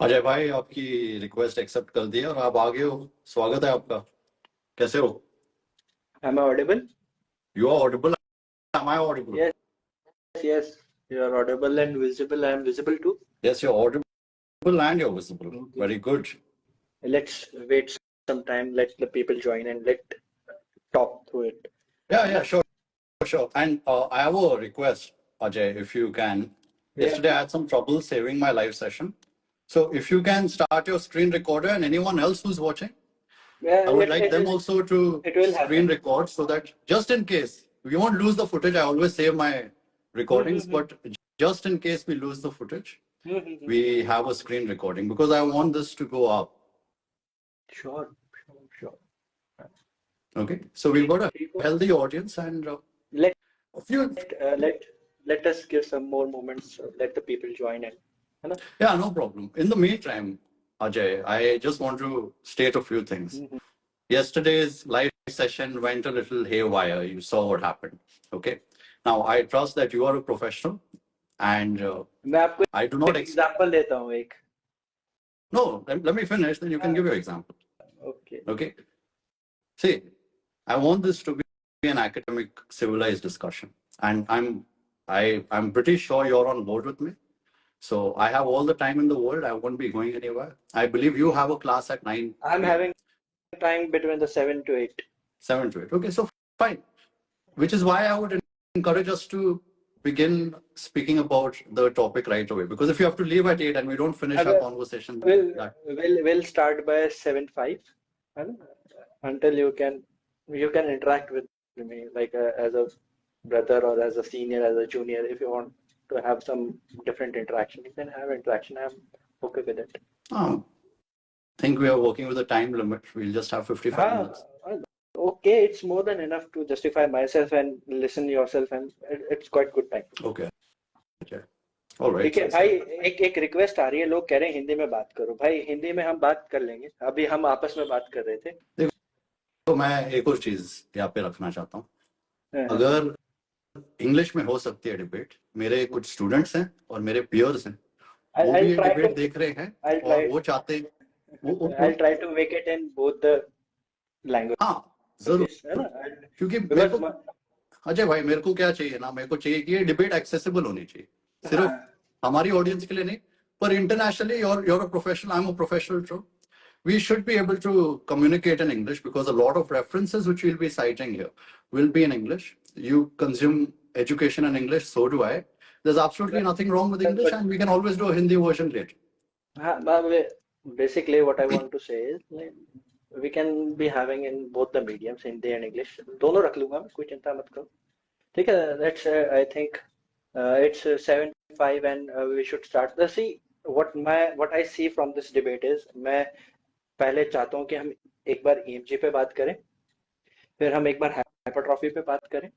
अजय भाई आपकी request accept कर दी है और आप आ गए हो। स्वागत है आपका। कैसे हो? Am I audible? You are audible. Am I audible? Yes, yes. You are audible and visible. I am visible too. Yes, you are audible and you are visible. Okay. Very good. Let's wait some time. Let the people join and let talk through it. या या sure and I have a request, Ajay, if you can. Yesterday I had some trouble saving my live session, so if you can start your screen recorder and anyone else who's watching, Yeah, I would like them also to it will screen happen. record, so that just in case we won't lose the footage. I always save my recordings, but just in case we lose the footage, we have a screen recording because I want this to go up. Sure. Okay, so we've got a healthy audience and Let a few. let us give some more moments. Let the people join in. है ना? Yeah, no problem. In the meantime, Ajay, I just want to state a few things. Yesterday's live session went a little haywire. You saw what happened. Okay. Now, I trust that you are a professional and मैं आपको I do not example देता हूँ एक. No, let me finish, then you can give your example. Okay. Okay. See, I want this to be an academic, civilized discussion. And I'm pretty sure you're on board with me. So I have all the time in the world. I won't be going anywhere. I believe you have a class at 9. I'm having time between the 7 to 8. 7 to 8. Okay, so fine. Which is why I would encourage us to begin speaking about the topic right away. Because if you have to leave at 8 and we don't finish our conversation, we'll start by 7:05 until you can interact with me like as a brother or as a senior, as a junior. If you want to have some different interaction, you can have interaction. I'm okay with it. I think we are working with a time limit. We'll just have 55 minutes. Okay, it's more than enough to justify myself and listen yourself, and it's quite good time. Okay. All right. ठीक है भाई, एक request आ रही है, लोग कह रहे हैं हिंदी में बात करो। भाई हिंदी में हम बात कर लेंगे, अभी हम आपस में बात कर रहे थे। तो मैं एक और चीज यहाँ पे रखना चाहता हूँ। अगर इंग्लिश में हो सकती है डिबेट, मेरे कुछ स्टूडेंट्स हैं और मेरे पियर्स हैं, वो भी ये डिबेट देख रहे हैं और वो चाहते हैं I'll try to make it in both the languages. हाँ जरूर, क्योंकि मेरे को अजय भाई, मेरे को क्या चाहिए ना, मेरे को चाहिए कि ये डिबेट एक्सेसिबल होनी चाहिए, सिर्फ हमारी ऑडियंस के लिए नहीं, पर internationally. you're a professional, I'm a professional too. We should be able to communicate in English because a lot of references which we'll be citing here will be in English. You consume education in English, so do I. There's absolutely nothing wrong with English, and we can always do a Hindi version later. Basically, what I want to say is we can be having in both the mediums, Hindi and English. दोनों रख लूंगा मैं, कोई चिंता मत करो। ठीक है, let's I think it's 7:05 and we should start. See, what I see from this debate is, मैं पहले चाहता हूँ कि हम एक बार EMG पे बात करें, फिर हम एक बार हाइपरट्रॉफी पे बात करें,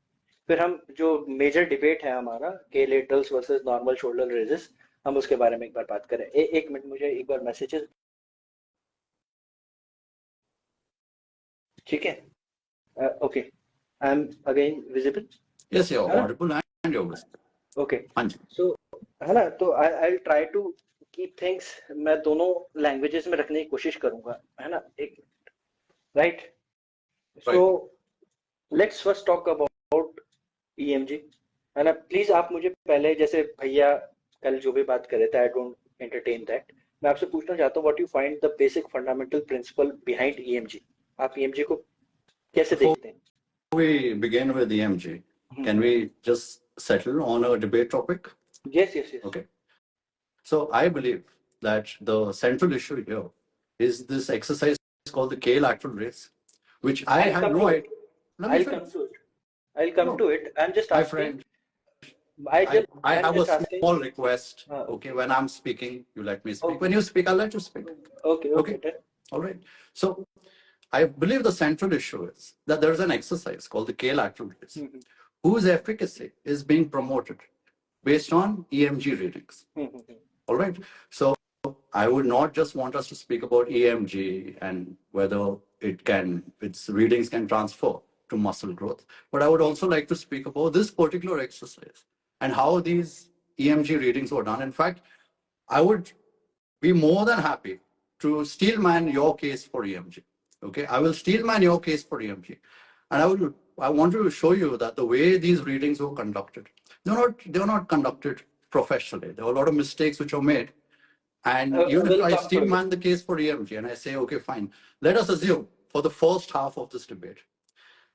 फिर हम जो मेजर डिबेट है हमारा के laterals versus normal shoulder raises, हम उसके बारे में एक बार बात करें। एक मिनट, मुझे एक बार मैसेजेस। ठीक है, okay, I am again visible. Yes, you are audible and you are visible. Okay, so है ना, तो I will try to keep things, मैं दोनों लैंग्वेजेस में रखने की कोशिश करूंगा, है ना। एक right, so let's first talk about EMG, है ना। प्लीज आप मुझे पहले, जैसे भैया कल जो भी बात कर रहे थे, आई डोंट एंटरटेन दैट, मैं आपसे पूछना चाहता हूँ, what you find the basic fundamental principle behind EMG। आप EMG को कैसे देखते हैं? Before we begin with EMG, can we just settle on a debate topic? Yes. Okay. So I believe that the central issue here is this exercise called the K lateral race, which I have no idea. I'll come to it. I'm just asking. My friend, I have a small request. Okay, when I'm speaking, you let me speak. Okay. When you speak, I'll let you speak. Okay. All right. So I believe the central issue is that there's an exercise called the K lateral race, whose efficacy is being promoted based on EMG readings. All right. So I would not just want us to speak about EMG and whether its readings can transfer to muscle growth, but I would also like to speak about this particular exercise and how these EMG readings were done. In fact, I would be more than happy to steelman your case for EMG. Okay, I will steelman your case for EMG, and I want to show you that the way these readings were conducted, they were not conducted professionally. There were a lot of mistakes which were made. And even if we'll I come to it. steelman the case for EMG and I say, okay, fine, let us assume for the first half of this debate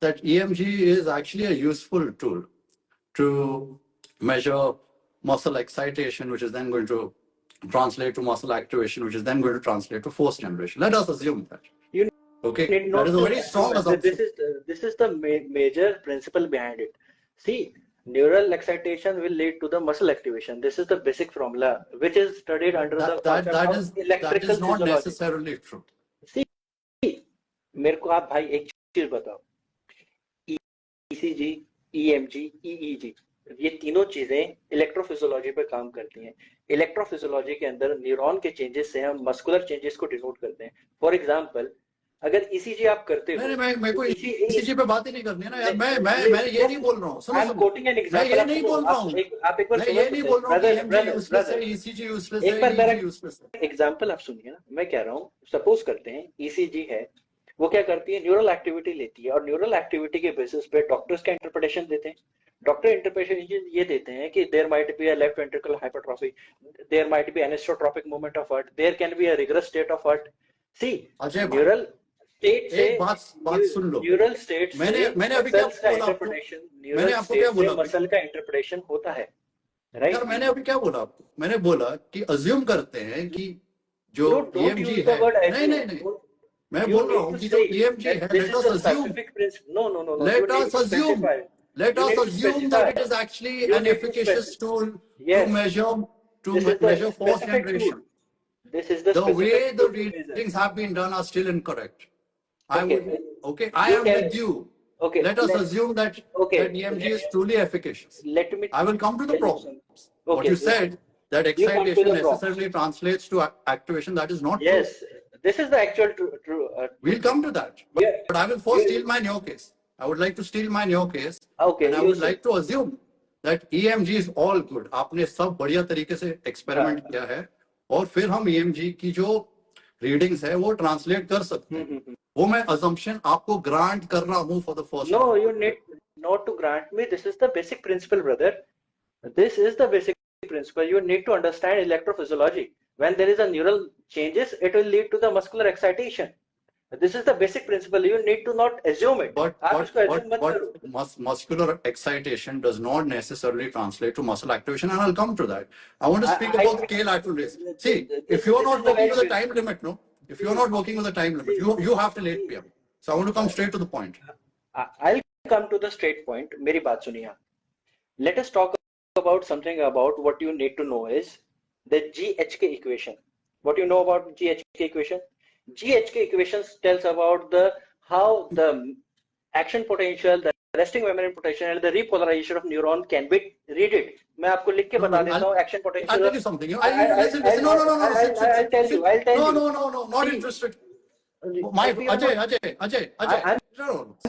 that EMG is actually a useful tool to measure muscle excitation, which is then going to translate to muscle activation, which is then going to translate to force generation. Let us assume that. You Okay, need that not is a to very strong assume that assumption. this is the major principle behind it. See, neural excitation will lead to the muscle activation. This is the basic formula, which is studied under the concept of That electrical is not physiology. necessarily true. See, मेरे को आप भाई एक चीज बताओ, ECG, EMG, EEG, ये तीनों चीजें इलेक्ट्रोफिजियोलॉजी पे काम करती हैं। इलेक्ट्रोफिजियोलॉजी के अंदर न्यूरॉन के चेंजेस से हम मस्कुलर चेंजेस को डिनोट करते हैं। फॉर एग्जांपल, अगर ECG आप करते हो, नहीं, मैं कोई ECG पे बात ही नहीं करनी है ना यार। मैं ये नहीं बोल रहा हूँ। I am quoting an example. मैं ये नहीं बोल रहा हूँ। आप एक बार मैं ये नहीं बोल रहा हूँ कि EMG यूजलेस है, ECG यूजलेस है, एक बार मेरा EEG यूजलेस है। एग्जांपल आप सुनिए ना, मैं कह रहा हूँ, सपोज करते हैं ECG है, वो क्या करती है, न्यूरल एक्टिविटी लेती है और न्यूरल एक्टिविटी के बेसिस पे डॉक्टर्स का इंटरप्रिटेशन देते हैं। डॉक्टर इंटरप्रिटेशन ये देते हैं कि there might be a left ventricle hypertrophy, there might be anisotropic movement of heart, there can be a regress state of heart. See, neural state से एक बात सुन लो। न्यूरल स्टेट से मैंने अभी क्या मसल्स का बोला आपको? इंटरप्रिटेशन, मैंने न्यूरल आपको स्टेट क्या से बोला? मसल का इंटरप्रिटेशन होता है, राइट? यार मैंने अभी क्या बोला आपको? मैंने बोला कि अज्यूम करते हैं कि जो Don't EMG use the है, word नहीं assume. नहीं नहीं, मैं You बोल रहा need हूँ to कि जो say EMG है, that this let is us the assume, specific principle. No. You let need us to assume, specify. let You us need to assume that it specify. is actually You an need to efficacious specify. tool to Yes, measure this is the measure force specific tool. generation. This is the The way specific the tool to measure. readings have been done are still incorrect. I Okay. am with you. Okay. Let us assume that EMG is truly efficacious. Let me I will come to the tell you problem. something. What Okay. you said, that You come to excitation the problem. necessarily translates to activation, that is not true. Yes, this is the actual true. We'll come to that. Yeah. But I will first steel man your case. I would like to steel man your case. Okay, And I you would say. like to assume that EMG is all good. आपने सब बढ़िया तरीके से experiment किया है और फिर हम EMG की जो रीडिंग्स है वो ट्रांसलेट कर सकते हैं। वो मैं assumption आपको ग्रांट कर रहा हूँ for the first No, time. you need not to grant me. This is the basic principle, brother. This is the basic principle. You need to understand electrophysiology. When there is a neural changes, it will lead to the muscular excitation. This is the basic principle. You need to not assume it. But muscular excitation does not necessarily translate to muscle activation, and I'll come to that. I want to speak about the K-lateral raise. See, if you are not working with a time limit, no, if you are not working with a time limit, you have to late PM. So I want to come straight to the point. I'll come to the straight point. मेरी बात सुनिए. Let us talk about something about what you need to know is the GHK equation. What you know about GHK equation? GHK equations tells about how the action potential, the resting membrane potential, and the repolarization of neuron can be read. मैं आपको लिख के बता देता हूँ action potential. I'll tell you something. Listen. No. I'll tell you. No, not interested. Ajay. I'm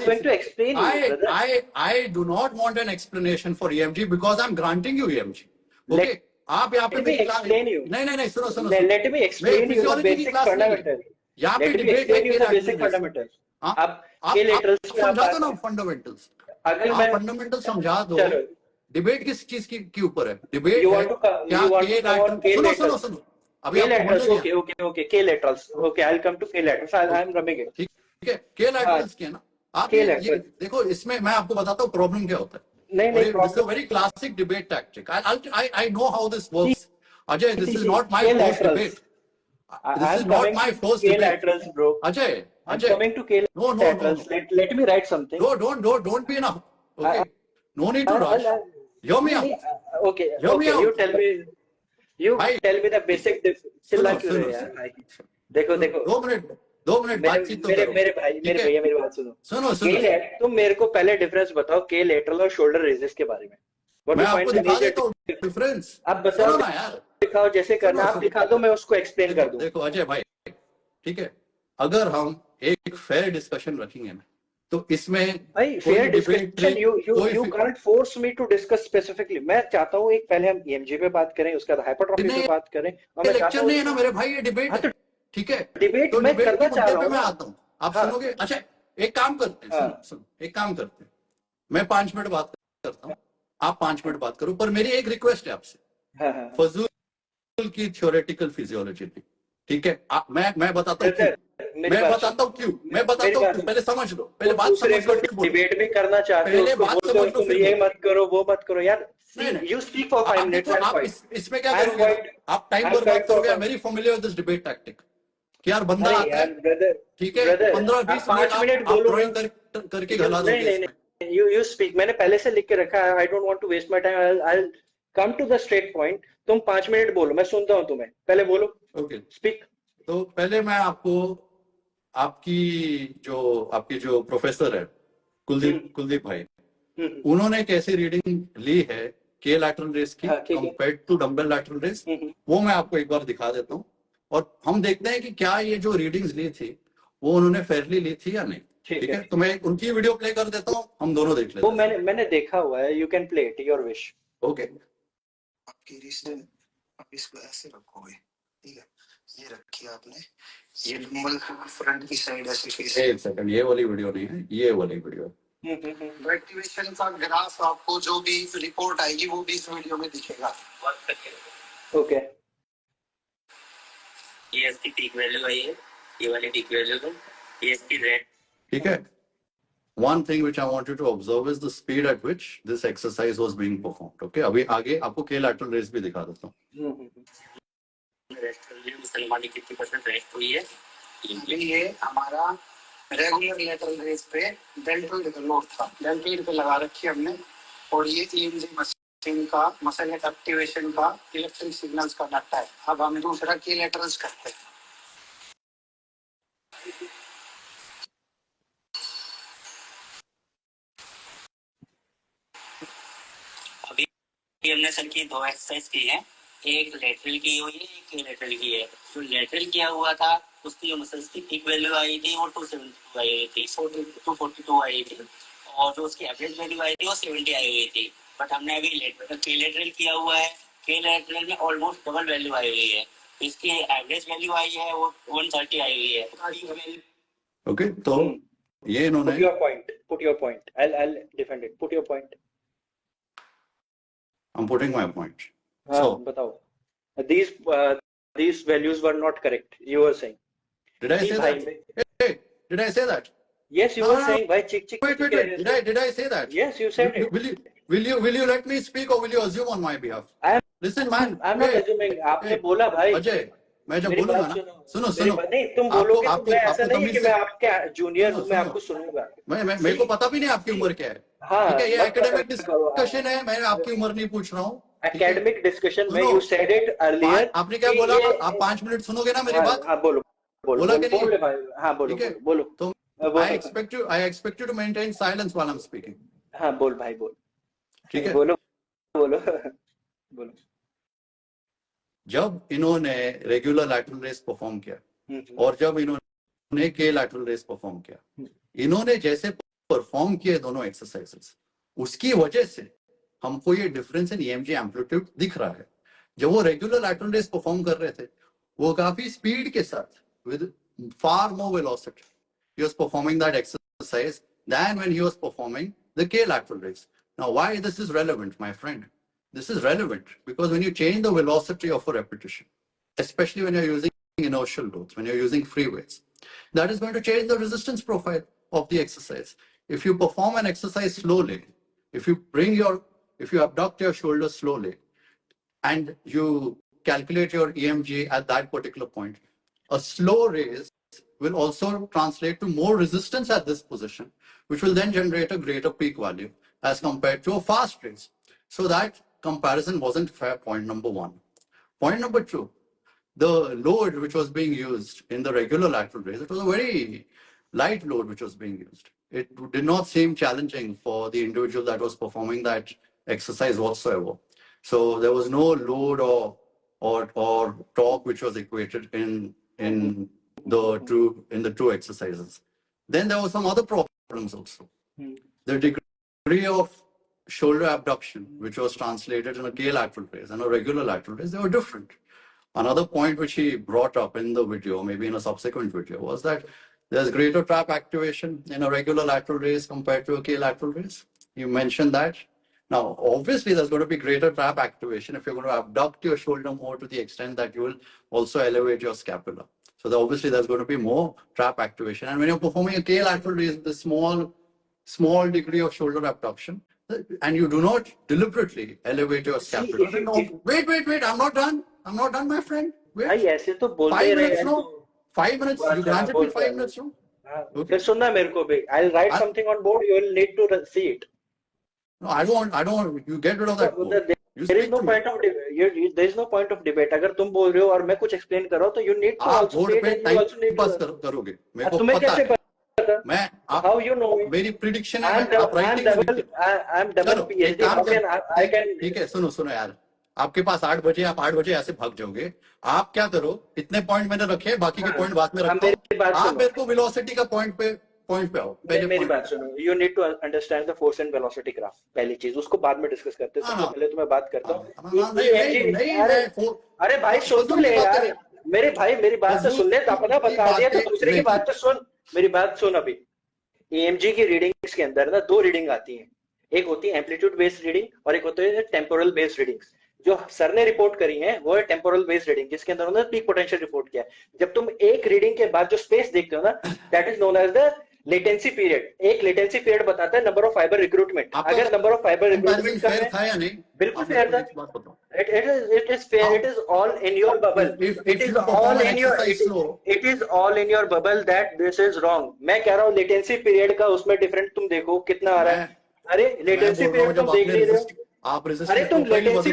going to explain you, brother. I do not want an explanation for EMG because I'm granting you EMG. Okay? आप यहाँ पे मेरी class नहीं सुनो Let me explain you the basic fundamental. यहाँ पे debate है basic fundamentals. आप समझा दो ना फंडामेंटल्स. आप फंडामेंटल समझा दो. डिबेट किस चीज के ऊपर है? डिबेट है सुनो अभी okay, K laterals. Okay, I'll come to K laterals. I'm coming it. ठीक है, K laterals के ना आप ये देखो, इसमें मैं आपको बताता हूँ प्रॉब्लम क्या होता है. नहीं, this is a very classic debate tactic. I know how this works. Ajay, this is not my first debate. This is not my first debate. K laterals, bro. Ajay. I'm coming to K laterals. No. Let me write something. Don't be enough. Okay. No need to rush. Hear me out. Okay. You tell me. You tell me the basic difference. देखो. 2 minute बातचीत तो करो. मेरे भैया मेरी बात सुनो. तुम मेरे को पहले डिफरेंस बताओ के लेटरल और शोल्डर रेजेस के बारे में. मैं आपको दिखा देता हूँ डिफरेंस. आप बताओ ना यार. दिखाओ जैसे करना आप दिखा दो, मैं उसको एक्सप्लेन कर दूं. देखो अजय भाई, ठीक है, अगर हम एक फेयर डिस्कशन रखेंगे ना तो इसमें भाई कोई fair debate discussion, you can't force me to discuss specifically. मैं चाहता हूँ एक पहले हम ईएमजी पे बात करें, उसके बाद हाइपरट्रॉफी पे बात करें, और मैं चाहता लेक्चर हूँ नहीं है ना मेरे भाई, ये डिबेट हाँ है। तो ठीक है, डिबेट तो मैं डिबेट के करना चाह मुद्दे रहा पे हूँ मैं ना। आता हूँ, आप हाँ सुनोगे? अच्छा, एक काम करते हैं, हाँ सुनो सुनो, एक काम करते हैं, मैं 5 मिनट बात करता हूँ, आप 5 मिनट बात करो, पर मेरी एक रिक्वेस्ट है आपसे, हाँ हाँ। फजूल की थ्योरेटिकल फिजियोलॉजी नहीं, ठीक है? मैं बताता हूँ क्यों, ब्रदर मेरी मैं बात बताता सुनो, हूँ क्यों, मैं मेरी बताता हूँ बात क्यों, सुनो। पहले समझ लो, पहले तुम बात दूसरे समझ को लो फिर बोलो, डिबेट भी करना चाहते हो, पहले उसको बात बोलते हो समझ लो तुम फिर ये बोलो। मत करो वो मत करो यार। नहीं सी नहीं, यू स्पीक फॉर फाइव आप मिनट्स देखो, आई एम आप क्वाइट, इसमें क्या आई एम करोगे ना, क्वाइट, आप टाइम आई एम बर्बाद क्वाइट फॉर करोगे। Five. Very familiar with this debate tactic कि यार बंदा नहीं आता है, यार ब्रदर, ठीक है, ब्रदर पंद्रह आप बीस मिनट 5 मिनट आप बोलो ना। ड्राइंग करके घला नहीं दोगे नहीं इसमें। नहीं, यू स्पीक, मैंने पहले से लिख के रखा है, I don't want to waste my time, I come to the straight point. तुम 5 मिनट बोलो, मैं सुनता हूँ तुम्हें, पहले बोलो, ओके, स्पीक। तो पहले मैं आपको आपकी जो प्रोफेसर है, हम्म कुलदीप भाई, हम्म। उन्होंने कैसी रीडिंग ली है के लैटरल रेस की हाँ ठीक है। Compared to dumbbell lateral raises, hmm. वो मैं आपको एक बार दिखा देता हूँ, और हम देखते हैं कि क्या ये जो रीडिंग्स ली थी वो उन्होंने फेयरली ली थी या नहीं। ठीक ठीक है। है, तो मैं उनकी वीडियो प्ले कर देता हूँ, हम दोनों देख वो लेते हैं। मैंने देखा हुआ है, you can play it, your wish. Okay, आपकी रिस्ट आप इसको ऐसे रखोगे, ठीक है? ये रखी आपने, ये डंबल फ्रंट की साइड ऐसे फेस। एक सेकंड, ये वाली वीडियो नहीं है, ये वाली वीडियो है। एक्टिवेशन का ग्राफ आपको जो भी रिपोर्ट आएगी वो भी इस वीडियो में दिखेगा। ओके ये इसकी पीक वैल्यू आई है, ये वाली पीक वैल्यू तो ये इसकी रेट। ठीक है, one thing which I want you to observe is the speed at which this exercise was being performed. Okay, अभी आगे आपको के lateral raise भी दिखा देता हूँ। रेस्ट कर लिया, मुसलमान की कितनी परसेंट रेस्ट हुई है। अभी ये हमारा रेगुलर लेटरल रेस पे डेल्टोइड का लोड था, डेल्टोइड पे लगा रखी हमने, और ये ईएमजी मशीन का मसल एक्टिवेशन का इलेक्ट्रिक सिग्नल्स का डाटा है। अब हम दूसरा की लेटरल्स करते हैं। अभी हमने सर की 2 एक्सरसाइज की है, एक लेटरल की हुई है, एक लेटरल की है। जो लेटरल किया हुआ था उसकी जो मसल्स की पीक वैल्यू आई थी वो 272 आई हुई थी, 242 आई थी, और जो उसकी एवरेज वैल्यू आई थी वो 70 आई हुई थी। बट हमने अभी लेटरल किया हुआ है, के लेटरल में ऑलमोस्ट डबल वैल्यू आई हुई है, इसकी एवरेज वैल्यू आई है वो 130 आई हुई है। ओके, तो ये इन्होंने put your point, I'll defend it, put your point. I'm putting my point. हाँ So बताओ, these values were not correct, you were saying. did I See, say भाई, that? Hey, did I say that? yes you No, were no, no. saying, भाई चिक चिक Wait, चिक wait, कह wait. रहे थे। Did I say that? Yes you said it. Will you let me speak or will you assume on my behalf? Listen, man. I'm not Hey, assuming, आपने hey, बोला भाई। अजय, मैं जब मेरी बोलूंगा बात ना, सुनो, सुनो मेरी बात नहीं, तुम आपको बोलोगे तो आपको मैं, ऐसा आपको नहीं है तमीज कि से मैं आपके जूनियर सुनो हूँ, मैं सुनो, आपको सुनूंगा। मेरे को पता भी नहीं आपकी उम्र क्या है। हाँ ठीक है, ये मत एकेडमिक करो, डिस्कशन है, मैं आपकी उम्र नहीं पूछ रहा हूँ। ठीक है, एकेडमिक डिस्कशन में सुनो, you said it earlier आपने क्या कि बोला? ये आप 5 मिनट सुनोगे ना मेरी हाँ बात? हाँ बोलो बोलो बोला कि बोलो नहीं? बोलो भाई, हाँ बोलो ठीक है, बोलो बोलो तो I expect you to maintain silence while I'm speaking. हाँ बोल भाई बोल, ठीक है, बोलो बोलो बोलो। जब इन्होंने रेगुलर लैटरल रेस परफॉर्म किया और जब इन्होंने के लैटरल रेस परफॉर्म किया, इन्होंने जैसे परफॉर्म किए दोनों एक्सरसाइजेस, उसकी वजह से हमको ये डिफरेंस इन ईएमजी एम्पलीट्यूड दिख रहा है। जब वो रेगुलर लैटरल रेस परफॉर्म कर रहे थे, वो काफी स्पीड के साथ with far more velocity he was performing that exercise than when he was performing the K lateral raise. Now, why this is relevant, my friend? This is relevant because when you change the velocity of a repetition, especially when you're using inertial loads, when you're using free weights, that is going to change the resistance profile of the exercise. If you perform an exercise slowly, if you abduct your shoulders slowly, and you calculate your EMG at that particular point, a slow raise will also translate to more resistance at this position, which will then generate a greater peak value as compared to a fast raise. So that comparison wasn't fair, point number one. Point number two, the load which was being used in the regular lateral raise, it was a very light load which was being used. It did not seem challenging for the individual that was performing that exercise whatsoever. So there was no load or torque which was equated in the two exercises. Then there was some other problem problems also. Hmm. The degree of shoulder abduction, which was translated in a K lateral raise and a regular lateral raise, they were different. Another point which he brought up in the video, maybe in a subsequent video, was that there's greater trap activation in a regular lateral raise compared to a K lateral raise. You mentioned that. Now, obviously, there's going to be greater trap activation if you're going to abduct your shoulder more to the extent that you will also elevate your scapula. So obviously, there's going to be more trap activation. And when you're performing a K lateral raise with a small degree of shoulder abduction, and you do not deliberately elevate your scapula. Wait, I'm not done. I'm not done, my friend. Wait. भाई ऐसे तो बोलते 5 रहे minutes, no? 5 minutes? You granted me 5 minutes, no? फिर सुनना मेरे को भी. I'll write something on board. You will need to see it. No, I don't want. You get rid of that. There is no point of debate. There is no point of debate. अगर तुम बोल रहे हो और मैं कुछ explain कर रहा हूँ, तो you need to also say it. You also need to. करोगे. मेरे को तुम्हें पता कैसे है. पता? मैं How you know? मेरी prediction है. I'm double PhD. I can. ठीक है. सुनो यार. आपके पास 8 बजे, आप 8 बजे ऐसे भाग जाओगे. आप क्या करो, इतने पॉइंट मैंने रखे, बाकी के पॉइंट बाद में रखो. आप मेरे को वेलोसिटी का पॉइंट पे आओ. मेरी बात सुनो. You need to understand the force and velocity graph. पहली चीज, उसको बाद में डिस्कस करते हैं. सबसे पहले तो मैं बात करता हूँ. अरे भाई सुन तो ले यार. मेरे भाई मेरी बात तो सुन ले. अपना बता दिया तो दूसरे की बात तो सुन. मेरी बात सुन अभी. EMG की रीडिंग्स के अंदर ना 2 रीडिंग आती हैं. एक होती है एम्पलीट्यूड बेस्ड रीडिंग और एक होती है टेम्पोरल बेस्ड रीडिंग्स. जो सर ने रिपोर्ट करी है वो है टेम्पोरल बेस्ड रीडिंग, जिसके अंदर उन्होंने पीक पोटेंशियल रिपोर्ट किया है. जब तुम एक रीडिंग के बाद जो स्पेस देखते हो ना, that is known as the latency period. एक लेटेंसी पीरियड बताता है नंबर ऑफ फाइबर रिक्रूटमेंट. अगर number of fibre recruitment fair था या नहीं? बिल्कुल फेयर था. It is fair. It is all in your bubble. It is all in your bubble that this is wrong. मैं कह रहा हूँ लेटेंसी पीरियड का उसमें डिफरेंट तुम देखो कितना आ रहा है. अरे लेटेंसी पीरियड तुम देख नहीं रहे हो. आप अरे तुम लेटेंसी.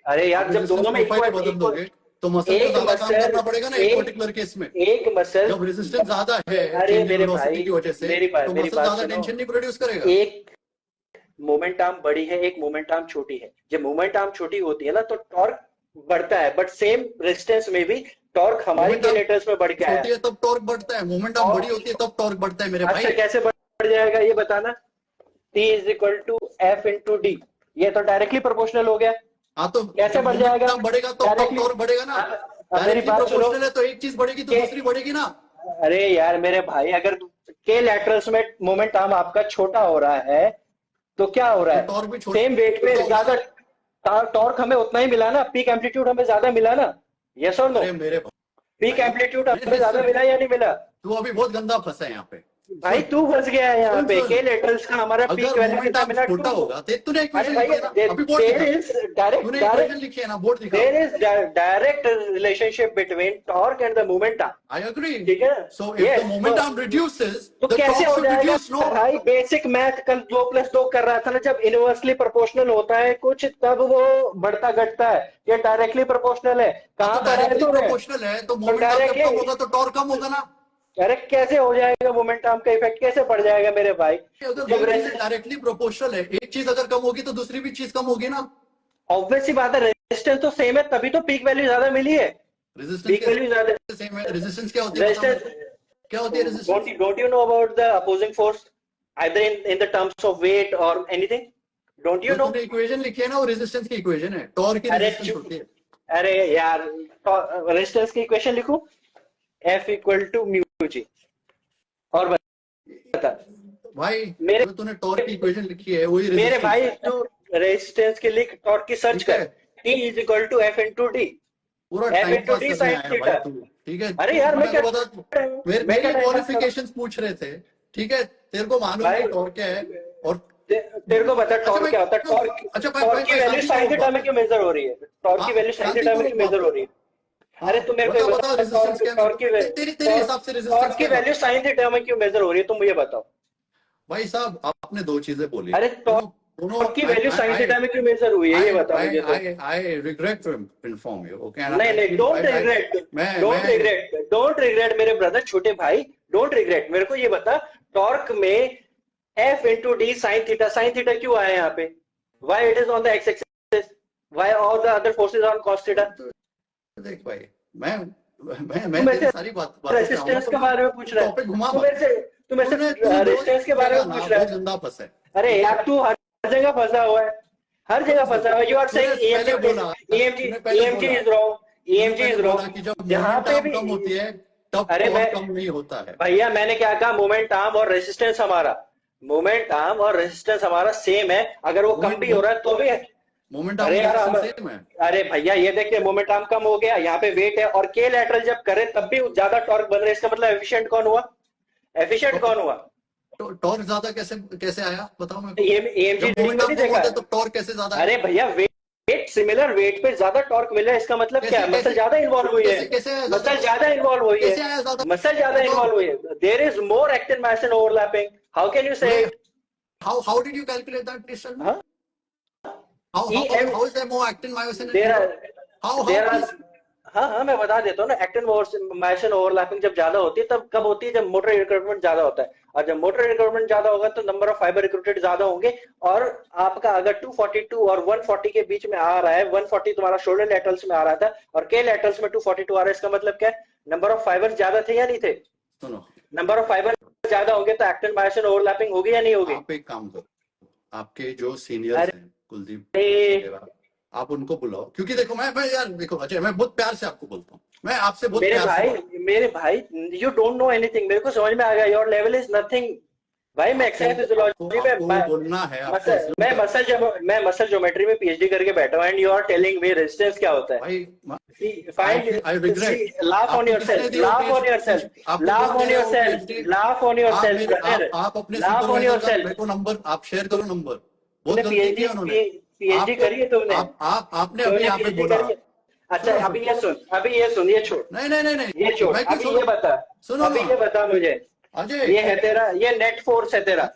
अरे यार जब दोनों में बदल दोगे तो मसल को ज्यादा काम करना पड़ेगा ना. एक पर्टिकुलर केस में एक मसल जब रेजिस्टेंस ज्यादा है, अरे मेरे भाई की वजह से तो मसल ज्यादा टेंशन नहीं प्रोड्यूस करेगा. एक मोमेंट आर्म बड़ी है, एक मोमेंट आर्म छोटी है. जब मोमेंट आर्म छोटी होती है ना तो टॉर्क बढ़ता है, बट सेम रेजिस्टेंस में भी टॉर्क हमारी किलोमीटर्स में बढ़ के आया है. तब टॉर्क बढ़ता है. मोमेंट आर्म बड़ी होती है तब टॉर्क बढ़ता है मेरे भाई. अच्छा कैसे बढ़ जाएगा ये बताना. T = F × D. ये तो डायरेक्टली प्रोपोर्शनल हो गया. हाँ तो कैसे बढ़ जाएगा? बढ़ेगा तो टॉर्क बढ़ेगा ना. मेरी बात सुनो. है तो एक चीज बढ़ेगी तो दूसरी बढ़ेगी ना. अरे यार मेरे भाई, अगर के लैटरल्स में मोमेंट आर्म आपका छोटा हो रहा है तो क्या हो रहा है? सेम वेट पे ज्यादा टॉर्क हमें उतना ही मिला ना. पीक एम्पलीट्यूड हमें ज्यादा मिला ना. यस और नो? पीक एम्पलीट्यूड हमें ज्यादा मिला या नहीं मिला? तू अभी बहुत गंदा फंसा है यहाँ पे भाई. तू फंस गया है यहाँ पे. के लेटरल्स का हमारा पीक वैल्यू कितना मिला? छोटा होगा. तूने इक्वेशन लिखी है ना, बोर्ड दिखा. There is direct relationship between torque and the moment arm. I agree. ठीक है. So if the moment arm reduces तो कैसे हो जाएगा भाई? बेसिक मैथ कल 2+2 कर रहा था ना. जब इनवर्सली प्रोपोर्शनल होता है कुछ तब वो बढ़ता घटता है. ये डायरेक्टली प्रोपोर्शनल है. कहाँ पर है? प्रोपोर्शनल है तो मोमेंट आर्म कम होगा तो टॉर्क कम होगा ना. अरे कैसे हो जाएगा? मोमेंट आर्म का इफेक्ट कैसे पड़ जाएगा मेरे भाई? अगर डायरेक्टली प्रोपोर्शनल है, एक चीज अगर कम होगी तो दूसरी भी चीज कम होगी ना. ऑब्वियस सी बात है. रेजिस्टेंस तो सेम है तभी तो पीक वैल्यू ज्यादा मिली है. पीक वैल्यू ज्यादा सेम है. रेजिस्टेंस क्या होती है? क्या होती है resistance? Don't you know about the opposing force either in the terms of weight or anything? Don't you know? तूने इक्वेशन लिखी है ना, वो रेजिस्टेंस की इक्वेशन है. टॉर्क की रेजिस्टेंस होती है. अरे यार रेजिस्टेंस की इक्वेशन लिखूं. F = μg. और बता भाई मेरे तूने टॉर्क की इक्वेशन लिखी है वही मेरे भाई. तू रेजिस्टेंस के लिख, टॉर्क की सर्च कर. T = F × D. पूरा टाइम पास करने आया है भाई तू. ठीक है. अरे यार मैं मेरे क्वालिफिकेशंस पूछ रहे थे. ठीक है. तेरे को मालूम है टॉर्क क्या है और तेरे को बता टॉर्क क्या होता है. टॉर्क की वैल्यू sin थीटा में क्यों मेजर हो रही है? टॉर्क की वैल्यू sin थीटा में क्यों मेजर हो रही है? अरे तुम मेरे को बता टॉर्क तेरे हिसाब से टॉर्क की वैल्यू sin थीटा में क्यों मेजर हो रही है? तुम मुझे बताओ भाई साहब. आपने 2 चीजें बोली. अरे टॉर्क की वैल्यू sin थीटा में क्यों मेजर हुई है ये बताओ मुझे. I regret to inform you. Okay. नहीं don't regret मेरे ब्रदर, छोटे भाई. Don't regret. मेरे को ये बता टॉर्क में F × D sin थीटा क्यों आया यहाँ पे? Why it is on the x axis? Why all the other forces on cos theta? देख भाई मैं तेरी सारी बात रेजिस्टेंस के बारे में पूछ रहा है. तू मेरे तूने से रेजिस्टेंस के बारे में ना पूछ रहा वो है? जिंदा फंसा है। अरे यार तू हर जगह फंसा हुआ है, हर जगह फंसा हुआ है। यू आर तूने सेइंग पहले बोला, EMG तूने पहले EMG बोला, इज रॉन्ग, तूने EMG पहले इज बोला रॉन्ग। कि जब जहां मोमेंट पे आर्म भी, कम होती है तब अरे टॉर्क मैं कम नहीं होता है। भैया मैंने क्या कहा, मोमेंट आर्म और रेजिस्टेंस हमारा, मोमेंट आर्म और रेजिस्टेंस हमारा सेम है, अगर वो कम भी हो रहा है तो भी। मोमेंट अरे आर्म यार हम, रेजिस्टेंस सेम है। अरे भैया ये देखिए मोमेंट आर्म कम हो गया, यहाँ पे वेट है, और के लैटरल जब करे तब भी ज्यादा टॉर्क बन रहा है, इसका मतलब एफिशिएंट कौन हुआ? एफिशिएंट कौन हुआ? टॉर्क ज्यादा कैसे कैसे आया बताओ मेरे को। EMG जब रीडिंग मोमेंट में आर्म नहीं कम होता देखा? है तो टॉर्क कैसे ज्यादा अरे है? भैया वेट सिमिलर, वेट पे ज्यादा टॉर्क मिल रहा है, इसका मतलब क्या है? कैसे मसल ज्यादा इन्वॉल्व हुई है, कैसे कैसे आया मसल ज्यादा इन्वॉल्व हुई है, कैसे आया ज्यादा मसल ज्यादा इन्वॉल्व हुई है। There is more actin myosin overlapping, how can you say it? how did you calculate that, please tell me? Huh? How is there more actin myosin in there India? Are How there are please? हाँ मैं बता देता हूँ ना, actin myosin overlapping जब ज्यादा होती है तब कब होती है? जब मोटर रिक्रूटमेंट ज्यादा होता है, और जब मोटर रिक्रूटमेंट ज्यादा होगा तो नंबर ऑफ फाइबर रिक्रूटेड ज्यादा होंगे। और आपका अगर 242 और 140 के बीच में आ रहा है, 140 तुम्हारा शोल्डर लैटरल्स में आ रहा था और के लैटरल्स में 242 आ रहा है, इसका मतलब क्या है? नंबर ऑफ फाइबर ज्यादा थे या नहीं थे? सुनो, नंबर ऑफ फाइबर ज्यादा होंगे तो एक्टिन मायोसिन ओवरलैपिंग होगी या नहीं होगी? आप एक काम करो, आपके जो सीनियर्स हैं कुलदीप अरे वगैरह, आप उनको बुलाओ, क्योंकि देखो मैं यार देखो अजय, मैं बहुत प्यार से आपको बोलता हूँ, मैं आपसे बहुत मेरे प्यार से भाई, बात- मेरे भाई यू डोंट नो एनीथिंग, मेरे को समझ में आ गया, योर लेवल इज नथिंग। भाई मैं एक्सरसाइज फिजियोलॉजी आपको में बोलना है, आपको मसल, assume मैं करना है। मसल ज्योमेट्री में PhD करके बैठा हूं, and you are telling me resistance क्या होता है? भाई find, I regret, laugh on आपको किसने yourself, दी वो laugh on yourself, PhD? आपको laugh कौन दे on रहा है वो yourself, PhD? laugh on yourself, brother, आप अपने laugh on सुपरवाइजर का yourself। मेरे को नंबर आप शेयर करो, नंबर बहुत तूने गलती की है उन्होंने। PhD आपको करी है तुमने? आपने अभी तुमने यहाँ पे PhD बोला, करी है? अच्छा सुनो, अभी ये सुन, अभी ये सुन, ये छोड़, नहीं नहीं नहीं नहीं, ये छोड़, मैं क्यों अभी छोड़ूं? ये बता, सुनो अभी ना ये बता मुझे, अजय, ये है तेरा, ये नेट फोर्स है तेरा,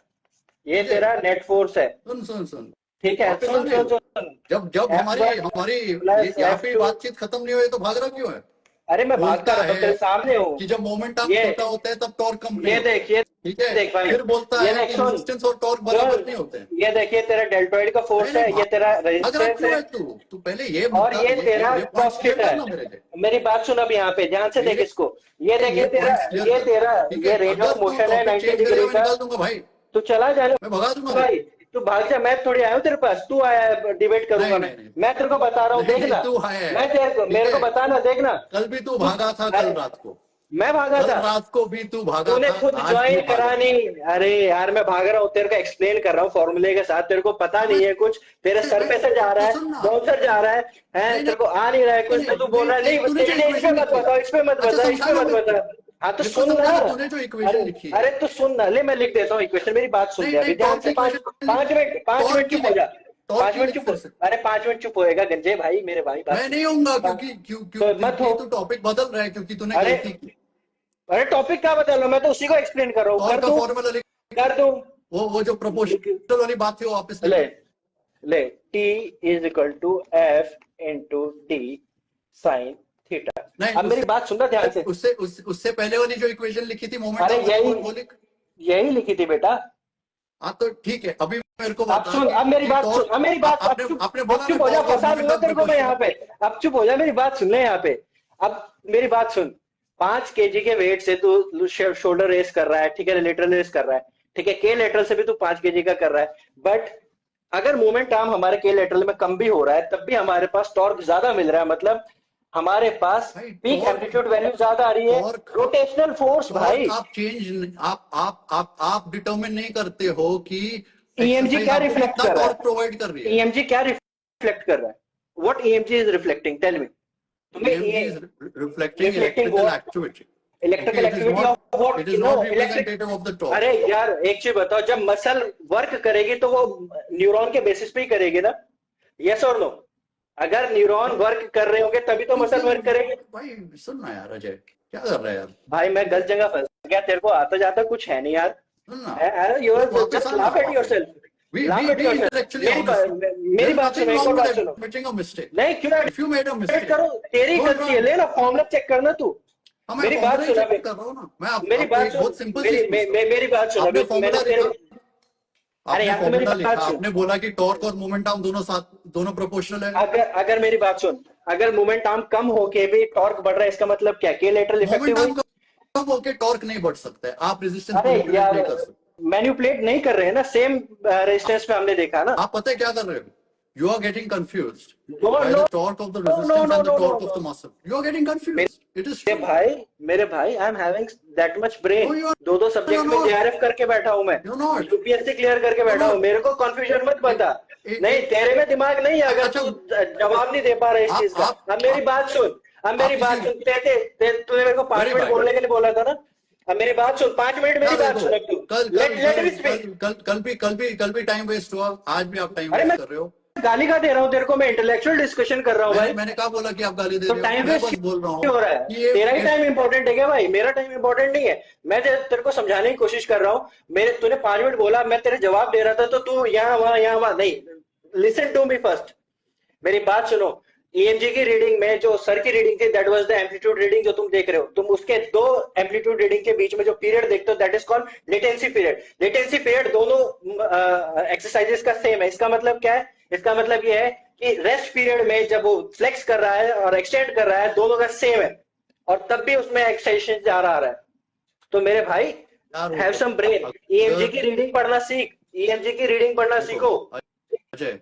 ये अजय, तेरा नेट फोर्स है, सुन ठीक है? वापस सुन आने सुन दो। सुन, जब हमारी यहाँ पे F2, बातचीत खत्म नहीं हुई तो भाग रहा क्यों है? अरे मैं भागता बोलता रहा हूँ, है तेरे सामने हूँ। कि जब मोमेंट आर्म ये छोटा होता है तब टॉर्क कम नहीं ये होता है। देख, ये ठीक है, देख भाई, फिर बोलता ये है देख, कि सुन रेजिस्टेंस और टॉर्क बराबर नहीं होते हैं। ये देखिए तेरा डेल्टॉइड का फोर्स नहीं है, नहीं, ये तेरा भाग रहा रेजिस्टेंस क्यों है, है तू पहले ये और मुद्दा ये तेरा ये पॉइंट क्लियर प्रॉफिट है। करना मेरे लिए। मेरी बात सुन अब यहाँ पे ध्यान से देख इसको, ये देखिए तेरा, पॉइंट्स क्लियर ये कर, तेरा, ठीक ये है? रेंज अगर ऑफ तू मोशन है टॉपिक 90 चेंज डिग्री करेगा मैं का। निकाल दूंगा भाई, तू चला जाने मैं भगा दूंगा भाई, तू भाग जा, मैं थोड़ी आया हूँ तेरे पास, तू आया है डिबेट करूंगा नहीं, नहीं, मैं तेरे को बता रहा हूँ, नहीं, देखना, तू है, मैं तेरे को, ठीक मेरे को है? बताना, देखना। कल भी तू भागा था, कल रात को, मैं भागा कल था, रात को भी तू भागा तूने था, खुद आज भी ज्वाइन भागा। करा नहीं। अरे यार मैं भाग रहा हूँ, तेरे को एक्सप्लेन कर रहा हूँ फॉर्मूले के साथ, तेरे को पता नहीं है कुछ, तेरे सर पे से जा रहा है, सुन ना, बाउंसर जा रहा है, नहीं तेरे को आ नहीं रहा है कुछ, तो तू बोल रहा है नहीं, तूने जो इस पे इक्वेशन मत लिखी, बताओ, इस पे मत अच्छा बता, इस पे समझाना मत मेरे बता। को, हाँ तो मेरे को सुन ना, समझाना, तूने जो अरे इक्वेशन लिखी है। अरे तू सुन ना, ले मैं लिख देता हूँ इक्वेशन, मेरी बात सुन नहीं ले अभी नहीं, ध्यान टॉर्क से, की पांच इक्वेशन, पांच मिनट चुप हो जा, टॉर्क 5 की मिनट लिख चुप फिर हो, से। अरे 5 मिनट चुप होएगा गंजे भाई, मेरे भाई बात मैं नहीं होऊंगा क्योंकि तो मत हो। तू टॉपिक बदल रहा है, क्योंकि तूने अरे गलती की। अरे टॉपिक क्या बता रहा हूँ, मैं तो उसी को एक्सप्लेन कर रहा हूँ, टॉर्क कर का दूं, फॉर्मूला लिख, कर दूं, वो जो प्रोपोर्शनल वाली बात थी वो वापस ले लिख। ले, T is equal to F into D sine theta. नहीं, अब मेरी बात सुनना ध्यान से, उससे पहले वाली जो इक्वेशन लिखी थी मोमेंट अरे ऑफ वो लिख। यही लिखी थी बेटा। हाँ तो ठीक है, अभी मेरे को अब बता सुन, अब मेरी बात सुन, अब मेरी बात, आपने बोला चुप हो जा, फंसा दूंगा तेरे को मैं यहाँ पे, अब चुप हो जा, मेरी बात सुन ले यहाँ पे, अब मेरी बात सुन, 5 kg के वेट से तू शोल्डर रेस कर रहा है, ठीक है, लेटरल रेस कर रहा है, ठीक है, के लेटरल से भी तू 5 kg का कर रहा है, बट अगर मोमेंट आर्म हमारे के लेटरल में कम भी हो रहा है तब भी हमारे पास टॉर्क ज्यादा मिल रहा है, मतलब हमारे पास पीक एम्पलीट्यूड वैल्यू ज्यादा आ रही है, रोटेशनल फोर्स भाई। आप चेंज आप डिटरमिन नहीं करते हो कि EMG क्या रिफ्लेक्ट कर रहा है, प्रोवाइड कर रही है। EMG क्या रिफ्लेक्ट कर रहा है, what EMG is reflecting, tell me. EMG is reflecting reflecting electrical what? activity. Electrical Okay, activity of what, it is not representative of the torque. अरे यार एक चीज बताओ, जब मसल वर्क करेगी तो वो न्यूरॉन के बेसिस पे ही करेगी ना, यस और नो? अगर न्यूरॉन वर्क कर रहे होंगे तभी तो मसल वर्क करेगी। भाई सुनना यार अजय, क्या कर रहा है यार? भाई मैं गलत जगह फंस गया, तेरे को आता जाता कुछ है नहीं यार, सुनना, you are just laugh at yourself, laugh at yourself. मेरी बात सुनो, एक और बात सुनो, Making a mistake. नहीं क्यों If you made a mistake, करो, तेरी गलती है, ले ना फॉर्मूला चेक करना तू। हाँ, मेरी मैं बात formula सुना, check कर रहा हूँ ना, मैं मेरी आपको बात एक सुन, बहुत सिंपल चीज पूछता हूँ। मेरी बात सुनो, आपने मैंने फॉर्मूला तेरे, लिखा, अरे आपने यार तो मेरी फॉर्मूला लिखा, बात सुन, आपने बोला कि टॉर्क और मोमेंट आर्म दोनों प्रोपोर्शनल है। अगर मेरी बात सुन, अगर मोमेंट आर्म कम होके भी टॉर्क बढ़ रहा है, इसका मतलब क्या, के लेटरल इफेक्टिव मोमेंट आर्म कम होके टॉर्क नहीं बढ़ सकता है, आप रेजिस्टेंस अरे मैनिपुलेट यार नहीं कर सकते। मैन्युपुलेट नहीं कर रहे हैं ना, सेम रेजिस्टेंस पे हमने देखा ना। आप पता है क्या कर रहे हो? You are getting confused No, by no, the torque of the no, resistance and the no, torque no, of the no. muscle. You are getting confused. It is true. मेरे भाई I am having that much brain. No, you are दो subject में not. JRF करके बैठा हूं मैं, You're not. UPSC clear करके बैठा not. हूं, मेरे को कंफ्यूजन मत बता। ए- नहीं, ए- तेरे में दिमाग नहीं है अगर अच्छा, तू जवाब नहीं दे पा रहा इस चीज का। अब मेरी बात सुन, अब मेरी बात सुन। तूने मेरे को 5 Very मिनट bad. बोलने के लिए बोला था ना, अब मेरी बात सुन, 5 मिनट मेरी बात सुन। अब तू कल लेट मी स्पीक। कल भी टाइम वेस्ट हुआ, आज भी आप टाइम अरे वेस्ट मैं कर रहे हो। गाली का दे रहा हूँ तेरे को, मैं इंटेलेक्चुअल डिस्कशन कर रहा हूँ भाई। मैंने कहा बोला कि आप गाली दे तो रहे टाइम हो, मैं वेस्ट बस बोल रहा हूँ क्यों हो रहा है? कि ये- तेरा ही टाइम इंपॉर्टेंट है क्या भाई? मेरा टाइम इंपॉर्टेंट नहीं है। मैं तेरे को समझाने की कोशिश कर रहा हूँ। तूने 5 मिनट बोला, मैं तेरे जवाब दे रहा था, तो तू यहाँ वहां नहीं। लिसन टू मी फर्स्ट, मेरी बात सुनो। ईएमजी की रीडिंग में जो सर की रीडिंग थी, that was the amplitude reading जो तुम देख रहे हो। तुम उसके 2 एम्पलीट्यूड रीडिंग के बीच में जो पीरियड देखते हो, that is called latency period. Latency period दोनों एक्सरसाइजेस का सेम है। इसका मतलब क्या है? इसका मतलब ये है कि रेस्ट पीरियड में जब वो फ्लेक्स कर रहा है और एक्सटेंड कर रहा है, दोनों का सेम है, और तब भी उसमें एक्सटेंशन जा रहा है। तो मेरे भाई, हैव सम ब्रेन। ईएमजी की रीडिंग पढ़ना सीख, ईएमजी की रीडिंग पढ़ना सीखो। अजय,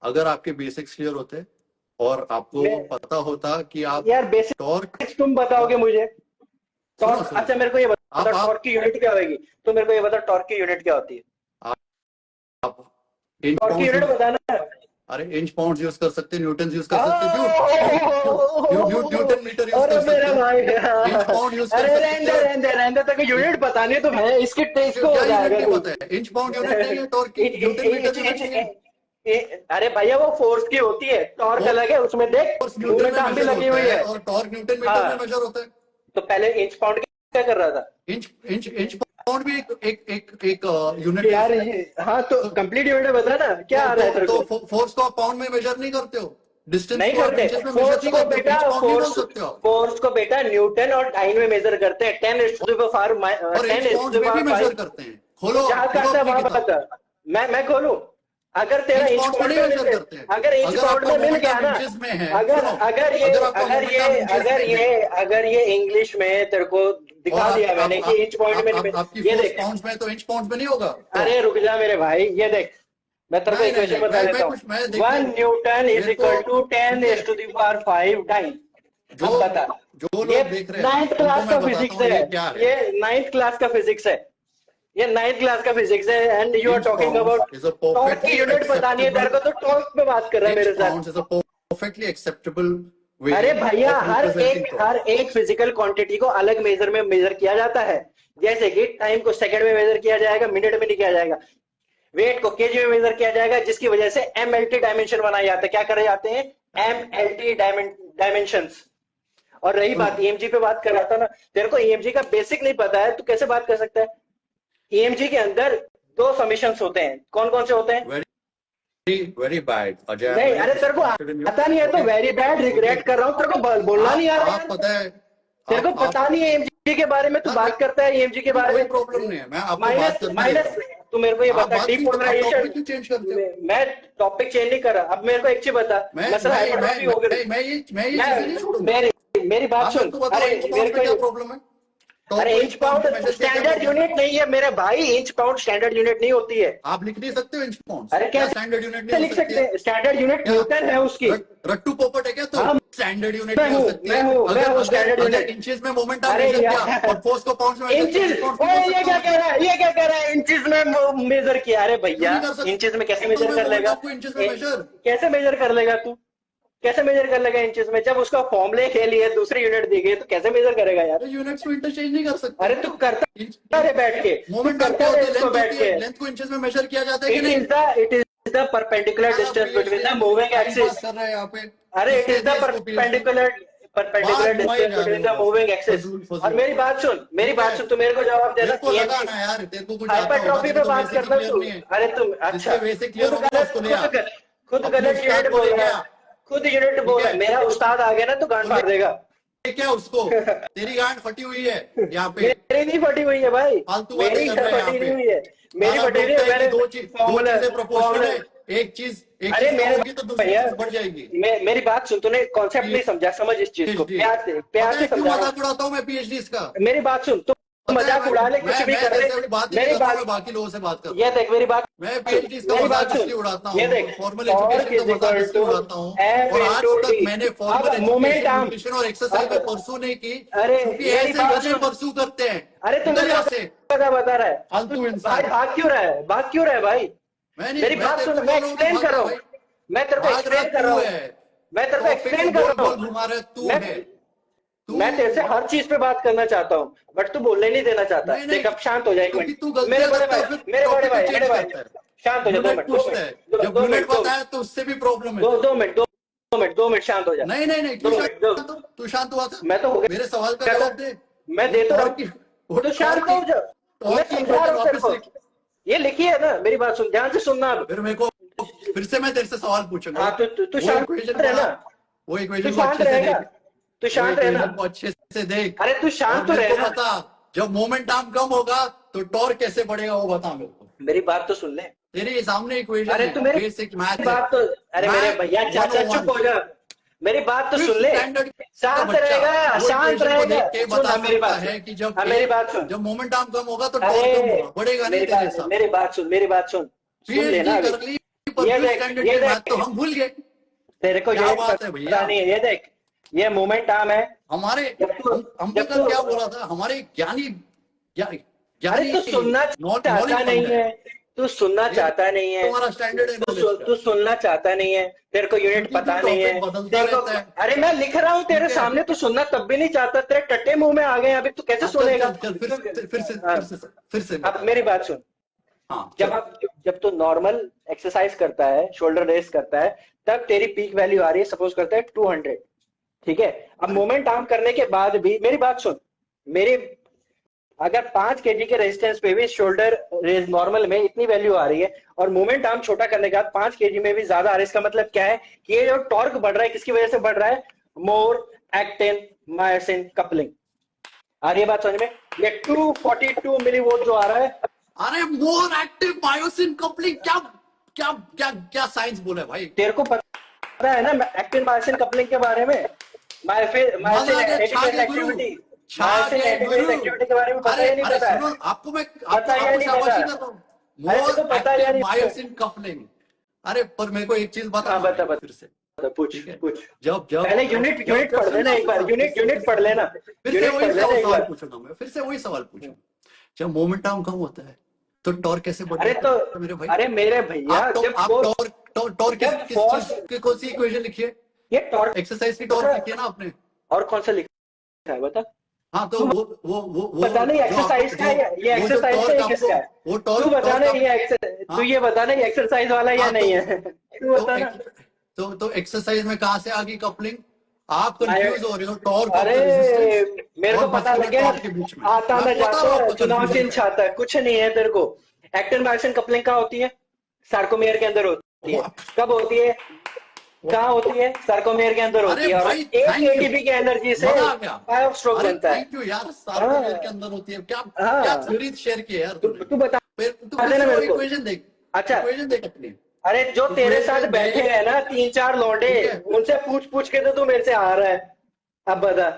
अगर आपके बेसिक्स क्लियर होते और आपको पता होता कि आप यार बेसिक टॉर्क, तुम बताओगे मुझे टॉर्क? सुनो। अच्छा मेरे को ये बता, आप- टॉर्क की यूनिट क्या होगी? तो मेरे को ये बता, टॉर्क की यूनिट क्या होती है? आप इंच टॉर्क की यूनिट पाउंड, बताना। अरे इंच पाउंड यूज कर सकते, न्यूटन यूज कर सकते, न्यूटन मीटर यूज अरे कर मेरा सकते, भाई, इंच पाउंड यूज कर अरे सकते। रहने तक यूनिट बतानी है तो है, इसके टेस्ट को हो क्या यूनिट जाएगा नहीं तू। पता है? इंच पाउंड यूनिट नहीं है टॉर्क की, न्यूटन मीटर यूनिट नहीं है। अरे भैया वो फोर्स की होती है, टॉर्क अलग है, उसमें देख फोर्स न्यूटन मूवमेंट में आर्म भी मेजर लगी होता हुई है है। और टॉर्क न्यूटन मीटर हाँ। में मेजर होता है। तो पहले इंच पाउंड क्या कर रहा था? इंच पाउंड भी एक यूनिट यार हाँ, तो कंप्लीट यूनिट बता ना, क्या आ रहा है तेरे को? तो फोर्स को आप पाउंड में मेजर नहीं करते हो, डिस्टेंस नहीं को आप करते इंचेस में मेजर फोर्स नहीं को करते, बेटा, इंच पाउंड नहीं बोल सकते हो। फोर्स को बेटा न्यूटन और टाइम में मेजर करते हैं। 10 और इंच पाउंड में भी मेजर करते हैं। खोलो जहाँ करता है वहां बता। मैं खोलूं? अगर तेरा इंच पाउंड में पाउंड नहीं में मेजर मिल करते हैं। अगर इंच पाउंड में मिल गया ना, इंचेस में है, अगर सुनो, अगर ये अगर आपका अगर ये momentum inches अगर में ये है, अगर ये इंग्लिश में तेरे को दिखा और दिया मैंने कि इंच पॉइंट में आपकी ये फोर्स देख। पाउंड्स में तो इंच पाउंड्स में नहीं होगा। अरे रुक जा मेरे भाई, ये देख, मैं तेरे को नहीं, इक्वेशन नहीं, बता मैं देता कुछ- मैं हूँ। देखिए, 1 न्यूटन इज मेरे को- इक्वल टू 10⁻⁵ टाइम। अब बता, जो ये लोग देख रहे हैं 9th क्लास उनको का मैं फिजिक्स बताता हूँ है, ये क्या है। ये 9th क्लास का फिजिक्स है, ये 9th क्लास का फिजिक्स है। And you are Inch talking pounds about is a torque की perfectly यूनिट बतानी है तेरे को, तो टॉर्क पे बात कर रहा है मेरे Inch साथ। pounds is a perfectly acceptable way अरे भैया, of representing torque. हर एक फिजिकल क्वांटिटी को अलग मेजर में मेजर किया जाता है। जैसे कि टाइम को सेकंड में मेजर किया जाएगा, मिनट में नहीं किया जाएगा। वेट को केजी में मेजर किया जाएगा, जिसकी वजह से एमएलटी डायमेंशन बनाए जाते हैं। क्या करे जाते हैं? MLT dimensions. और रही बात ईएमजी पे बात कर रहा था ना, तेरे को ईएमजी का बेसिक नहीं पता है, तो कैसे बात कर सकता है? ईएमजी के अंदर 2 समीशंस होते हैं। कौन कौन से होते हैं? Very bad, Ajay. नहीं, अरे तेरे को आता नहीं है तो वेरी बैड, रिग्रेट कर रहा हूँ। तेरे को बोलना नहीं आ रहा आप पता है, तेरे को पता नहीं है ईएमजी के बारे में, तू बात करता है ईएमजी के बारे कोई में। प्रॉब्लम नहीं है, मैं आपको बात माइनस करने माइनस तू मेरे को ये बता, डीपोलराइजेशन। चेंज करते हो। मैं टॉपिक चेंज नहीं कर रहा। अब मेरे को एक चीज बता, मसला हाइपरट्रॉफी हो गया। मैं ये चीजें नहीं छोड़ूंगा। मेरी बात सुन। अरे मेरे को क्या प्रॉब्लम है? अरे इंच पाउंड स्टैंडर्ड यूनिट नहीं है मेरे भाई, इंच पाउंड स्टैंडर्ड यूनिट नहीं होती है। आप लिख नहीं सकते हो इंच पाउंड? अरे क्या स्टैंडर्ड यूनिट लिख नहीं हो सकते सकती हैं? स्टैंडर्ड यूनिट न्यूटन है उसकी। रट्टू पोपट है क्या तो? हाँ, स्टैंडर्ड यूनिट मैं नहीं हो हूँ, सकती मैं हूँ, मैं हूँ standard अगर unit। इंचेस में मोमेंट अरे मेजर यार। किया और फोर्स को पाउंड्स में measure किया, इंचेस, pounds ओए में ये क्या कह रहा है? ये क्या कह रहा है? इंचेस में मेजर किया? अरे भैया, क्यों नहीं कर सकते? इंचेस में कैसे तो मेजर मैं कर बोलता लेगा? हूँ इंचेस में measure। कैसे मेजर कर लेगा तू? कैसे मेजर कर लेगा इंचेस में? जब उसका फॉर्मूले के लिए दूसरी यूनिट दी गई तो कैसे मेजर करेगा यार? यूनिट्स को इंटरचेंज नहीं कर सकते। अरे तू करता है बैठ के, मोमेंट करता है इसको बैठ के। लेंथ को इंचेस में मेजर किया जाता है कि इट नहीं? Is the perpendicular distance between the moving axis. कर रहे हैं यहाँ पे। अरे it is the perpendicular distance between the moving axis. और मेरी बात सुन, तू मेरे को जवाब देना। मेरे को लगा ना यार, तेरे को कुछ आता होगा, हाइपरट्रॉफी तेरे पे को बात basic करता clear तू। नहीं है। अरे तुम अच्छा, जिसके basic clear होगा उसको ले आ। खुद अपने गलत उस्ताद यूनिट को बोल लेके रहा आ। है, खुद यूनिट बोल रहा है। मेरा उस्ताद आ गया ना तो गांड फाड़ देगा। ये क्या उसको? तेरी गांड फटी हुई है यहाँ पे। मेरी नहीं फटी हुई है भाई, फालतू बातें मेरी कर रहे हैं फटी यहाँ नहीं पे। हुई है, मेरी आप फटी बोलते हुई है। हैं कि मैंने दो चीजें proportional है, एक चीज अरे मेरे होगी तो दूसरी भैया, चीज बढ़ जाएगी। मेरी बात सुन, तूने कॉन्सेप्ट नहीं समझा, समझ इस चीज को, PhD प्यार पता से है क्यों समझा रहा मजाक उड़ाता हूँ मैं PhDs का? हूं। मेरी बात सुन, तू पता है मजाक भाई, उड़ा ले, कुछ भी मैं कर ऐसे ले, अपनी बात ही नहीं मेरी करता हूँ, बात, मैं बाकी लोगों से बात करता हूँ। ये देख मेरी बात, मैं PhDs का मेरी मजाक बात सुन, इसलिए उड़ाता ये हूँ, देख, फॉर्मल टॉर्क एजुकेशन इज का मजाक इक्वल इसलिए टू उड़ाता हूँ। एफ और आज इनटू तक डी। मैंने फॉर्मल अब मोमेंट एजुकेशन, आर्म, न्यूट्रिशन और एक्सरसाइज में अब परसू नहीं की, अरे क्योंकि मेरी ऐसे बात बंदे सुन, परसू करते हैं। अरे तू निकल मेरे यहाँ को से बता रहा है, फालतू भाई इंसान। भाग क्यों रहा है, भाग क्यों रहा है भाई? मैं नहीं, मेरी मैं बात तेरे को सुन, मैं बोल रहा हूँ तू एक्सप्लेन भाग कर रहा रहा हूँ, भाई। मैं तेरे को भाग रहा एक्सप्लेन कर रहा तू हूँ, है, मैं तेरे को टॉपिक को एक्सप्लेन कर गोल रहा गोल हूँ, घुमा रहा है तू मैं है। तू मैं तेरे से हर चीज पे बात करना चाहता हूँ, बट तू बोलने नहीं देना चाहता। नहीं देख नहीं, अब शांत हो जाए एक क्योंकि मिनट, तू मेरे गलतियां बड़े करता भाई, है फिर मेरे बड़े टॉपिक भाई, को बड़े चेंज भाई, करता है। शांत हो जा, 2 यूनिट मिनट, 2 पूछता मिनट, है, दो जब दो यूनिट मिनट, दो बताया तो उससे भी प्रॉब्लम है। 2 मिनट, 2 मिनट शांत हो जा। नहीं नहीं नहीं, 2 मिनट, तू शांत हुआ था। मैं तो हो गया, मेरे सवाल का क्या जवाब था? दे। मैं वो दे तो रहा टॉर्क की, हूँ, वो तो शांत टॉर्क की, हो जा, मैं टॉर्क की समझा रहा इक्वेशन हूँ तेरे वापस को, लिख। ये लिखी है ना, मेरी बात सुन, ध्यान से सुनना अब। फिर मेरे को, फिर से मैं तेरे से सवाल पूछूंगा। हाँ तू वो शांत इक्वेशन को रहना, ना, वो तू इक्वेशन को शांत अच्छे से रहेगा, देख, तू वो शांत रहना, इक्वेशन को अच्छे से देख। अरे तू और शांत तो मेरे को रहना, बता, जब मोमेंट आर्म कम होगा तो टॉर्क कैसे बढ़ेगा वो बता मेरे को। मेरी बात तो सुन ले। तेरे सामने इक्वेशन अरे है, तू मेरी बेसिक मैथ है, बात तो, अरे मेरे मैथ भैया चाचा 101। चुप हो जा, मेरी बात तो सुन फिफ्थ ले, स्टैंडर्ड का शांत बच्चा रहेगा, वो शांत इक्वेशन को रहेगा, देख के सुन बता अब मेरी सकता बात है सुन, कि जब अब मेरी बात सुन, जब मोमेंट आर्म कम होगा तो अरे टॉर्क कम होगा, बढ़ेगा नहीं तेरे हिसाब मेरी से। बात सुन, मेरी बात सुन, सुन लेना PhD अभी। कर ली पर ये फिफ्थ देख, स्टैंडर्ड ये की मैथ तो देख, हम भूल गए। तेरे को क्या ये बात है भैया, पता नहीं है, ये देख, ये मोमेंट आर्म है, हमारे हमको जब कल तू, क्या बोला था, हमारे ज्ञानी अरे ज्ञानी तू सुनना चाहता नॉलेज नहीं फंड है, तू सुनना ये चाहता नहीं है, तुम्हारा स्टैंडर्ड है नॉलेज का, तू सुनना चाहता नहीं है, तेरे को यूनिट क्योंकि तू पता नहीं है, टॉपिक बदलता तेरे को, रहता है। अरे मैं लिख रहा हूँ तेरे ठीक है, सामने, तू सुनना तब भी नहीं चाहता, तेरे टट्टे मुंह में आ गए अभी, तू कैसे हाँ, चल सुनेगा? चल चल, हाँ, फिर से अब बता। मेरी बात सुन, हाँ चल। जब तू नॉर्मल एक्सरसाइज करता है, शोल्डर रेस करता है, तब तेरी पीक वैल्यू आ रही है, सपोज करता है 200, ठीक है? अब मोमेंट आर्म करने के बाद भी, मेरी बात सुन, मेरे अगर 5 kg के रेजिस्टेंस पे भी शोल्डर रेज नॉर्मल में इतनी वैल्यू आ रही है, और मोमेंट आर्म छोटा करने के बाद 5 kg में भी ज्यादा आ रहा है, इसका मतलब क्या है कि ये जो टॉर्क बढ़ रहा है किसकी वजह से बढ़ रहा है? मोर एक्टिन मायोसिन कपलिंग। आ रही है बात समझ में? ये 242 मिलीवोल्ट जो आ रहा है, अरे मोर एक्टिव मायोसिन कपलिंग, क्या क्या क्या क्या साइंस बोला है भाई? तेरे को पता है ना एक्टिन मायोसिन कपलिंग के बारे में, मायोसिन एक्टिविटी, मायोसिन एक्टिविटी के बारे में पता ही नहीं अरे पता है? सुनो, आपको मैं पता या आपको नहीं शाबाशी पता? कर रहा हूँ। अरे तेरे को पता या नहीं? Myosin coupling. अरे पर मेरे को एक चीज बता, हाँ बता फिर से पूछ ठीक है। पूछ, जब पहले यूनिट पढ़ लेना एक बार, यूनिट पढ़ लेना, फिर से यूनिट वही पढ़ लेना एक सवाल बार। पूछूंगा मैं, फिर से वही सवाल पूछूंगा, जब मोमेंट आर्म कम होता है तो टॉर्क कैसे बढ़ता अरे है तो मेरे भाई? अरे मेरे भैया, आप जब टॉर्क जब किस force- चीज की, कौन सी इक्वेशन लिखी है? ये टॉर्क एक्सरसाइज की टॉर्क लिखी है ना आपने? और कौन सा लिखा है बता? हाँ तो वो बता नहीं एक्सरसाइज का, ये एक्सरसाइज का, ये किसका है? वो तू टॉर्क बता ना, ये हाँ? तू ये बता ना, ये एक्सरसाइज वाला या हाँ, नहीं है? तू बता ना। तो एक्सरसाइज में कहाँ से आ गई कपलिंग? आप कंफ्यूज हो रहे हो टॉर्क अरे मेरे को पता लग गया, के बीच में आता मैं ना बता रहा हूँ जाता आपको चुनाव confusion चिन्ह है। छाता है, कुछ नहीं है तेरे को। एक्टिन मायोसिन कपलिंग कहाँ होती है? सार्कोमेयर के अंदर होती है। कब होती है? कहाँ होती है? सार्कोमेयर के अंदर होती है, और भाई, 1 thank you। ATP की एनर्जी से मजा आ गया। 5 स्ट्रोक अरे बनता है। थैंक यू यार, सार्कोमेयर के अंदर होती है क्या? हाँ। क्या थ्योरी शेयर की है यार तूने? तू बता तू देना फिर मेरे से को। इक्वेशन देख, अच्छा। इक्वेशन देख अपनी। अरे जो तेरे साथ बैठे हैं ना 3-4 लौंडे, ठीक है। उनसे पूछ के तो तू मेरे से आ रहा है, अब बता।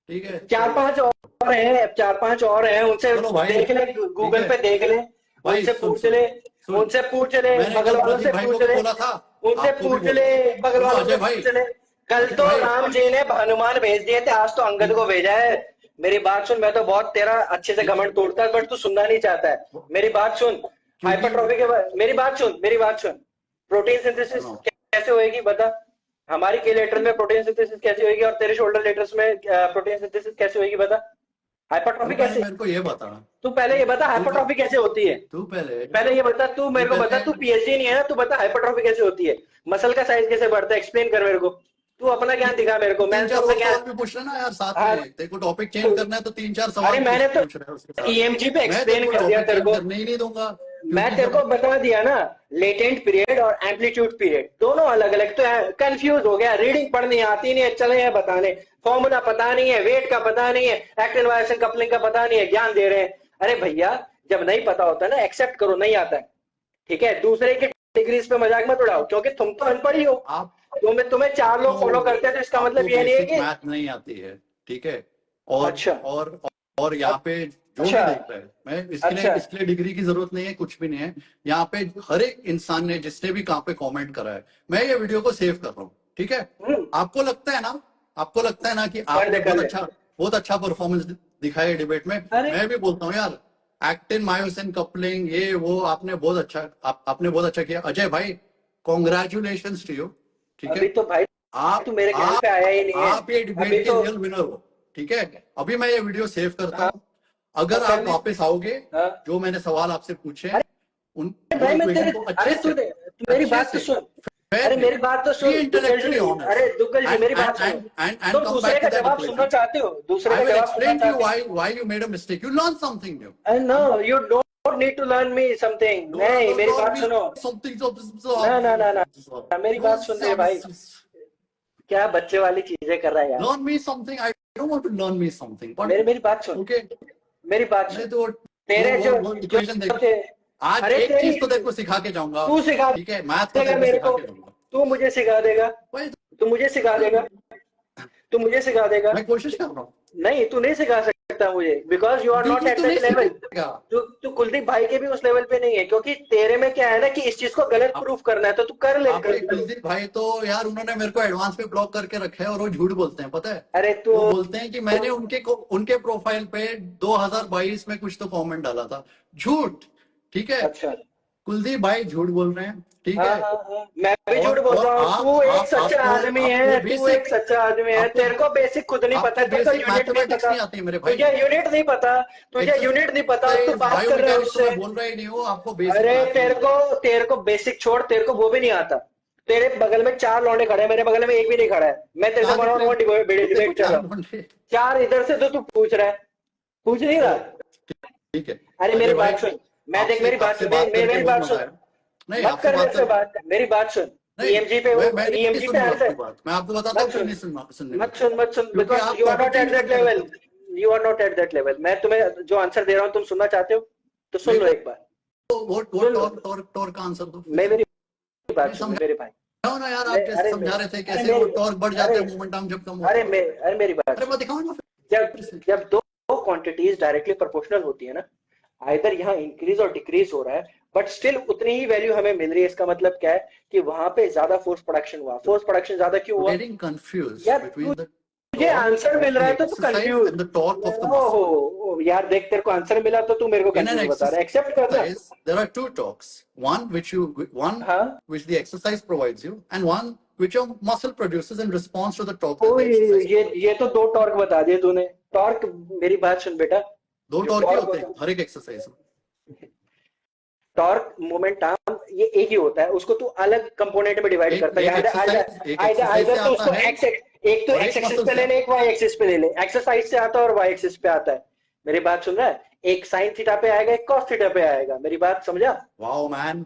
ठीक है, 4-5 और हैं, 4-5 और हैं, उनसे चलो भाई, देख ले, गूगल ठीक पे है। देख ले, भाई, उनसे सुन, पूछ सुन, ले, सुन। उनसे पूछ ले, मैंने बगल कल वालों प्रदीप से भाई पूछ को ले, बोला था, उनसे आपको भी पूछ बोला। ले, बगल सुनो वालों से अजय भाई, पूछ ले। कल अजय तो भाई। राम जी ने हनुमान भेज दिए थे, आज तो अंगद को भेजा है। मेरी बात सुन, मैं तो बहुत तेरा अच्छे से घमंड तोड़ता है, बट तू सुनना नहीं चाहता है। मेरी बात सुन, हाइपरट्रॉफी के बाद मेरी बात सुन, प्रोटीन सिंथेसिस कैसे होएगी बता? हमारी केलेटरल में प्रोटीन सिंथेसिस कैसे होएगी, और तेरे शोल्डर लेटर्स में प्रोटीन सिंथेसिस कैसे होएगी बता? हाइपरट्रॉफी कैसे? मेरे को ये बता, तू पहले ये बता हाइपरट्रॉफी कैसे होती है? तू पहले ये बता, तू मेरे को बता, तू पीएचडी नहीं है ना, तू बता हाइपरट्रॉफी कैसे होती है? मसल का साइज कैसे बढ़ता है, एक्सप्लेन कर मेरे को। तू अपना ज्ञान दिखा मेरे को, मैंने तो अपना ज्ञान। भी पूछ लेना यार साथ हाँ। में, तेरे को टॉपिक चेंज करना है तो 3-4 सवाल अरे मैंने तो पूछ रहा है उसके साथ। ईएमजी पे मैं एक्सप्लेन कर दिया तेरे को, करने ही नहीं दूंगा। मैं तेरे को बता दिया ना, लेटेंट पीरियड और एम्पलीट्यूड पीरियड दोनों अलग अलग। तो कंफ्यूज हो गया, रीडिंग पढ़नी आती नहीं है, चले हैं बताने, फॉर्मूला पता नहीं है, वेट का पता नहीं है, एक्टिन मायोसिन कपलिंग का पता नहीं है, ज्ञान दे रहे हैं। अरे भैया, जब नहीं पता होता ना, एक्सेप्ट करो नहीं आता है, ठीक है? दूसरे के डिग्रीज पे मजाक मत उड़ाओ, क्योंकि तुम तो अनपढ़ ही हो। आप तुम्हें 4 लोग फॉलो करते हैं, तो इसका मतलब ये नहीं है कि मैथ नहीं आती है, ठीक है। और अच्छा। और यहाँ पे जो भी अच्छा। देख रहा है, मैं अच्छा। इसके लिए डिग्री की जरूरत नहीं है, कुछ भी नहीं है। यहाँ पे हर एक इंसान ने जिसने भी कहाँ पे कमेंट करा है, मैं ये वीडियो को सेव कर रहा हूँ, ठीक है। आपको लगता है ना कि आपने कर ले। बहुत अच्छा परफॉर्मेंस दिखाया डिबेट में। अरे मैं भी बोलता हूँ यार, एक्टिन मायोसिन कपलिंग ये वो आपने बहुत अच्छा किया अजय भाई, कॉन्ग्रेचुलेशन टू यू, ठीक है। अभी तो भाई तू मेरे कहने पे आया ही नहीं है। आप ये डिबेट अभी के तो रियल विनर हो, ठीक है। अभी मैं ये वीडियो सेव करता हाँ, हूँ। अगर कर आप ले। वापस आओगे, हाँ। जो मैंने सवाल आपसे पूछे अरे उन भाई मैं equation तेरे को अरे तू मेरी बात तो सुन। अरे मेरी बात तो सुन दुग्गल जी। अरे दुग्गल जी मेरी बात सुनो। तुम दूसरे का जवाब सुनना चाहते हो? दूसरे I का will जवाब सुनना explain to you चाहते why you made a mistake. You learn something new. हो? No, you don't need to learn me something. नहीं, मेरी बात सुनो। Something. ना, मेरी बात सुन रहे भाई। क्या बच्चे वाली चीजें कर रहा है यार? Learn me something. I don't want to learn me something. But मेरी बात सुन। okay. मेरी बात नहीं सुन। तो तेरे जो इक्वेशन देख, आज अरे एक तेरी चीज तो देखो सिखा के जाऊंगा, तू सिखा ठीक है। मैथ को देगा देखो मेरे सिखा को। के जाऊंगा। तू मुझे सिखा देगा। भाई तू मुझे सिखा देगा। तू मुझे सिखा देगा। मैं कोशिश कर रहा हूँ। नहीं, तू नहीं सिखा सकता मुझे, बिकॉज यू आर नॉट बिल्कुल एट तो दैट नहीं लेवल। सीखेगा। तू कुलदीप भाई के भी उस लेवल पे नहीं है, क्योंकि तेरे में क्या है ना कि इस चीज को गलत प्रूफ करना है, तो तू कर ले। आपके कुलदीप भाई तो यार उन्होंने मेरे को एडवांस पे ब्लॉक करके रखा है, और वो झूठ बोलते हैं, पता है। अरे तू वो बोलते हैं कि मैंने उनके प्रोफाइल पे 2022 में कुछ तो कमेंट डाला था। झूठ, ठीक है। अच्छा। कुलदीप भाई झूठ बोल रहे हैं, ठीक है। हाँ। मैं भी झूठ बोल रहा हूँ। तू एक सच्चा आदमी है। तू एक सच्चा आदमी है। तेरे को बेसिक खुद नहीं पता। तेरे को यूनिट नहीं पता। नहीं आती मेरे भाई। तुझे यूनिट नहीं पता। तुझे यूनिट नहीं पता। तू बात कर रहा है उससे। बोल रहा ही नहीं हो आपको बेसिक। अरे तेरे को बेसिक छोड़, तेरे को वो भी नहीं आता। तेरे बगल में 4 लौंडे खड़े हैं, मेरे बगल में एक भी नहीं खड़ा है। मैं तेरे से वन डिबेट कर रहा हूँ। 4 इधर से तो तू पूछ रहा है, पूछ नहीं रहा, ठीक है। अरे मेरी बात सुन। मैं देख, मेरी बात सुन, मेरी बात सुन। नहीं, मत कर मेरे से बात। मेरी बात सुन। ईएमजी पे आंसर। मैं आपको बताता हूँ नहीं सुनने। मत सुन, because you are not at that level. You are not at that level. मैं तुम्हें जो आंसर दे रहा हूँ तुम सुनना चाहते हो तो सुन लो एक बार। वो टॉर्क का आंसर दो। मेरी बात सुन मेरे भाई। ना यार, आप कैसे समझा रहे थे कैसे वो टॉर्क बढ़ जाता है मोमेंटम जब कम होता है। अरे मेरी बात। अरे मैं दिखाऊं ना। जब दो क्वांटिटीज डायरेक्टली प्रोपोर्शनल होती है ना, आइदर यहाँ इंक्रीज और डिक्रीज हो रहा है, बट स्टिल उतनी ही वैल्यू हमें मिल रही है। इसका मतलब क्या है कि वहां पे ज्यादा फोर्स प्रोडक्शन हुआ। फोर्स प्रोडक्शन ज्यादा क्यों हुआ? Getting confused यार between the तुझे आंसर मिल रहा है तो तू confuse. and the torque of the muscle. ओहो यार देख, तेरे को आंसर मिला तो तू मेरे को In an कंफ्यूज बता रहा है। एक्सेप्ट करना। exercise, there are 2 torques. One हाँ। which the exercise provides you, and one which your muscle produces in response to the torque. that the exercise ये तो 2 टॉर्क बता दिए तूने। टॉर्क, मेरी बात सुन बेटा। 2 टॉर्क ही होते हैं हर एक एक्सरसाइज में। टॉर्क मोमेंटम ये एक ही होता है, उसको तू अलग कंपोनेंट में डिवाइड करता है। आइदर तो उसको एक तो एक्स एक्सिस पे ले ले, एक वाई एक्सिस पे ले ले। एक्सरसाइज से आता है और वाई एक्सिस पे आता है। मेरी बात सुन रहा है? एक साइन थीटा पे आएगा, एक कॉस थीटा पे आएगा। मेरी बात समझा? Wow man.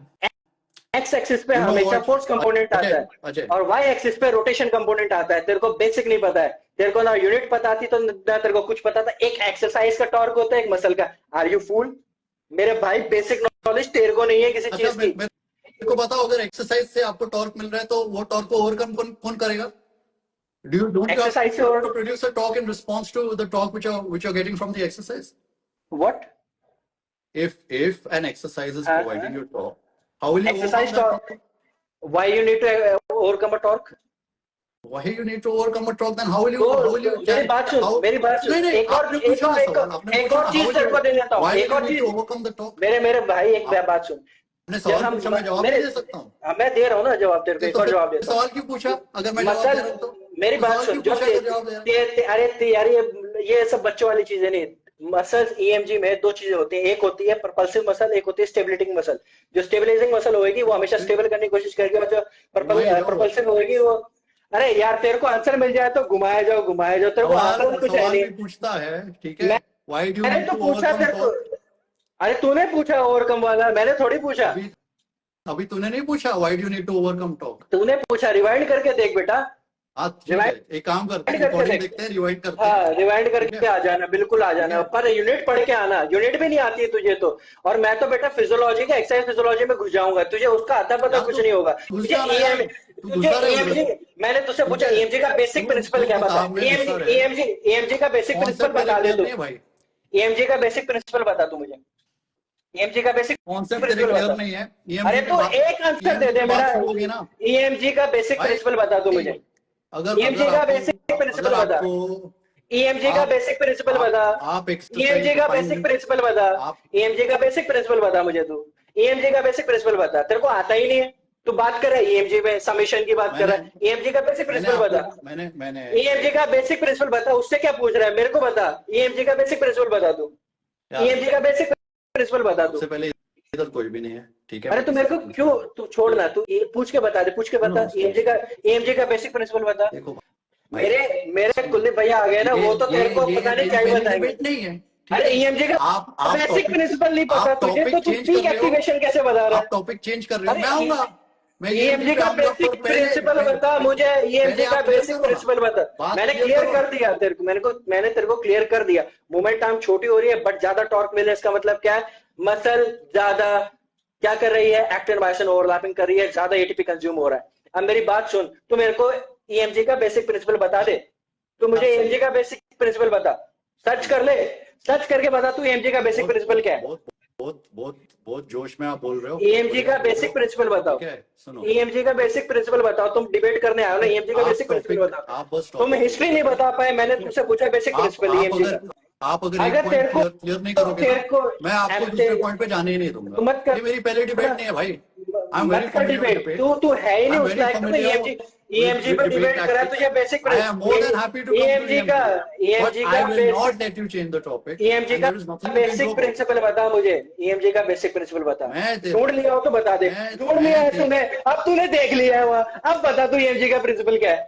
एक्स एक्सिस पे हमेशा फोर्स कंपोनेंट आता है और वाई एक्सिस पे रोटेशन कंपोनेंट आता है। तेरे को बेसिक नहीं पता है। तेरे को ना यूनिट पता थी तो ना तेरे को कुछ पता था। एक एक्सरसाइज का टॉर्क होता है, एक मसल का। Are you fool? मेरे भाई बेसिक नॉलेज तेरे को नहीं है किसी चीज की। मेरे को बताओ, अगर एक्सरसाइज से आपको टॉर्क मिल रहा है तो वो टॉर्क को ओवरकम कौन करेगा? Don't you Exercise have to produce a torque in response to the torque which you're getting from the exercise? What? If an exercise is providing you torque, how will you Exercise overcome that torque. Why you need to overcome a torque? Why you need to overcome a torque? Then how will you? मेरी बात सुन। नहीं, एक और चीज तेरे को दे देता हूँ। एक और चीज overcome the torque. मेरे भाई एक बात सुन। मैंने सवाल पूछा, मैं जवाब नहीं दे सकता हूँ। मैं दे रहा हूँ ना जवाब तेरे को। एक और जवाब देता हूँ। सवाल क्यों पूछा? अगर मैं जवाब दे रहा हूँ तो मेरी बात सुन। अरे यार ये सब बच्चों वाली चीजें नहीं। मसल्स ईएमजी में 2 चीजें होती हैं। एक होती है propulsive मसल, एक होती है स्टेबिलिटिंग मसल। जो स्टेबिलाइजिंग मसल होगी वो हमेशा स्टेबल करने की कोशिश करेगी, और जो propulsive होगी वो। अरे यार तेरे को आंसर मिल जाए तो घुमाया जाओ। तेरे को आंसर कुछ है नहीं। पूछता है, ठीक है। Why do you मैंने need तो to पूछा तेरे overcome को। अरे तूने पूछा ओवरकम वाला, मैंने थोड़ी पूछा। अभी तूने नहीं पूछा why do you need to overcome torque? तूने पूछा। रिवाइंड करके देख बेटा। हाँ ठीक है, एक काम करते हैं, करके रिकॉर्डिंग देख। देखते हैं, रिवाइंड करते हैं। हाँ रिवाइंड ठीक करके है, आ जाना, बिल्कुल आ जाना, पर यूनिट पढ़ के आना। यूनिट भी नहीं आती है तुझे तो, और मैं तो बेटा फिजियोलॉजी का एक्सरसाइज फिजियोलॉजी में घुस जाऊंगा, तुझे उसका आता पता यार कुछ तू नहीं होगा। घुस तुझे जाना यार, तू तुझे घुसा रहे ईएमजी, उधर। मैंने तुझसे ठीक पूछा है, ईएमजी का बेसिक तू प्रिंसिपल तू क्या बता, किताब में ईएमजी घुसा रहे, ईएमजी ईएमजी का बेसिक प्रिंसिपल कॉन्सेप्ट तेरे बता दे क्लियर तू। नहीं है भाई, ईएमजी का बेसिक प्रिंसिपल बता तू मुझे, ईएमजी का बेसिक कॉन्सेप्ट तेरे प्रिंसिपल क्लियर बता। नहीं है। अरे ईएमजी पे तो बात, एक आंसर दे ईएमजी दे पे मेरा, बात शुरू होगी ना ईएमजी का बेसिक भाई। प्रिंसिपल बता तू मुझे, अगर ईएमजी अगर का आपको बेसिक अगर प्रिंसिपल बता, आपको ईएमजी का बेसिक प्रिंसिपल बता, आप एक्सरसाइज ईएमजी का बेसिक डिफाइन, प्रिंसिपल बता, आप ईएमजी का बेसिक प्रिंसिपल बता मुझे तू, ईएमजी का बेसिक प्रिंसिपल बता। तेरे को आता ही नहीं है, तू बात कर रहा है ईएमजी में समेशन की बात कर मैंने रहा है, ईएमजी का बेसिक मैंने प्रिंसिपल आपको बता। मैंने मैंने ईएमजी का बेसिक प्रिंसिपल बता, उससे क्या पूछ रहा है मेरे को बता, ईएमजी का बेसिक प्रिंसिपल बता तू, यार ईएमजी का बेसिक प्रिंसिपल बता तू। सबसे पहले इधर कोई भी नहीं है, ठीक है, अरे मैं तू किसी मेरे से को पूछ क्यों, रहा हूँ। तू छोड़ना, तू पूछ के बता दे, पूछ के सुनो बता, सुनो सुनो ईएमजी का बेसिक प्रिंसिपल बता। देखो भाई, मेरे मेरे सुनो, कुलदीप भैया आ गए ना, वो तो तेरे को ये पता नहीं मेरी क्या ही पहली बताएंगे। डिबेट नहीं है, ठीक अरे है। ईएमजी का आप बेसिक टॉपिक प्रिंसिपल नहीं पता आप तुझे, तो टॉपिक तू चेंज कर पीक रहे हो, एक्टिवेशन कैसे बता रहा आप टॉपिक चेंज कर रहे हो, है? मैं अरे आऊंगा, मैं ईएमजी पे का आऊंगा, बेसिक पर पहले प्रिंसिपल बता मुझे, पहले ईएमजी का आप क्लियर बेसिक करो ना, प्रिंसिपल बता। बात मैंने क्लियर क्लियर करो कर ना। दिया तेरे को, मैंने तेरे को क्लियर कर दिया। मोमेंट आर्म छोटी हो रही है बट ज्यादा टॉर्क मिल रहा है, इसका मतलब क्या है, मसल ज्यादा क्या कर रही है, एक्टिन मायोसिन ओवरलैपिंग कर रही है, ज्यादा एटीपी कंज्यूम हो रहा है। अब मेरी बात सुन, तू मेरे को ईएमजी का बेसिक प्रिंसिपल बता दे, तू मुझे हाँ, ईएमजी का बेसिक प्रिंसिपल बता, सर्च कर ले, सर्च करके बता तू ईएमजी का बेसिक बहुत प्रिंसिपल क्या है। बहुत बहुत बहुत बहुत जोश में आप बोल रहे हो, बहुत ईएमजी बढ़िया का बोल रहे बेसिक हो, प्रिंसिपल बताओ, ठीक है। सुनो, ईएमजी का बेसिक प्रिंसिपल बताओ, तुम डिबेट करने आओ ना, ईएमजी का आप बेसिक प्रिंसिपल टॉपिक, बताओ। आप बस तुम टॉपिक चेंज हिस्ट्री नहीं कर रहे बता हो, पाए, मैंने ठीक है। तुमसे पूछा बेसिक प्रिंसिपल ईएमजी का। आप अगर एक अगर पॉइंट तेरे को क्लियर नहीं करोगे ना, तेरे को मैं आपको दूसरे पॉइंट पे जाने ही नहीं दूंगा। मत कर, ये मेरी पहली डिबेट नहीं है भाई, आई एम वेरी मत कर फेमिलियर विद डिबेट, डिबेट, तू है ही आई नहीं एम उस वेरी लायक, तो फेमिलियर ईएमजी with पे debate डिबेट करा tactics. तुझे basic I am more than happy to come to EMG का, EMG, but ईएमजी I का will not let you change the topic, EMG and का there is nothing you can do basic about it. Principle बता मुझे, EMG का basic principle बता। मैं दे ढूंढ लिया हो तो बता दे, ढूंढ लिया मैं है दे तूने, अब तूने देख लिया है वहां, अब बता तू ईएमजी का प्रिंसिपल क्या है,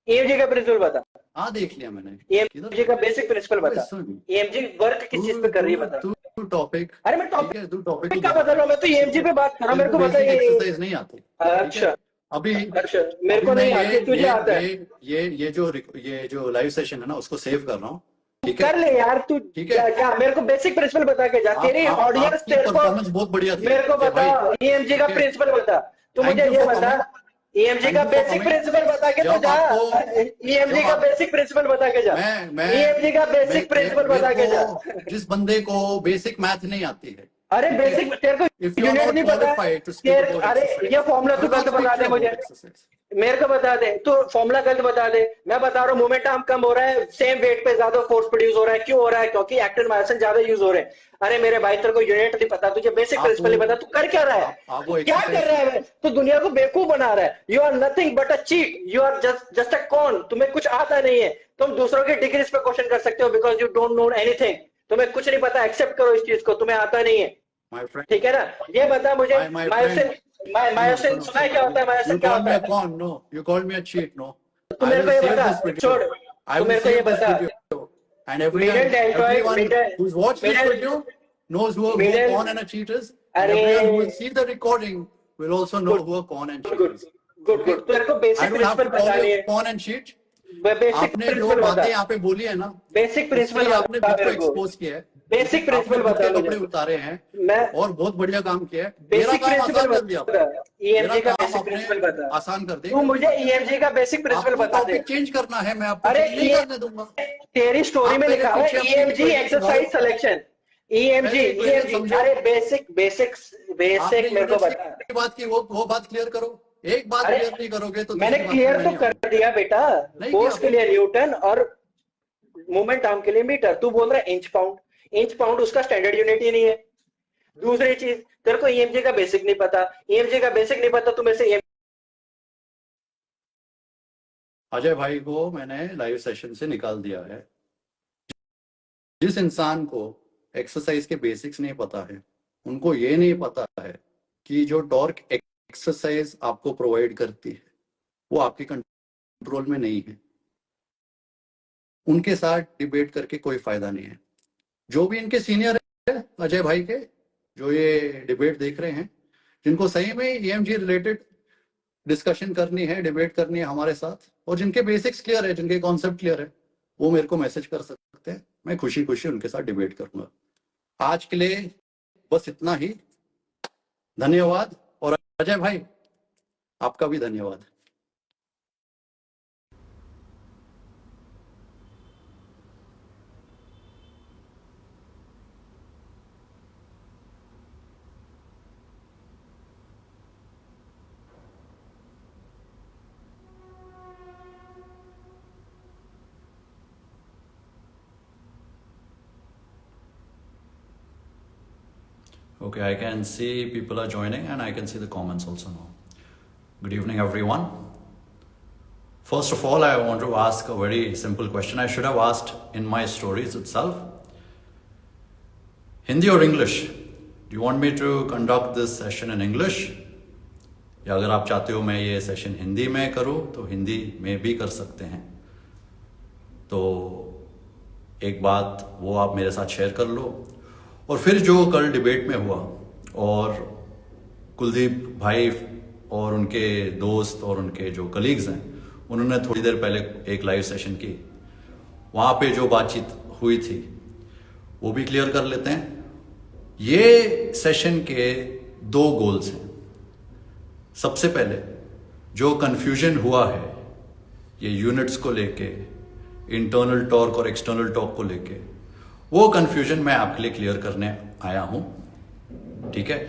ईएमजी का प्रिंसिपल बता, हाँ देख लिया मैंने, किधर ईएमजी का बेसिक प्रिंसिपल अबे बता, सुन, ईएमजी वर्क किस चीज पे कर रही है बता। तू टॉपिक, अरे मैं ठीक है, तू टॉपिक टॉपिक को का घुमा बदल रहा रहा है, हूँ, मैं तो ठीक ईएमजी है। पे बात कर रहा हूँ, तेरे मेरे को को बता बेसिक ये। एक्सरसाइज नहीं आती, ठीक है। अच्छा अभी अच्छा, मेरे अभी को मैं नहीं आती, तुझे आता है। ये जो लाइव सेशन है ना, उसको सेव कर रहा हूँ, ठीक है, कर ले यार तू, ठीक है। क्या क्या मेरे को बेसिक प्रिंसिपल बता के जा, तेरी ऑडियंस आपकी तेरे को, परफॉर्मेंस बहुत बढ़िया थी मेरे को अजय बता, भाई, ईएमजी का ठीक है। प्रिंसिपल बता, तू थैंक मुझे यू ये फॉर बता, कमिंग, ईएमजी थैंक का you for basic coming. Principle बता के तो जब जा, आपको ईएमजी जब का आप बेसिक प्रिंसिपल बता के जा, मैं ईएमजी का बेसिक प्रिंसिपल मेरे बता के जा। को, जिस बंदे को बेसिक मैथ नहीं आती है, अरे ठीक है, बेसिक तेरे को if you are unit not नहीं पता है, क्वालिफाइड टू स्पीक अबाउट अरे ये एक्सरसाइज, फॉर्मूला आई तू विल नॉट गलत स्पीक बता टू दे यू मुझे, अबाउट एक्सरसाइज। मेरे को बता दे, तू फॉर्मूला गलत बता दे, मैं बता रहा हूँ मोमेंट आर्म कम हो रहा है, सेम वेट पे ज्यादा फोर्स प्रोड्यूस हो रहा है, क्यों हो रहा है, क्योंकि एक्टिन मायोसिन ज्यादा यूज हो रहे हैं। अरे मेरे भाई तेरे को यूनिट नहीं पता, तुझे बेसिक आप प्रिंसिपल नहीं पता, तू कर क्या रहा है, आप तू वो क्या कर एक्सरसाइज, रहा है, तू दुनिया को बेवकूफ बना रहा है, you are nothing but a cheat, you are just a con, तुम्हें कुछ आता नहीं है, तुम दूसरों के डिग्रीज पे क्वेश्चन कर सकते हो because you don't know anything, तुम्हें कुछ नहीं पता, एक्सेप्ट करो इस चीज को, तुम्हें आता नहीं है, माय फ्रेंड, ठीक है ना। ये बता मुझे माय मायोसिन, फ्रेंड, सुनो मायोसिन सुनो सुना है क्या सुनो, होता है, मायोसिन you क्या call होता me a है। con, no, you call me a cheat, no, तू I मेरे will को ये save बता, this video, छोड़, I तू will मेरे को ये save this बता, video, and middle deltoid, everyone middle who's watched this middle video knows who a middle, con and a cheat is, and अरे everyone who will see the recording will also know good who a con and cheat good is, good okay? Good, तेरे को I basic don't have principle to call बतानी you है, con and cheat, basic आपने जो principal बातें बता, यहाँ पे बोली है ना, बेसिक उससे प्रिंसिपल ही आपने बता खुद को मेरे को, एक्सपोज किया है, बेसिक ठीक है? आपने प्रिंसिपल खुद बता के मुझे, कपड़े उतारे हैं मैं और बहुत बढ़िया काम किया है, मेरा बेसिक काम प्रिंसिपल आसान कर दिया बता, आपने, मेरा ईएमजी का काम बेसिक आपने प्रिंसिपल बता, आसान कर तू दिया, मुझे ईएमजी का बेसिक प्रिंसिपल आपको बता दे। टॉपिक चेंज करना है, मैं आपको अरे चेंज नहीं करने दूंगा, तेरी स्टोरी आप में पहले लिखा हुआ पीछे है अपनी ईएमजी इक्वेशन सुधारो, एक्सरसाइज सिलेक्शन, ईएमजी पहले इक्वेशन ईएमजी, समझो, अरे बेसिक बेसिक आपने बेसिक मेरे को यूनिट्स बता। की बात की, वो बात क्लियर करो, एक बात अरे क्लियर नहीं करोगे तो मैंने दूसरी बात पे क्लियर मैं तो नहीं कर आऊंगा, दिया बेटा, नहीं किया फोर्स के आपने, लिए न्यूटन और मोमेंट आर्म के लिए मीटर, तू बोल रहा है इंच पाउंड, इंच पाउंड उसका स्टैंडर्ड यूनिट ही नहीं है। दूसरी चीज, तेरे को ईएमजी का बेसिक नहीं पता, ईएमजी का बेसिक नहीं पता, तू मेरे से अजय भाई को मैंने लाइव सेशन से निकाल दिया है। जिस इंसान को एक्सरसाइज के बेसिक्स नहीं पता है, उनको ये नहीं पता है कि जो टॉर्क एक्सरसाइज आपको प्रोवाइड करती है वो आपके कंट्रोल में नहीं है, उनके साथ डिबेट करके कोई फायदा नहीं है। जो भी इनके सीनियर है अजय भाई के, जो ये डिबेट देख रहे हैं, जिनको सही में ईएमजी रिलेटेड डिस्कशन करनी है, डिबेट करनी है हमारे साथ, और जिनके बेसिक्स क्लियर है, जिनके कॉन्सेप्ट क्लियर है, वो मेरे को मैसेज कर सकते हैं, मैं खुशी खुशी उनके साथ डिबेट करूंगा। आज के लिए बस इतना ही, धन्यवाद। और अजय भाई, आपका भी धन्यवाद। Okay, I can see people are joining and I can see the comments also now. Good evening, everyone. First of all, I want to ask a very simple question. I should have asked in my stories itself. Hindi or English? Do you want me to conduct this session in English? या अगर आप चाहते हो मैं ये session Hindi में करूं तो हिंदी में भी कर सकते हैं। तो एक बात वो आप मेरे साथ शेयर कर लो। और फिर जो कल डिबेट में हुआ, और कुलदीप भाई और उनके दोस्त और उनके जो कलीग्स हैं, उन्होंने थोड़ी देर पहले एक लाइव सेशन की, वहाँ पे जो बातचीत हुई थी वो भी क्लियर कर लेते हैं। ये सेशन के 2 गोल्स हैं। सबसे पहले जो कन्फ्यूजन हुआ है ये यूनिट्स को लेके, इंटरनल टॉर्क और एक्सटर्नल टॉर्क को लेके, वो कन्फ्यूजन मैं आपके लिए क्लियर करने आया हूं। ठीक है,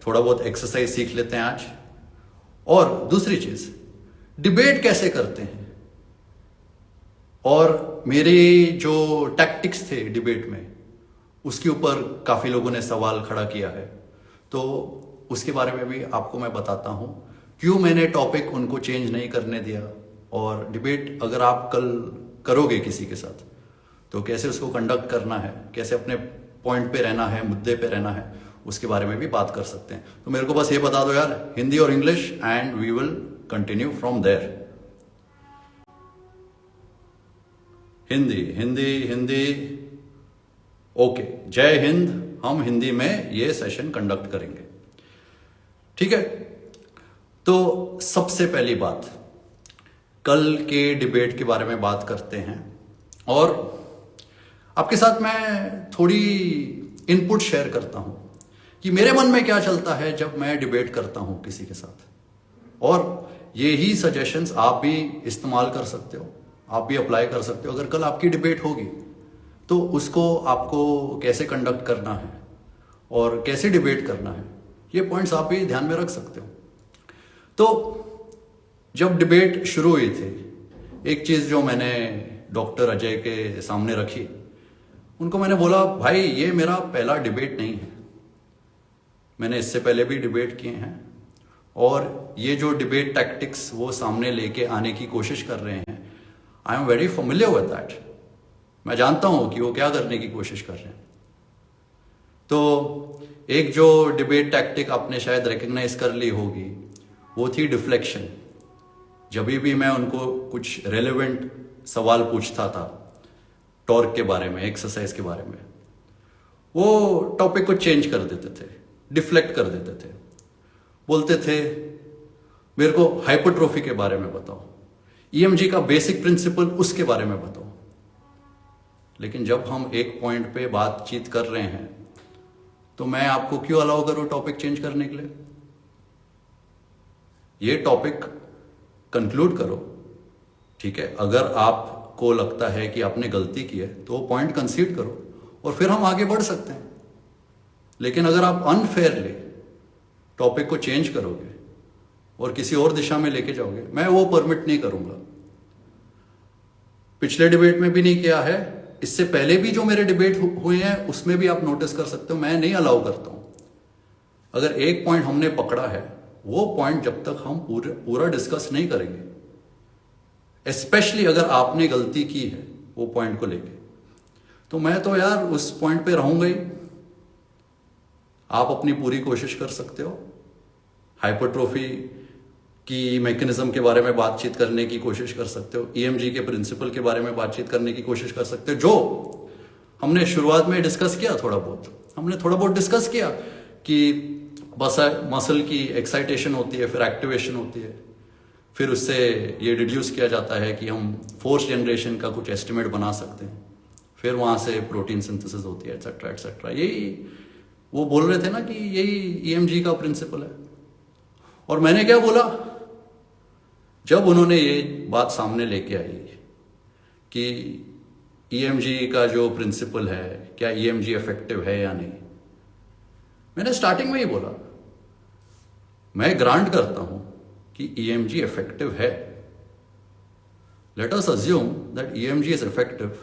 थोड़ा बहुत एक्सरसाइज सीख लेते हैं आज। और दूसरी चीज, डिबेट कैसे करते हैं, और मेरी जो टैक्टिक्स थे डिबेट में उसके ऊपर काफी लोगों ने सवाल खड़ा किया है, तो उसके बारे में भी आपको मैं बताता हूं क्यों मैंने टॉपिक उनको चेंज नहीं करने दिया। और डिबेट अगर आप कल करोगे किसी के साथ तो कैसे उसको कंडक्ट करना है, कैसे अपने पॉइंट पे रहना है, मुद्दे पे रहना है, उसके बारे में भी बात कर सकते हैं। तो मेरे को बस ये बता दो यार, हिंदी और English, and we will continue from there. Hindi Hindi Hindi, okay, जय हिंद। हम हिंदी में ये सेशन कंडक्ट करेंगे, ठीक है। तो सबसे पहली बात, कल के डिबेट के बारे में बात करते हैं, और आपके साथ मैं थोड़ी इनपुट शेयर करता हूं कि मेरे मन में क्या चलता है जब मैं डिबेट करता हूं किसी के साथ। और यही सजेशंस आप भी इस्तेमाल कर सकते हो, आप भी अप्लाई कर सकते हो। अगर कल आपकी डिबेट होगी तो उसको आपको कैसे कंडक्ट करना है और कैसे डिबेट करना है, ये पॉइंट्स आप भी ध्यान में रख सकते हो। तो जब डिबेट शुरू हुई थी, एक चीज जो मैंने डॉक्टर अजय के सामने रखी, उनको मैंने बोला, भाई ये मेरा पहला डिबेट नहीं है, मैंने इससे पहले भी डिबेट किए हैं, और ये जो डिबेट टैक्टिक्स वो सामने लेके आने की कोशिश कर रहे हैं, आई am very familiar with that. मैं जानता हूं कि वो क्या करने की कोशिश कर रहे हैं। तो एक जो डिबेट टैक्टिक आपने शायद रिकग्नाइज कर ली होगी, वो थी डिफ्लेक्शन। जब भी मैं उनको कुछ रेलेवेंट सवाल पूछता था टॉर्क के बारे में, एक्सरसाइज के बारे में, वो टॉपिक को चेंज कर देते थे, डिफ्लेक्ट कर देते थे। बोलते थे मेरे को हाइपरट्रोफी के बारे में बताओ, ईएमजी का बेसिक प्रिंसिपल उसके बारे में बताओ। लेकिन जब हम एक पॉइंट पे बातचीत कर रहे हैं तो मैं आपको क्यों अलाउ करूं टॉपिक चेंज करने के लिए? ये टॉपिक कंक्लूड करो, ठीक है। अगर आपको लगता है कि आपने गलती की है तो वो पॉइंट कंसीड करो और फिर हम आगे बढ़ सकते हैं। लेकिन अगर आप अनफेयरली टॉपिक को चेंज करोगे और किसी और दिशा में लेके जाओगे, मैं वो परमिट नहीं करूंगा। पिछले डिबेट में भी नहीं किया है, इससे पहले भी जो मेरे डिबेट हुए हैं उसमें भी आप नोटिस कर सकते हो, मैं नहीं अलाउ करता हूं। अगर एक पॉइंट हमने पकड़ा है, वो पॉइंट जब तक हम पूरा डिस्कस नहीं करेंगे, स्पेशली अगर आपने गलती की है वो पॉइंट को लेके, तो मैं तो यार उस पॉइंट पे रहूंगा ही। आप अपनी पूरी कोशिश कर सकते हो, हाइपरट्रोफी की मैकेनिज्म के बारे में बातचीत करने की कोशिश कर सकते हो, ईएमजी के प्रिंसिपल के बारे में बातचीत करने की कोशिश कर सकते हो, जो हमने शुरुआत में डिस्कस किया। हमने थोड़ा बहुत डिस्कस किया कि बस मसल की एक्साइटेशन होती है, फिर एक्टिवेशन होती है, फिर उससे ये डिड्यूस किया जाता है कि हम फोर्थ जनरेशन का कुछ एस्टिमेट बना सकते हैं, फिर वहाँ से प्रोटीन सिंथेसिस होती है एटसेट्रा एटसेट्रा। यही वो बोल रहे थे ना कि यही ईएमजी का प्रिंसिपल है। और मैंने क्या बोला, जब उन्होंने ये बात सामने लेके आई कि ईएमजी का जो प्रिंसिपल है, क्या ईएमजी इफेक्टिव है या नहीं, मैंने स्टार्टिंग में ही बोला मैं ग्रांट करता हूं कि ईएमजी इफेक्टिव है। Let us assume that EMG is effective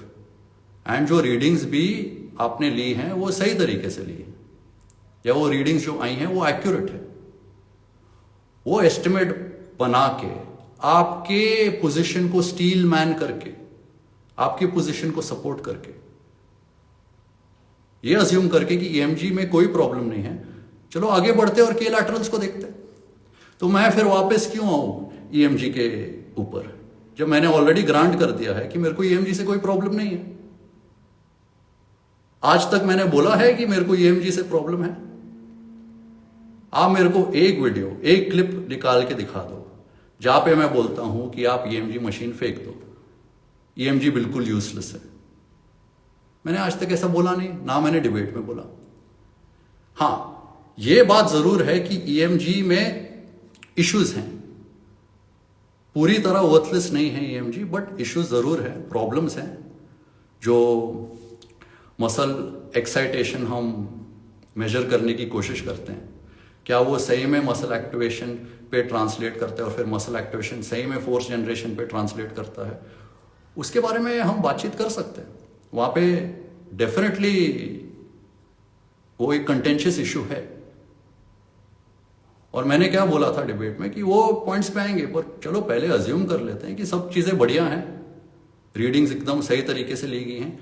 and जो रीडिंग्स भी आपने ली हैं वो सही तरीके से ली हैं, या वो रीडिंग्स जो आई हैं वो एक्यूरेट है। वो एस्टिमेट बना के आपके पोजीशन को स्टील मैन करके, आपकी पोजीशन को सपोर्ट करके, ये अज्यूम करके कि ईएमजी में कोई प्रॉब्लम नहीं है, चलो आगे बढ़ते और के लैटरल्स को देखते। तो मैं फिर वापस क्यों आऊं ईएमजी के ऊपर, जब मैंने ऑलरेडी ग्रांट कर दिया है कि मेरे को ईएमजी से कोई प्रॉब्लम नहीं है। आज तक मैंने बोला है कि मेरे को ईएमजी से प्रॉब्लम है? आप मेरे को एक वीडियो, एक क्लिप निकाल के दिखा दो जहां पे मैं बोलता हूं कि आप ईएमजी मशीन फेंक दो, ईएमजी बिल्कुल यूजलेस है। मैंने आज तक ऐसा बोला नहीं, ना मैंने डिबेट में बोला। हाँ, यह बात जरूर है कि ईएमजी में इश्यूज हैं, पूरी तरह वर्थलेस नहीं है ईएमजी, बट इश्यूज जरूर है, प्रॉब्लम्स हैं। जो मसल एक्साइटेशन हम मेजर करने की कोशिश करते हैं, क्या वो सही में मसल एक्टिवेशन पे ट्रांसलेट करता है और फिर मसल एक्टिवेशन सही में फोर्थ जनरेशन पे ट्रांसलेट करता है, उसके बारे में हम बातचीत कर सकते हैं। वहां पे डेफिनेटली वो एक कंटेंशियस इशू है। और मैंने क्या बोला था डिबेट में कि वो पॉइंट्स पे आएंगे, पर चलो पहले अज्यूम कर लेते हैं कि सब चीजें बढ़िया हैं, रीडिंग्स एकदम सही तरीके से ली गई हैं,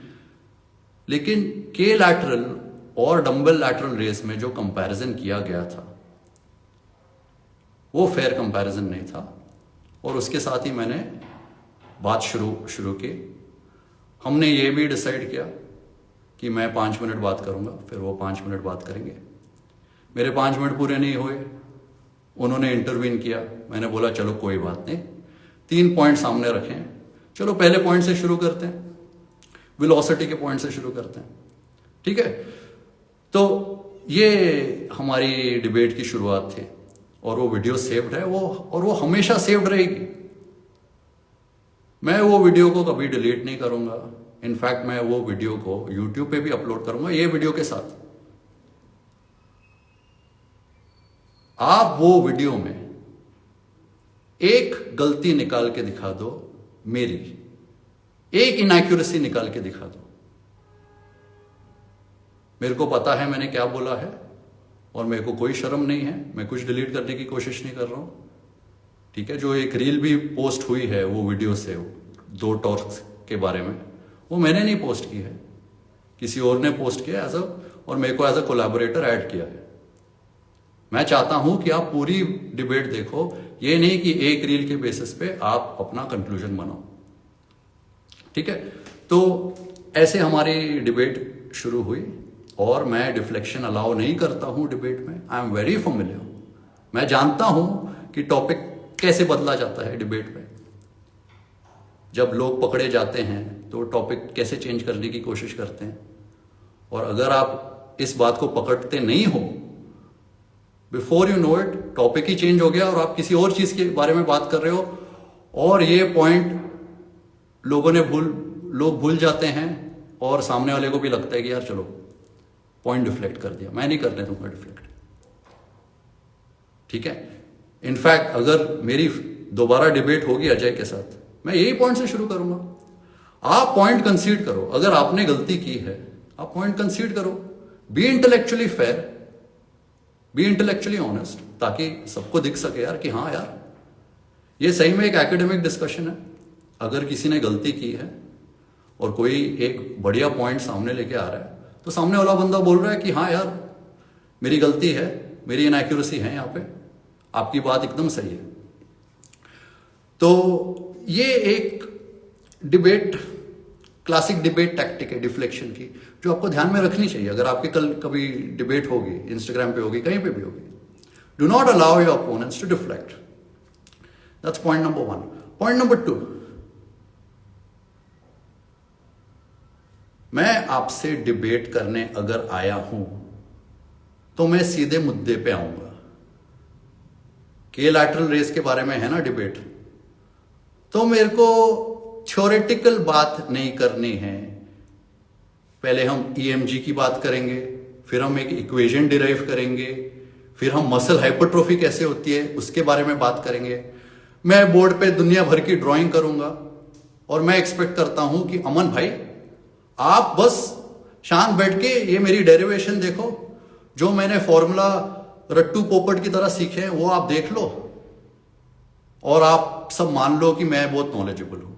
लेकिन के लैटरल और डंबल लैटरल रेस में जो कंपैरिजन किया गया था वो फेयर कंपैरिजन नहीं था। और उसके साथ ही मैंने बात शुरू की। हमने ये भी डिसाइड किया कि मैं 5 मिनट बात करूंगा, फिर वो 5 मिनट बात करेंगे। मेरे 5 मिनट पूरे नहीं हुए, उन्होंने इंटरवीन किया। मैंने बोला चलो कोई बात नहीं, 3 पॉइंट सामने रखें, चलो पहले पॉइंट से शुरू करते हैं, वेलोसिटी के पॉइंट से शुरू करते हैं, ठीक है। तो ये हमारी डिबेट की शुरुआत थी और वो वीडियो सेव्ड है, वो हमेशा सेव्ड रहेगी। मैं वो वीडियो को कभी डिलीट नहीं करूंगा। इनफैक्ट मैं वो वीडियो को यूट्यूब पे भी अपलोड करूंगा ये वीडियो के साथ। आप वो वीडियो में एक गलती निकाल के दिखा दो, मेरी एक इनएक्यूरेसी निकाल के दिखा दो। मेरे को पता है मैंने क्या बोला है और मेरे को कोई शर्म नहीं है, मैं कुछ डिलीट करने की कोशिश नहीं कर रहा हूं, ठीक है। जो एक रील भी पोस्ट हुई है वो वीडियो से, 2 टॉर्च के बारे में, वो मैंने नहीं पोस्ट की है, किसी और ने पोस्ट किया और मेरे को एज अ कोलैबोरेटर ऐड किया है। मैं चाहता हूं कि आप पूरी डिबेट देखो, ये नहीं कि एक रील के बेसिस पे आप अपना कंक्लूजन बनाओ, ठीक है। तो ऐसे हमारी डिबेट शुरू हुई और मैं डिफ्लेक्शन अलाउ नहीं करता हूं डिबेट में। आई एम वेरी फेमिलियर, मैं जानता हूं कि टॉपिक कैसे बदला जाता है डिबेट में। जब लोग पकड़े जाते हैं तो टॉपिक कैसे चेंज करने की कोशिश करते हैं, और अगर आप इस बात को पकड़ते नहीं हो, before you know it topic he change हो गया और आप किसी और चीज के बारे में बात कर रहे हो, और ये पॉइंट लोग भूल जाते हैं और सामने वाले को भी लगता है कि यार चलो पॉइंट डिफ्लेक्ट कर दिया। मैं नहीं करने दूंगा डिफ्लेक्ट, ठीक है। इनफैक्ट अगर मेरी दोबारा डिबेट होगी अजय के साथ, मैं यही पॉइंट से शुरू करूंगा। आप पॉइंट कंसीड करो, अगर आपने गलती की है आप पॉइंट कंसीड करो, be intellectually fair, be intellectually honest, ताकि सबको दिख सके यार कि हाँ यार ये सही में एक एकेडमिक डिस्कशन है। अगर किसी ने गलती की है और कोई एक बढ़िया पॉइंट सामने लेके आ रहा है, तो सामने वाला बंदा बोल रहा है कि हाँ यार मेरी गलती है, मेरी इनएक्यूरेसी है, यहाँ पे आपकी बात एकदम सही है। तो ये एक डिबेट, क्लासिक डिबेट टैक्टिक है डिफ्लेक्शन की, जो आपको ध्यान में रखनी चाहिए अगर आपके कल कभी डिबेट होगी, इंस्टाग्राम पे होगी, कहीं पे भी होगी। Do not allow your opponents to deflect. That's point number 1. Point number 2, मैं आपसे डिबेट करने अगर आया हूं तो मैं सीधे मुद्दे पे आऊंगा. के लैटरल रेस के बारे में है ना डिबेट, तो मेरे को थ्योरेटिकल बात नहीं करनी है. पहले हम ईएमजी की बात करेंगे, फिर हम एक इक्वेशन डिराइव करेंगे, फिर हम मसल हाइपरट्रोफी कैसे होती है उसके बारे में बात करेंगे. मैं बोर्ड पे दुनिया भर की ड्राइंग करूंगा और मैं एक्सपेक्ट करता हूं कि अमन भाई आप बस शांत बैठ के ये मेरी डेरिवेशन देखो, जो मैंने फॉर्मूला रट्टू पोपट की तरह सीखे हैं वो आप देख लो और आप सब मान लो कि मैं बहुत नॉलेजेबल हूं.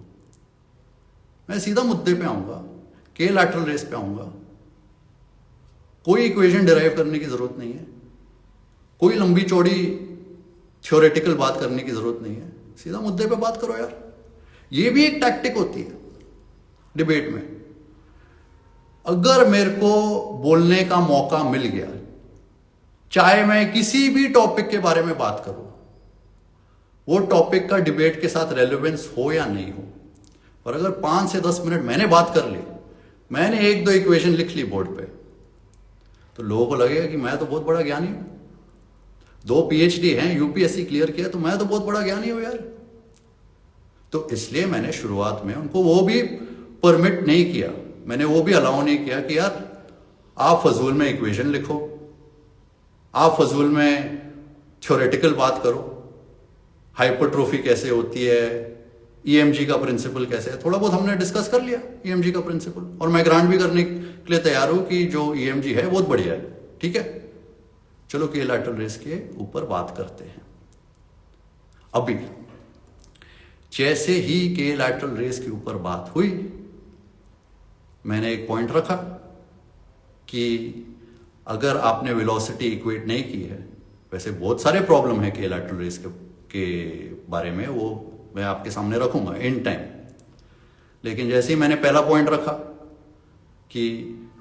मैं सीधा मुद्दे पे आऊंगा, के लैटरल रेस पे आऊंगा. कोई इक्वेशन डिराइव करने की जरूरत नहीं है, कोई लंबी चौड़ी थ्योरेटिकल बात करने की जरूरत नहीं है. सीधा मुद्दे पे बात करो यार. ये भी एक टैक्टिक होती है डिबेट में. अगर मेरे को बोलने का मौका मिल गया, चाहे मैं किसी भी टॉपिक के बारे में बात करूं, वो टॉपिक का डिबेट के साथ रेलेवेंस हो या नहीं हो, और अगर 5 से 10 मिनट मैंने बात कर ली, मैंने 1-2 इक्वेशन लिख ली बोर्ड पे, तो लोगों को लगेगा कि मैं तो बहुत बड़ा ज्ञानी हूं. 2 PhD हैं, यूपीएससी क्लियर किया, तो मैं तो बहुत बड़ा ज्ञानी हूं यार. तो इसलिए मैंने शुरुआत में उनको वो भी परमिट नहीं किया, मैंने वो भी अलाउ नहीं किया कि यार आप फजूल में इक्वेशन लिखो, आप फजूल में थ्योरेटिकल बात करो, हाइपरट्रोफी कैसे होती है, ईएमजी का प्रिंसिपल कैसे है. थोड़ा बहुत हमने डिस्कस कर लिया ईएमजी का प्रिंसिपल, और मैं ग्रांट भी करने के लिए तैयार हूं कि जो ईएमजी है बहुत बढ़िया है. ठीक है, चलो के लैटरल रेस के ऊपर बात करते हैं. अभी जैसे ही के लैटरल रेस के ऊपर बात हुई, मैंने एक पॉइंट रखा कि अगर आपने वेलोसिटी इक्वेट नहीं की है, वैसे बहुत सारे प्रॉब्लम है के लैटरल रेस के बारे में, वो मैं आपके सामने रखूंगा इन टाइम. लेकिन जैसे ही मैंने पहला पॉइंट रखा कि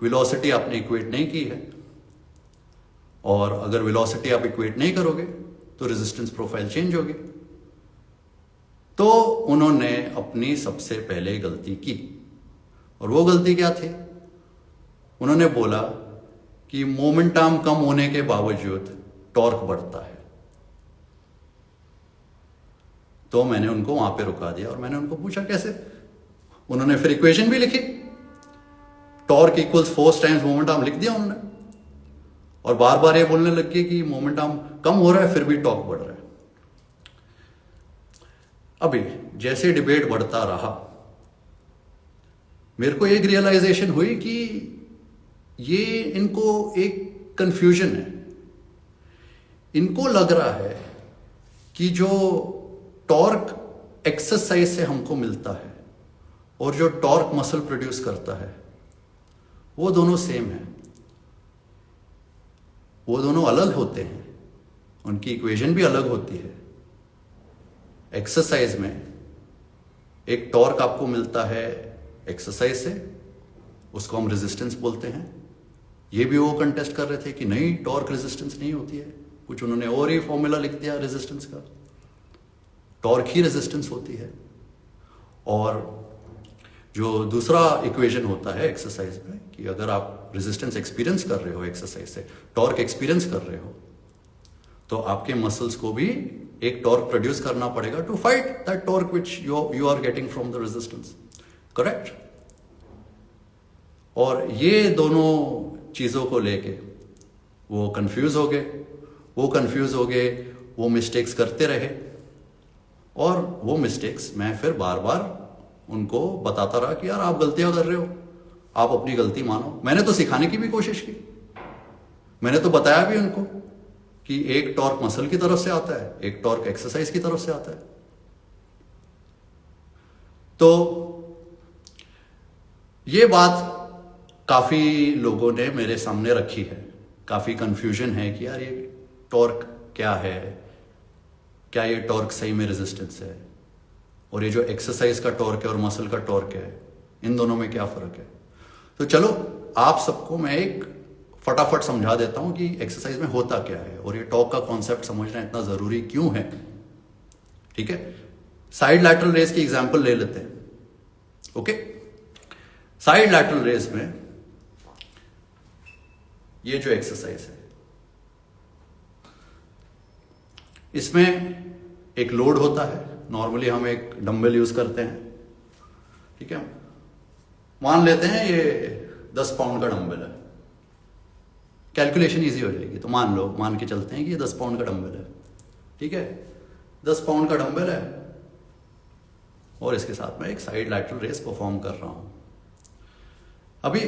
वेलोसिटी आपने इक्वेट नहीं की है, और अगर वेलोसिटी आप इक्वेट नहीं करोगे तो रेजिस्टेंस प्रोफाइल चेंज होगी, तो उन्होंने अपनी सबसे पहले गलती की. और वो गलती क्या थी? उन्होंने बोला कि मोमेंटम कम होने के बावजूद टॉर्क बढ़ता है. तो मैंने उनको वहां पे रुका दिया और मैंने उनको पूछा कैसे. उन्होंने फिर इक्वेशन भी लिखी, torque equals force times momentum लिख दिया उन्होंने, और बार बार ये बोलने लग गए कि मोमेंटम कम हो रहा है फिर भी टॉर्क बढ़ रहा है. अभी जैसे डिबेट बढ़ता रहा, मेरे को एक रियलाइजेशन हुई कि ये इनको एक कंफ्यूजन है. इनको लग रहा है कि जो टॉर्क एक्सरसाइज से हमको मिलता है और जो टॉर्क मसल प्रोड्यूस करता है वो दोनों सेम है, वो दोनों अलग होते हैं, उनकी इक्वेशन भी अलग होती है. एक्सरसाइज में एक टॉर्क आपको मिलता है एक्सरसाइज से, उसको हम रेजिस्टेंस बोलते हैं. ये भी वो कंटेस्ट कर रहे थे कि नहीं टॉर्क रेजिस्टेंस नहीं होती है, कुछ उन्होंने और ही फॉर्मूला लिख दिया रेजिस्टेंस का, टॉर्क ही रेजिस्टेंस होती है. और जो दूसरा इक्वेशन होता है एक्सरसाइज में कि अगर आप रेजिस्टेंस एक्सपीरियंस कर रहे हो एक्सरसाइज से, टॉर्क एक्सपीरियंस कर रहे हो, तो आपके मसल्स को भी एक टॉर्क प्रोड्यूस करना पड़ेगा to fight that torque which you are getting from the resistance. Correct? और ये दोनों चीजों को लेके वो कंफ्यूज हो गए, वो मिस्टेक्स करते रहे, और वो मिस्टेक्स मैं फिर बार बार उनको बताता रहा कि यार आप गलतियां कर रहे हो, आप अपनी गलती मानो. मैंने तो सिखाने की भी कोशिश की, मैंने तो बताया भी उनको कि एक टॉर्क मसल की तरफ से आता है, एक टॉर्क एक्सरसाइज की तरफ से आता है. तो ये बात काफी लोगों ने मेरे सामने रखी है, काफी कंफ्यूजन है कि यार ये टॉर्क क्या है, क्या ये टॉर्क सही में रेजिस्टेंस है, और ये जो एक्सरसाइज का टॉर्क है और मसल का टॉर्क है, इन दोनों में क्या फर्क है. तो चलो आप सबको मैं एक फटाफट समझा देता हूं कि एक्सरसाइज में होता क्या है और ये टॉर्क का कॉन्सेप्ट समझना इतना जरूरी क्यों है. ठीक है, साइड लैटरल रेस की एग्जांपल ले लेते हैं. ओके, साइड लैटरल रेस में ये जो एक्सरसाइज है, इसमें एक लोड होता है. नॉर्मली हम एक डंबल यूज करते हैं. ठीक है, मान लेते हैं ये 10 पाउंड का डंबल है. कैलकुलेशन इजी हो जाएगी. तो मान के चलते हैं कि ये 10 पाउंड का डंबल है. ठीक है, 10 पाउंड का डंबल है और इसके साथ में एक साइड लैटरल रेस परफॉर्म कर रहा हूं. अभी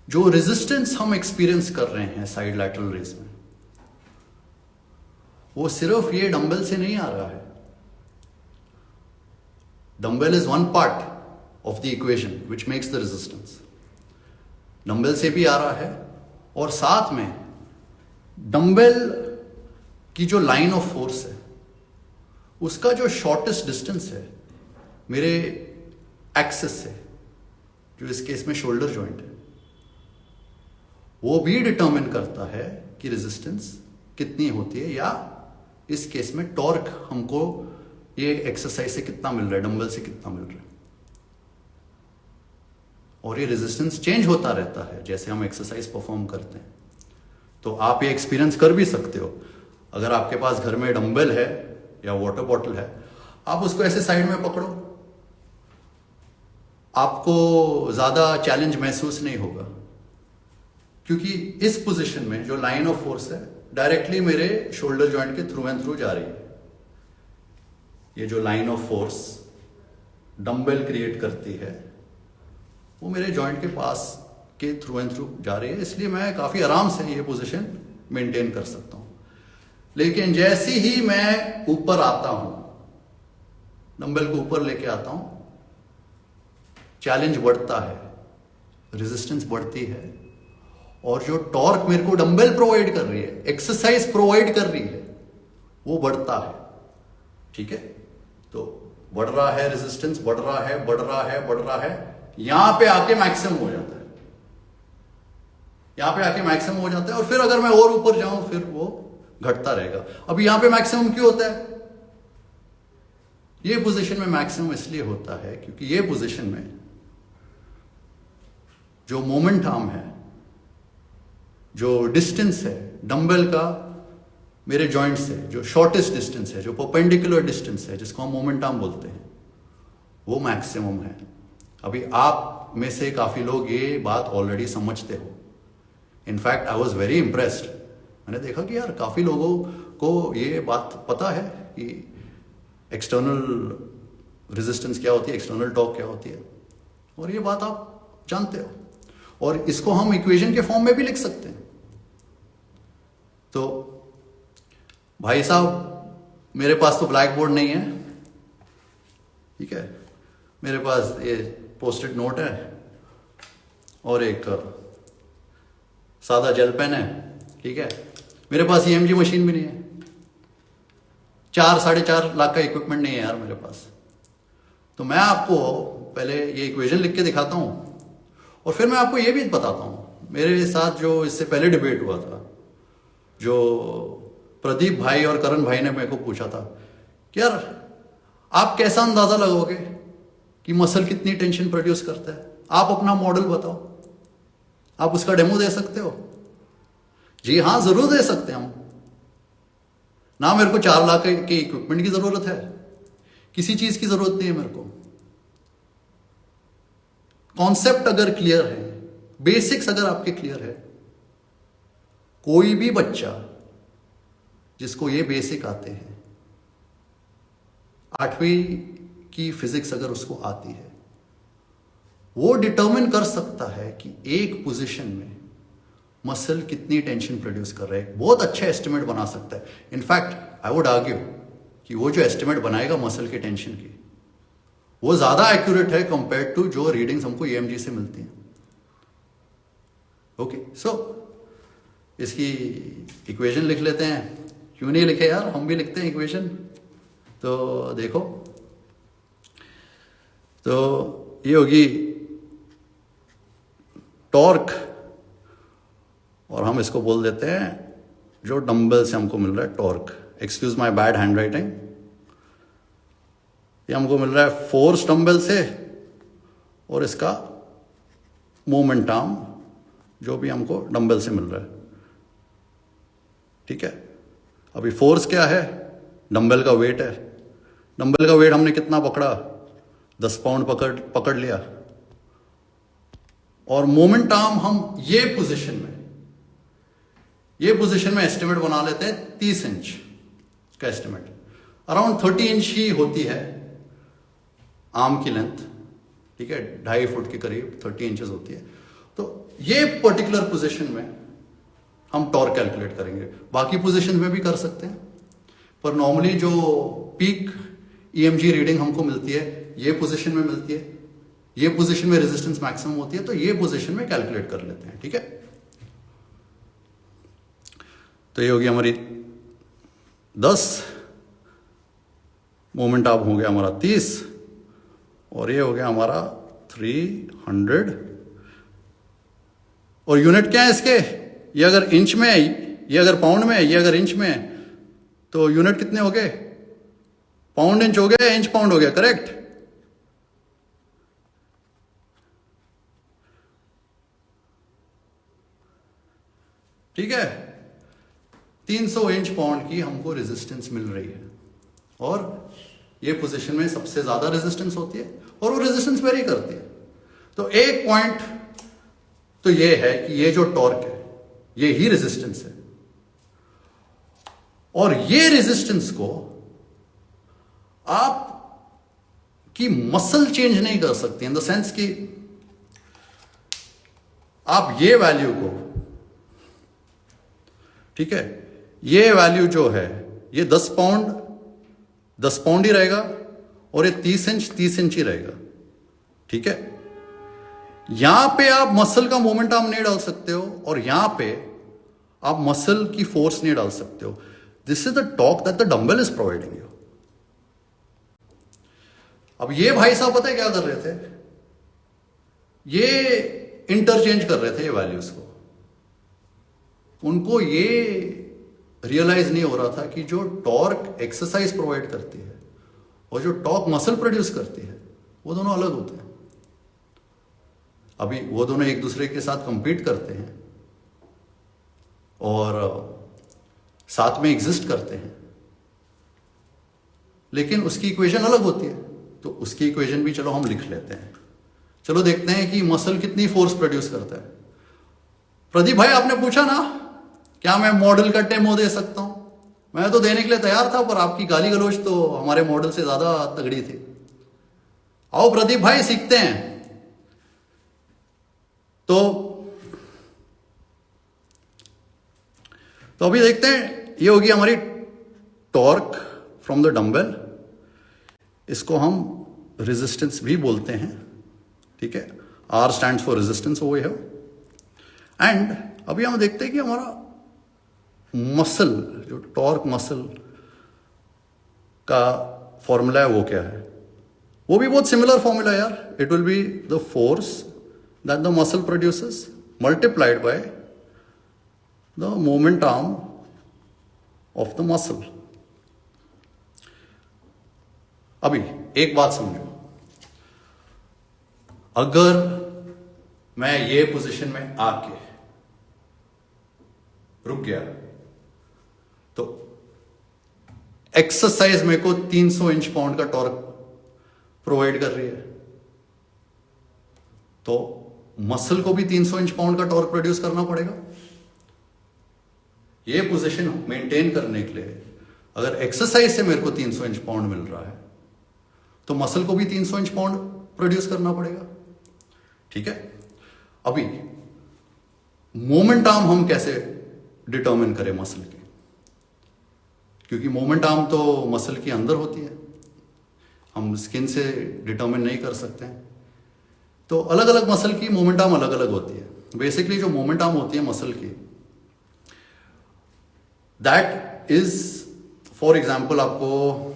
जो रेजिस्टेंस हम एक्सपीरियंस कर रहे हैं साइड लैटरल रेस में, वो सिर्फ ये डंबल से नहीं आ रहा है. Dumbbell is one part of the equation which makes the resistance. Dumbbell से भी आ रहा है और साथ में डंबल की जो लाइन ऑफ फोर्स है, उसका जो शॉर्टेस्ट डिस्टेंस है मेरे एक्सिस से, जो इस केस में शोल्डर जॉइंट है, वो भी डिटरमिन करता है कि रेजिस्टेंस कितनी होती है, या इस केस में टॉर्क हमको ये एक्सरसाइज से कितना मिल रहा है, डंबल से कितना मिल रहा है. और ये रेजिस्टेंस चेंज होता रहता है जैसे हम एक्सरसाइज परफॉर्म करते हैं. तो आप ये एक्सपीरियंस कर भी सकते हो. अगर आपके पास घर में डंबल है या वाटर बॉटल है, आप उसको ऐसे साइड में पकड़ो, आपको ज्यादा चैलेंज महसूस नहीं होगा, क्योंकि इस पोजीशन में जो लाइन ऑफ फोर्स है डायरेक्टली मेरे शोल्डर जॉइंट के थ्रू एंड थ्रू जा रही है. ये जो line of force dumbbell create करती है वो मेरे जॉइंट के पास के थ्रू एंड थ्रू जा रही है. इसलिए मैं काफी आराम से ये पोजीशन मेंटेन कर सकता हूं. लेकिन जैसे ही मैं ऊपर आता हूं, डंबल को ऊपर लेके आता हूं, चैलेंज बढ़ता है, रेजिस्टेंस बढ़ती है, और जो टॉर्क मेरे को डंबल प्रोवाइड कर रही है, एक्सरसाइज प्रोवाइड कर रही है, वो बढ़ता है. ठीक है, तो बढ़ रहा है रेजिस्टेंस, बढ़ रहा है, बढ़ रहा है, बढ़ रहा है, यहां पे आके मैक्सिमम हो जाता है. यहां पे आके मैक्सिमम हो जाता है, और फिर अगर मैं और ऊपर जाऊं फिर वो घटता रहेगा. अब यहां पे मैक्सिमम क्यों होता है? ये पोजीशन में मैक्सिमम इसलिए होता है क्योंकि ये पोजीशन में जो मोमेंट आर्म है, जो डिस्टेंस है डंबल का मेरे जॉइंट से, जो शॉर्टेस्ट डिस्टेंस है, जो परपेंडिकुलर डिस्टेंस है, जिसको हम मोमेंट आर्म बोलते हैं, वो मैक्सिमम है. अभी आप में से काफी लोग ये बात ऑलरेडी समझते हो. In fact I was very impressed. मैंने देखा कि यार काफी लोगों को ये बात पता है कि एक्सटर्नल रेजिस्टेंस क्या होती है, एक्सटर्नल टॉर्क क्या होती है, और ये बात आप जानते हो. और इसको हम इक्वेशन के फॉर्म में भी लिख सकते हैं. तो भाई साहब, मेरे पास तो ब्लैक बोर्ड नहीं है. ठीक है, मेरे पास ये पोस्टेड नोट है और एक सादा जेल पेन है. ठीक है, मेरे पास EMG मशीन भी नहीं है. 4-4.5 लाख का इक्विपमेंट नहीं है यार मेरे पास. तो मैं आपको पहले ये इक्वेशन लिख के दिखाता हूं, और फिर मैं आपको ये भी बताता हूं. मेरे साथ जो इससे पहले डिबेट हुआ था, जो प्रदीप भाई और करण भाई ने मेरे को पूछा था कि यार आप कैसा अंदाजा लगाओगे कि मसल कितनी टेंशन प्रोड्यूस करता है, आप अपना मॉडल बताओ, आप उसका डेमो दे सकते हो? जी हाँ, जरूर दे सकते हैं हम. ना मेरे को 4 लाख के इक्विपमेंट की जरूरत है, किसी चीज की जरूरत नहीं है मेरे को. कॉन्सेप्ट अगर क्लियर है, बेसिक्स अगर आपके क्लियर है, कोई भी बच्चा जिसको ये बेसिक आते हैं, 8वीं की फिजिक्स अगर उसको आती है, वो डिटरमिन कर सकता है कि एक पोजीशन में मसल कितनी टेंशन प्रोड्यूस कर रहा है. बहुत अच्छा एस्टिमेट बना सकता है. इनफैक्ट आई वुड आर्ग्यू कि वो जो एस्टिमेट बनाएगा मसल की टेंशन की, वो ज्यादा एक्यूरेट है कंपेयर टू जो रीडिंग्स हमको EMG से मिलती हैं. ओके, सो इसकी इक्वेशन लिख लेते हैं. क्यों नहीं लिखे यार, हम भी लिखते हैं इक्वेशन. तो देखो, तो ये होगी टॉर्क, और हम इसको बोल देते हैं जो डंबल से हमको मिल रहा है torque. Excuse my bad hand writing, ये हमको मिल रहा है फोर्स डंबल से और इसका मोमेंट आर्म जो भी हमको डंबल से मिल रहा है। ठीक है, अभी फोर्स क्या है, डंबल का वेट है। डंबल का वेट हमने कितना पकड़ा, 10 पाउंड पकड़ लिया, और मोमेंट आर्म हम ये पोजीशन में एस्टिमेट बना लेते हैं 30 इंच का एस्टिमेट। अराउंड 30 इंच ही होती है आर्म की लेंथ। ठीक है, 2.5 फुट के करीब 30 इंचेस होती है। तो ये पर्टिकुलर पोजीशन में हम टॉर्क कैलकुलेट करेंगे। बाकी पोजीशन में भी कर सकते हैं, पर नॉर्मली जो पीक ईएमजी रीडिंग हमको मिलती है ये पोजीशन में मिलती है, ये पोजीशन में रेजिस्टेंस मैक्सिमम होती है, तो ये पोजीशन में कैलकुलेट कर लेते हैं। ठीक है, तो ये होगी हमारी 10, मोमेंट आर्म हो गया हमारा 30, और ये हो गया हमारा 300। और यूनिट क्या है इसके, ये अगर इंच में है, ये अगर पाउंड में है, ये अगर इंच में है, तो यूनिट कितने हो गए, पाउंड इंच हो गया, इंच पाउंड हो गया, करेक्ट। ठीक है, 300 इंच पाउंड की हमको रेजिस्टेंस मिल रही है, और ये पोजीशन में सबसे ज्यादा रेजिस्टेंस होती है, और वो रेजिस्टेंस वेरी करती है। तो एक पॉइंट तो ये है कि ये जो टॉर्क है ये ही रेजिस्टेंस है, और ये रेजिस्टेंस को आप की मसल चेंज नहीं कर सकती, इन द सेंस कि आप ये वैल्यू को, ठीक है, ये वैल्यू जो है ये 10 पाउंड ही रहेगा, और ये 30 इंच ही रहेगा। ठीक है, यहां पे आप मसल का मोमेंट आर्म नहीं डाल सकते हो, और यहां पे आप मसल की फोर्स नहीं डाल सकते हो। This is the torque that the dumbbell is providing you. अब ये भाई साहब पता है क्या कर रहे थे, ये इंटरचेंज कर रहे थे ये वैल्यूज को। उनको ये रियलाइज नहीं हो रहा था कि जो टॉर्क एक्सरसाइज प्रोवाइड करती है और जो टॉर्क मसल प्रोड्यूस करती है वो दोनों अलग होते हैं। अभी वो दोनों एक दूसरे के साथ compete करते हैं और साथ में एग्जिस्ट करते हैं, लेकिन उसकी इक्वेशन अलग होती है। तो उसकी इक्वेशन भी चलो हम लिख लेते हैं। चलो देखते हैं कि मसल कितनी फोर्स प्रोड्यूस करता है। प्रदीप भाई, आपने पूछा ना क्या मैं मॉडल का डेमो दे सकता हूं, मैं तो देने के लिए तैयार था, पर आपकी गाली गलौज तो हमारे मॉडल से ज्यादा तगड़ी थी। आओ प्रदीप भाई, सीखते हैं। तो अभी देखते हैं, ये होगी हमारी टॉर्क फ्रॉम द डंबल। इसको हम रेजिस्टेंस भी बोलते हैं। ठीक है, R stands for resistance over here. And अभी हम देखते हैं कि हमारा मसल, जो टॉर्क मसल का फॉर्मूला है वो क्या है। वो भी बहुत सिमिलर फॉर्मूला है यार। It will be the force that the muscle produces multiplied by the moment arm of the muscle. अभी एक बात समझो, अगर मैं ये पोजीशन में आके रुक गया तो एक्सरसाइज मेरे को 300 इंच पाउंड का टॉर्क प्रोवाइड कर रही है, तो मसल को भी 300 इंच पाउंड का टॉर्क प्रोड्यूस करना पड़ेगा। ये पोजीशन मेंटेन करने के लिए अगर एक्सरसाइज से मेरे को 300 इंच पाउंड मिल रहा है तो मसल को भी 300 इंच पाउंड प्रोड्यूस करना पड़ेगा। ठीक है, अभी मोमेंट आर्म हम कैसे डिटरमिन करें मसल की, क्योंकि मोमेंट आर्म तो मसल के अंदर होती है, हम स्किन से डिटरमिन नहीं कर सकते हैं। तो अलग अलग मसल की मोमेंट आर्म अलग अलग होती है। बेसिकली जो मोमेंट आर्म होती है मसल की, दैट इज फॉर एग्जाम्पल, आपको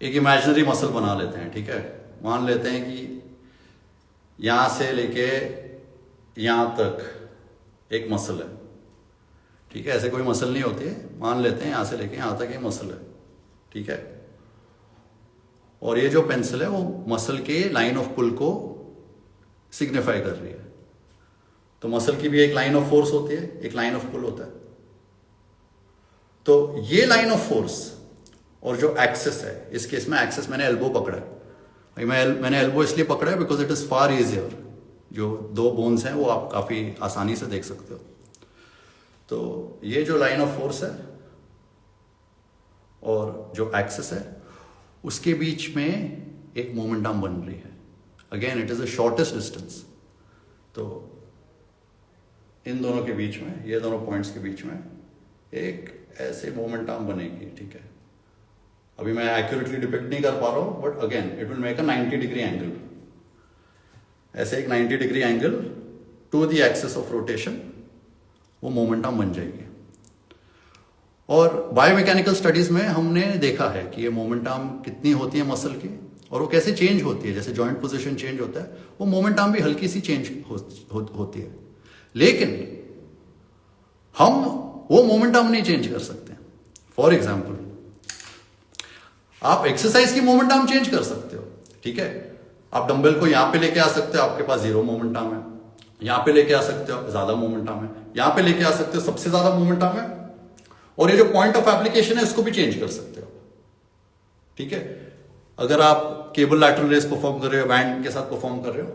एक इमेजिनरी मसल बना लेते हैं। ठीक है, मान लेते हैं कि यहां से लेके यहां तक एक मसल है, ठीक है। ऐसे कोई मसल नहीं होती है, मान लेते हैं यहाँ से लेके यहाँ तक ये मसल है, ठीक है। और ये जो पेंसिल है वो मसल के लाइन ऑफ पुल को सिग्निफाई कर रही है। तो मसल की भी एक लाइन ऑफ फोर्स होती है, एक लाइन ऑफ पुल होता है। तो ये लाइन ऑफ फोर्स और जो एक्सेस है, इस केस में एक्सेस मैंने एल्बो पकड़ा है भाई, मैंने एल्बो इसलिए पकड़ा है because it is far easier. जो दो बोन्स हैं वो आप काफी आसानी से देख सकते हो। तो ये जो लाइन ऑफ फोर्स है और जो एक्सेस है उसके बीच में एक मोमेंटम बन रही है। Again it is the shortest distance. तो इन दोनों के बीच में, ये दोनों पॉइंट्स के बीच में एक ऐसे मोमेंटम बनेगी, ठीक है। अभी मैं एक्यूरेटली डिपिक्ट नहीं कर पा रहा हूं, but again it will make a 90 degree angle. ऐसे एक 90 degree angle to the axis of rotation वो मोमेंटम बन जाएगी। और बायोमैकेनिकल स्टडीज में हमने देखा है कि ये मोमेंटम कितनी होती है मसल की और वो कैसे चेंज होती है। जैसे जॉइंट पोजीशन चेंज होता है, वो मोमेंटम भी हल्की सी चेंज होती है। लेकिन हम वो मोमेंटम नहीं चेंज कर सकते। फॉर एग्जाम्पल, आप एक्सरसाइज की मोमेंटम चेंज कर सकते हो, ठीक है। आप डंबल को यहां पे लेके आ सकते हो, आपके पास 0 मोमेंटम है। यहां पे लेके आ सकते हो, ज्यादा मोमेंटम है। यहां पे लेके आ सकते हो, सबसे ज्यादा मोमेंटम है। और ये जो पॉइंट ऑफ एप्लीकेशन है इसको भी चेंज कर सकते हो, ठीक है। अगर आप केबल लैटरल रेस परफॉर्म कर रहे हो, बैंड के साथ परफॉर्म कर रहे हो,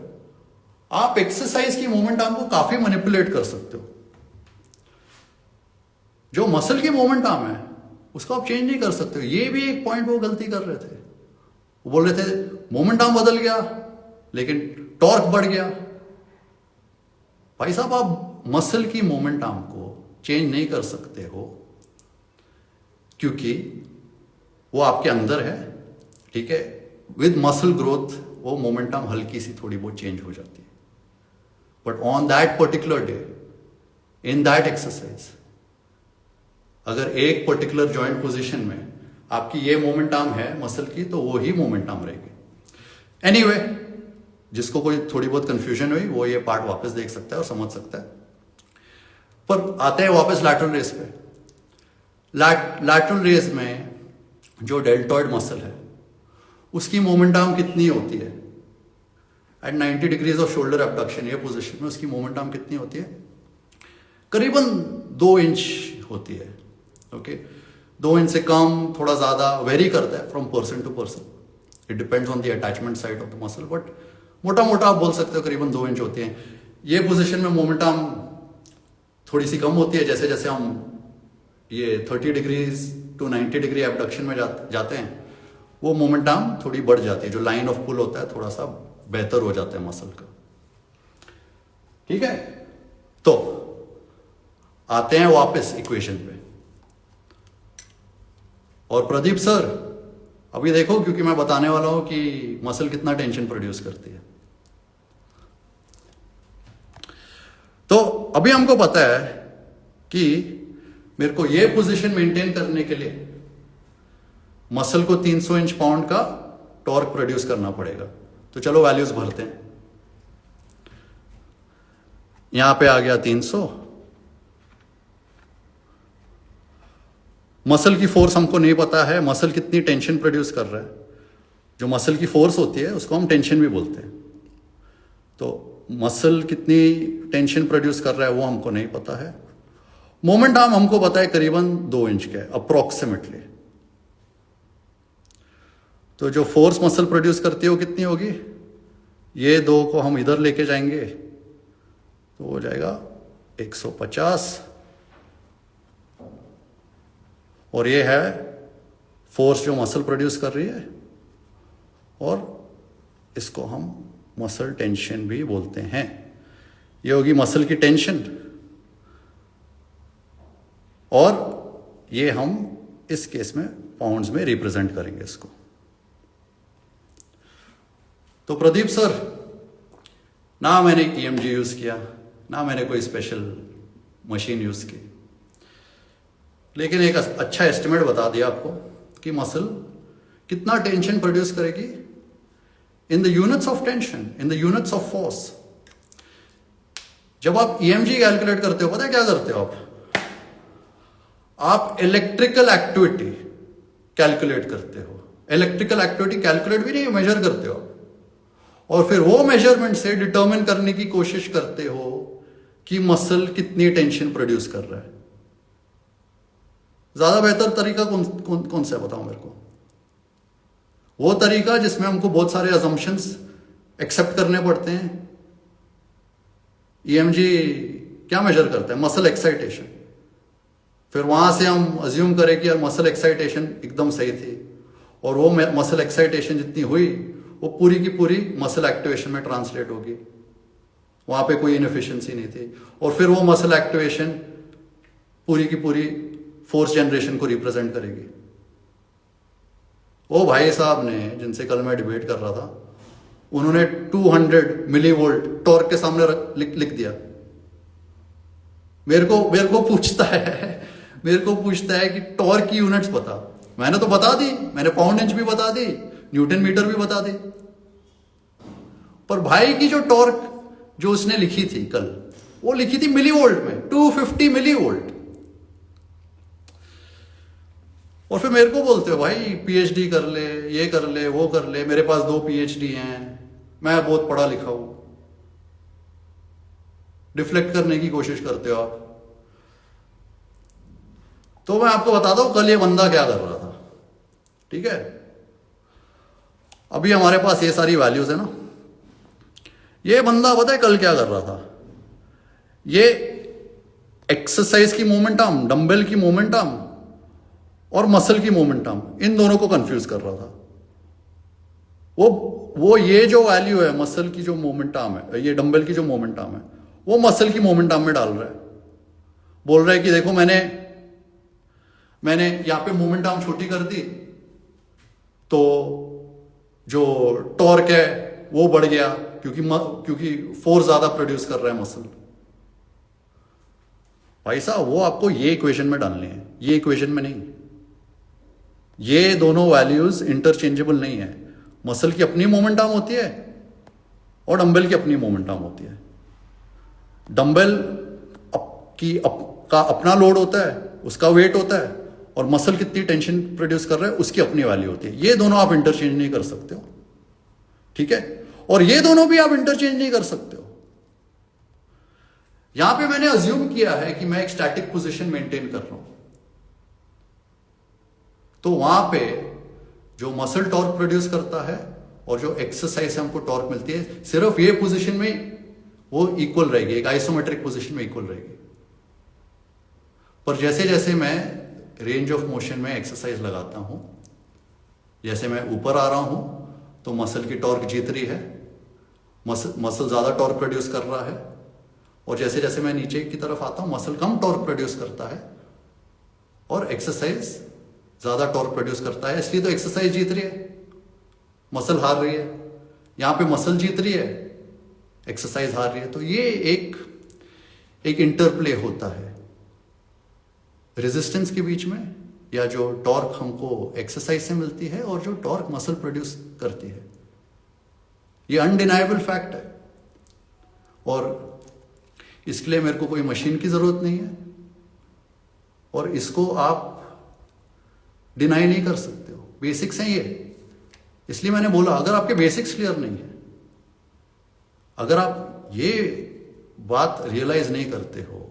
आप एक्सरसाइज की मोमेंटम को काफी मैनिपुलेट कर सकते हो। जो मसल की मोमेंटम है उसको आप चेंज नहीं कर सकते हो। ये भी एक पॉइंट वो गलती कर रहे थे। वो बोल रहे थे मोमेंटम बदल गया लेकिन टॉर्क बढ़ गया। भाई साहब, आप मसल की मोमेंटम को चेंज नहीं कर सकते हो क्योंकि वो आपके अंदर है, ठीक है। विद मसल ग्रोथ वो मोमेंटम हल्की सी थोड़ी बहुत चेंज हो जाती है, but on that particular day in that exercise अगर एक पर्टिकुलर जॉइंट पोजीशन में आपकी ये मोमेंटम है मसल की, तो वो ही मोमेंटम रहेगी। एनीवे, जिसको कोई थोड़ी बहुत कंफ्यूजन हुई वो ये पार्ट वापस देख सकता है और समझ सकता है। पर आते हैं वापस लैटरल रेस पे। लैटरल रेस में जो डेल्टॉइड मसल है उसकी मोमेंटम कितनी होती है at 90 degrees of shoulder abduction, ये पोजीशन में उसकी मोमेंटम कितनी होती है? करीबन 2 इंच होती है, ओके। 2 इंच से कम, थोड़ा ज्यादा, वेरी करता है from person to person. It depends on the attachment site of the muscle, but मोटा मोटा आप बोल सकते हो करीबन 2 इंच होती है। ये पोजीशन में मोमेंटम थोड़ी सी कम होती है। जैसे जैसे हम ये 30 डिग्रीज टू 90 डिग्री एब्डक्शन में जाते हैं, वो मोमेंटम थोड़ी बढ़ जाती है। जो लाइन ऑफ पुल होता है थोड़ा सा बेहतर हो जाता है मसल का, ठीक है। तो आते हैं वापस इक्वेशन पे। और प्रदीप सर, अभी देखो, क्योंकि मैं बताने वाला हूं कि मसल कितना टेंशन प्रोड्यूस करती है। तो अभी हमको पता है कि मेरे को ये पोजीशन मेंटेन करने के लिए मसल को 300 इंच पाउंड का टॉर्क प्रोड्यूस करना पड़ेगा। तो चलो वैल्यूज भरते हैं। यहां पे आ गया 300। मसल की फोर्स हमको नहीं पता है, मसल कितनी टेंशन प्रोड्यूस कर रहा है। जो मसल की फोर्स होती है उसको हम टेंशन भी बोलते हैं। तो मसल कितनी टेंशन प्रोड्यूस कर रहा है वो हमको नहीं पता है। मोमेंटम हमको पता है करीबन 2 इंच का है अप्रोक्सीमेटली। तो जो फोर्स मसल प्रोड्यूस करती है वो कितनी होगी? ये 2 को हम इधर लेके जाएंगे तो हो जाएगा 150, और ये है फोर्स जो मसल प्रोड्यूस कर रही है, और इसको हम मसल टेंशन भी बोलते हैं। ये होगी मसल की टेंशन, और ये हम इस केस में पाउंड्स में रिप्रेजेंट करेंगे इसको। तो प्रदीप सर, ना मैंने EMG यूज किया, ना मैंने कोई स्पेशल मशीन यूज की, लेकिन एक अच्छा एस्टिमेट बता दिया आपको कि मसल कितना टेंशन प्रोड्यूस करेगी in the units of tension, in the units of force. जब आप ईएमजी कैलकुलेट करते हो, पता है क्या करते हो आप इलेक्ट्रिकल एक्टिविटी कैलकुलेट करते हो। इलेक्ट्रिकल एक्टिविटी कैलकुलेट भी नहीं, मेजर करते हो, और फिर वो मेजरमेंट से डिटरमिन करने की कोशिश करते हो कि मसल कितनी टेंशन प्रोड्यूस कर रहा है। ज्यादा बेहतर तरीका कौन सा है बताओ मेरे को? वो तरीका जिसमें हमको बहुत सारे अजम्पशंस एक्सेप्ट करने पड़ते हैं। ईएमजी क्या मेजर करता है? Muscle excitation. फिर वहां से हम अज्यूम करें कि यार मसल एक्साइटेशन एकदम सही थी, और वो मसल एक्साइटेशन जितनी हुई वो पूरी की पूरी मसल एक्टिवेशन में ट्रांसलेट होगी, वहां पे कोई इनएफिशिएंसी नहीं थी, और फिर वो मसल एक्टिवेशन पूरी की पूरी फोर्स जनरेशन को रिप्रेजेंट करेगी। वो भाई साहब ने जिनसे कल मैं डिबेट कर रहा था, उन्होंने 200 मिलीवोल्ट टॉर्क के सामने लिख दिया। मेरे को पूछता है कि टॉर्क की यूनिट्स बता। मैंने तो बता दी, मैंने पाउंड इंच भी बता दी, न्यूटन मीटर भी बता दी, पर भाई की जो टॉर्क जो उसने लिखी थी कल, वो लिखी थी मिलीवोल्ट में, 250 मिलीवोल्ट। और फिर मेरे को बोलते हो भाई पीएचडी कर ले, ये कर ले, वो कर ले, मेरे पास 2 पीएचडी हैं, मैं बहुत पढ़ा लिखा हूं। डिफ्लेक्ट करने की कोशिश करते हो आप। तो मैं आपको बताता हूं कल ये बंदा क्या कर रहा था। ठीक है, अभी हमारे पास ये सारी वैल्यूज है ना। ये बंदा पता है कल क्या कर रहा था? ये एक्सरसाइज की मोमेंटम, डंबल की मोमेंटम और मसल की मोमेंटम, इन दोनों को कंफ्यूज कर रहा था। वो ये जो वैल्यू है मसल की जो मोमेंटम है, ये डंबल की जो मोमेंटम है, वो मसल की मोमेंटम में डाल रहा है। बोल रहा है कि देखो मैंने यहां पे मोमेंटम छोटी कर दी तो जो टॉर्क है वो बढ़ गया, क्योंकि फोर्स ज्यादा प्रोड्यूस कर रहा है मसल। भाई साहब वो आपको ये इक्वेशन में डालने हैं, ये इक्वेशन में नहीं। ये दोनों वैल्यूज इंटरचेंजेबल नहीं है। मसल की अपनी मोमेंटम होती है और डंबल की अपनी मोमेंटम होती है। डंबल का अपना लोड होता है, उसका वेट होता है, और मसल कितनी टेंशन प्रोड्यूस कर रहा है उसकी अपनी वैल्यू होती है। ये दोनों आप इंटरचेंज नहीं कर सकते हो, ठीक है? और ये दोनों भी आप इंटरचेंज नहीं कर सकते हो। यहां पे मैंने अज्यूम किया है कि मैं एक स्टैटिक पोजीशन मेंटेन कर रहा हूं, तो वहां पे जो मसल टॉर्क प्रोड्यूस करता है और जो एक्सरसाइज से हमको टॉर्क मिलती है, सिर्फ ये पोजीशन में वो इक्वल रहेगी, एक आइसोमेट्रिक पोजीशन में इक्वल रहेगी। पर जैसे जैसे मैं रेंज ऑफ मोशन में एक्सरसाइज लगाता हूं, जैसे मैं ऊपर आ रहा हूं तो मसल की टॉर्क जीत रही है, मसल ज्यादा टॉर्क प्रोड्यूस कर रहा है, और जैसे जैसे मैं नीचे की तरफ आता हूं मसल कम टॉर्क प्रोड्यूस करता है और एक्सरसाइज ज्यादा टॉर्क प्रोड्यूस करता है। इसलिए तो एक्सरसाइज जीत रही है, मसल हार रही है। यहां पे मसल जीत रही है, एक्सरसाइज हार रही है। तो ये एक इंटरप्ले होता है रेजिस्टेंस के बीच में, या जो टॉर्क हमको एक्सरसाइज से मिलती है और जो टॉर्क मसल प्रोड्यूस करती है। ये अनडिनाइबल फैक्ट है, और इसके लिए मेरे को कोई मशीन की जरूरत नहीं है, और इसको आप डिनाई नहीं कर सकते हो। बेसिक्स हैं ये। इसलिए मैंने बोला अगर आपके बेसिक्स क्लियर नहीं है, अगर आप ये बात रियलाइज नहीं करते हो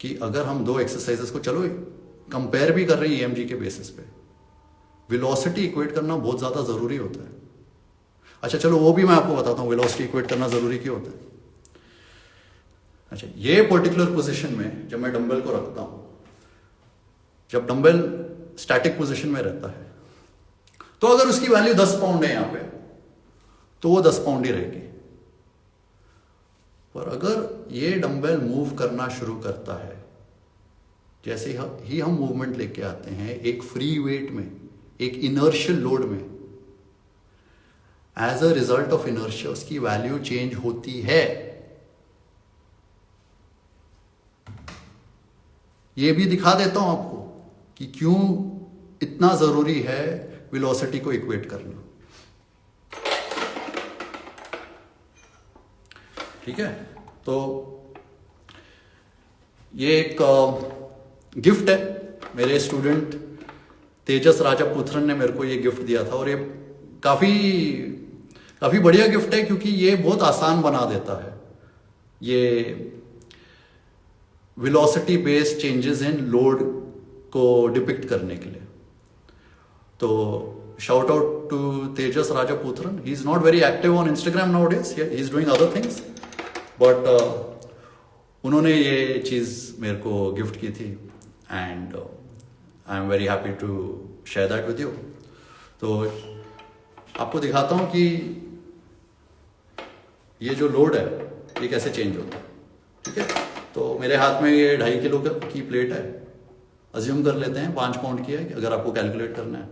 कि अगर हम 2 एक्सरसाइजेस को चलो कंपेयर भी कर रहे हैं ईएमजी के बेसिस पे, वेलोसिटी इक्वेट करना बहुत ज्यादा जरूरी होता है। अच्छा चलो वो भी मैं आपको बताता हूं वेलोसिटी इक्वेट करना जरूरी क्यों होता है। अच्छा, ये पर्टिकुलर पोजीशन में जब मैं डंबल को रखता हूं, जब डंबल स्टैटिक पोजीशन में रहता है, तो अगर उसकी वैल्यू 10 पाउंड है यहां पे, तो वो 10 पाउंड ही रहेगी। पर अगर ये डंबल मूव करना शुरू करता है, जैसे ही हम मूवमेंट लेके आते हैं एक फ्री वेट में, एक इनर्शियल लोड में, as a result of inertia उसकी वैल्यू चेंज होती है। ये भी दिखा देता हूं आपको कि क्यों इतना जरूरी है वेलोसिटी को इक्वेट करना। ठीक है, तो ये एक गिफ्ट है, मेरे स्टूडेंट तेजस राजापुत्रन ने मेरे को ये गिफ्ट दिया था, और ये काफ़ी बढ़िया गिफ्ट है क्योंकि ये बहुत आसान बना देता है ये velocity based changes in load को डिपिक्ट करने के लिए। तो shout out to Tejas Rajaputran. He's not very active on Instagram nowadays. He's doing other things. But उन्होंने ये चीज़ मेरे को गिफ्ट की थी and I am very happy to share that with you. तो आपको दिखाता हूँ कि ये जो लोड है ये कैसे चेंज होता है। ठीक है, तो मेरे हाथ में ये 2.5 किलो की प्लेट है, अज्यूम कर लेते हैं 5 पाउंड की है अगर आपको कैलकुलेट करना है।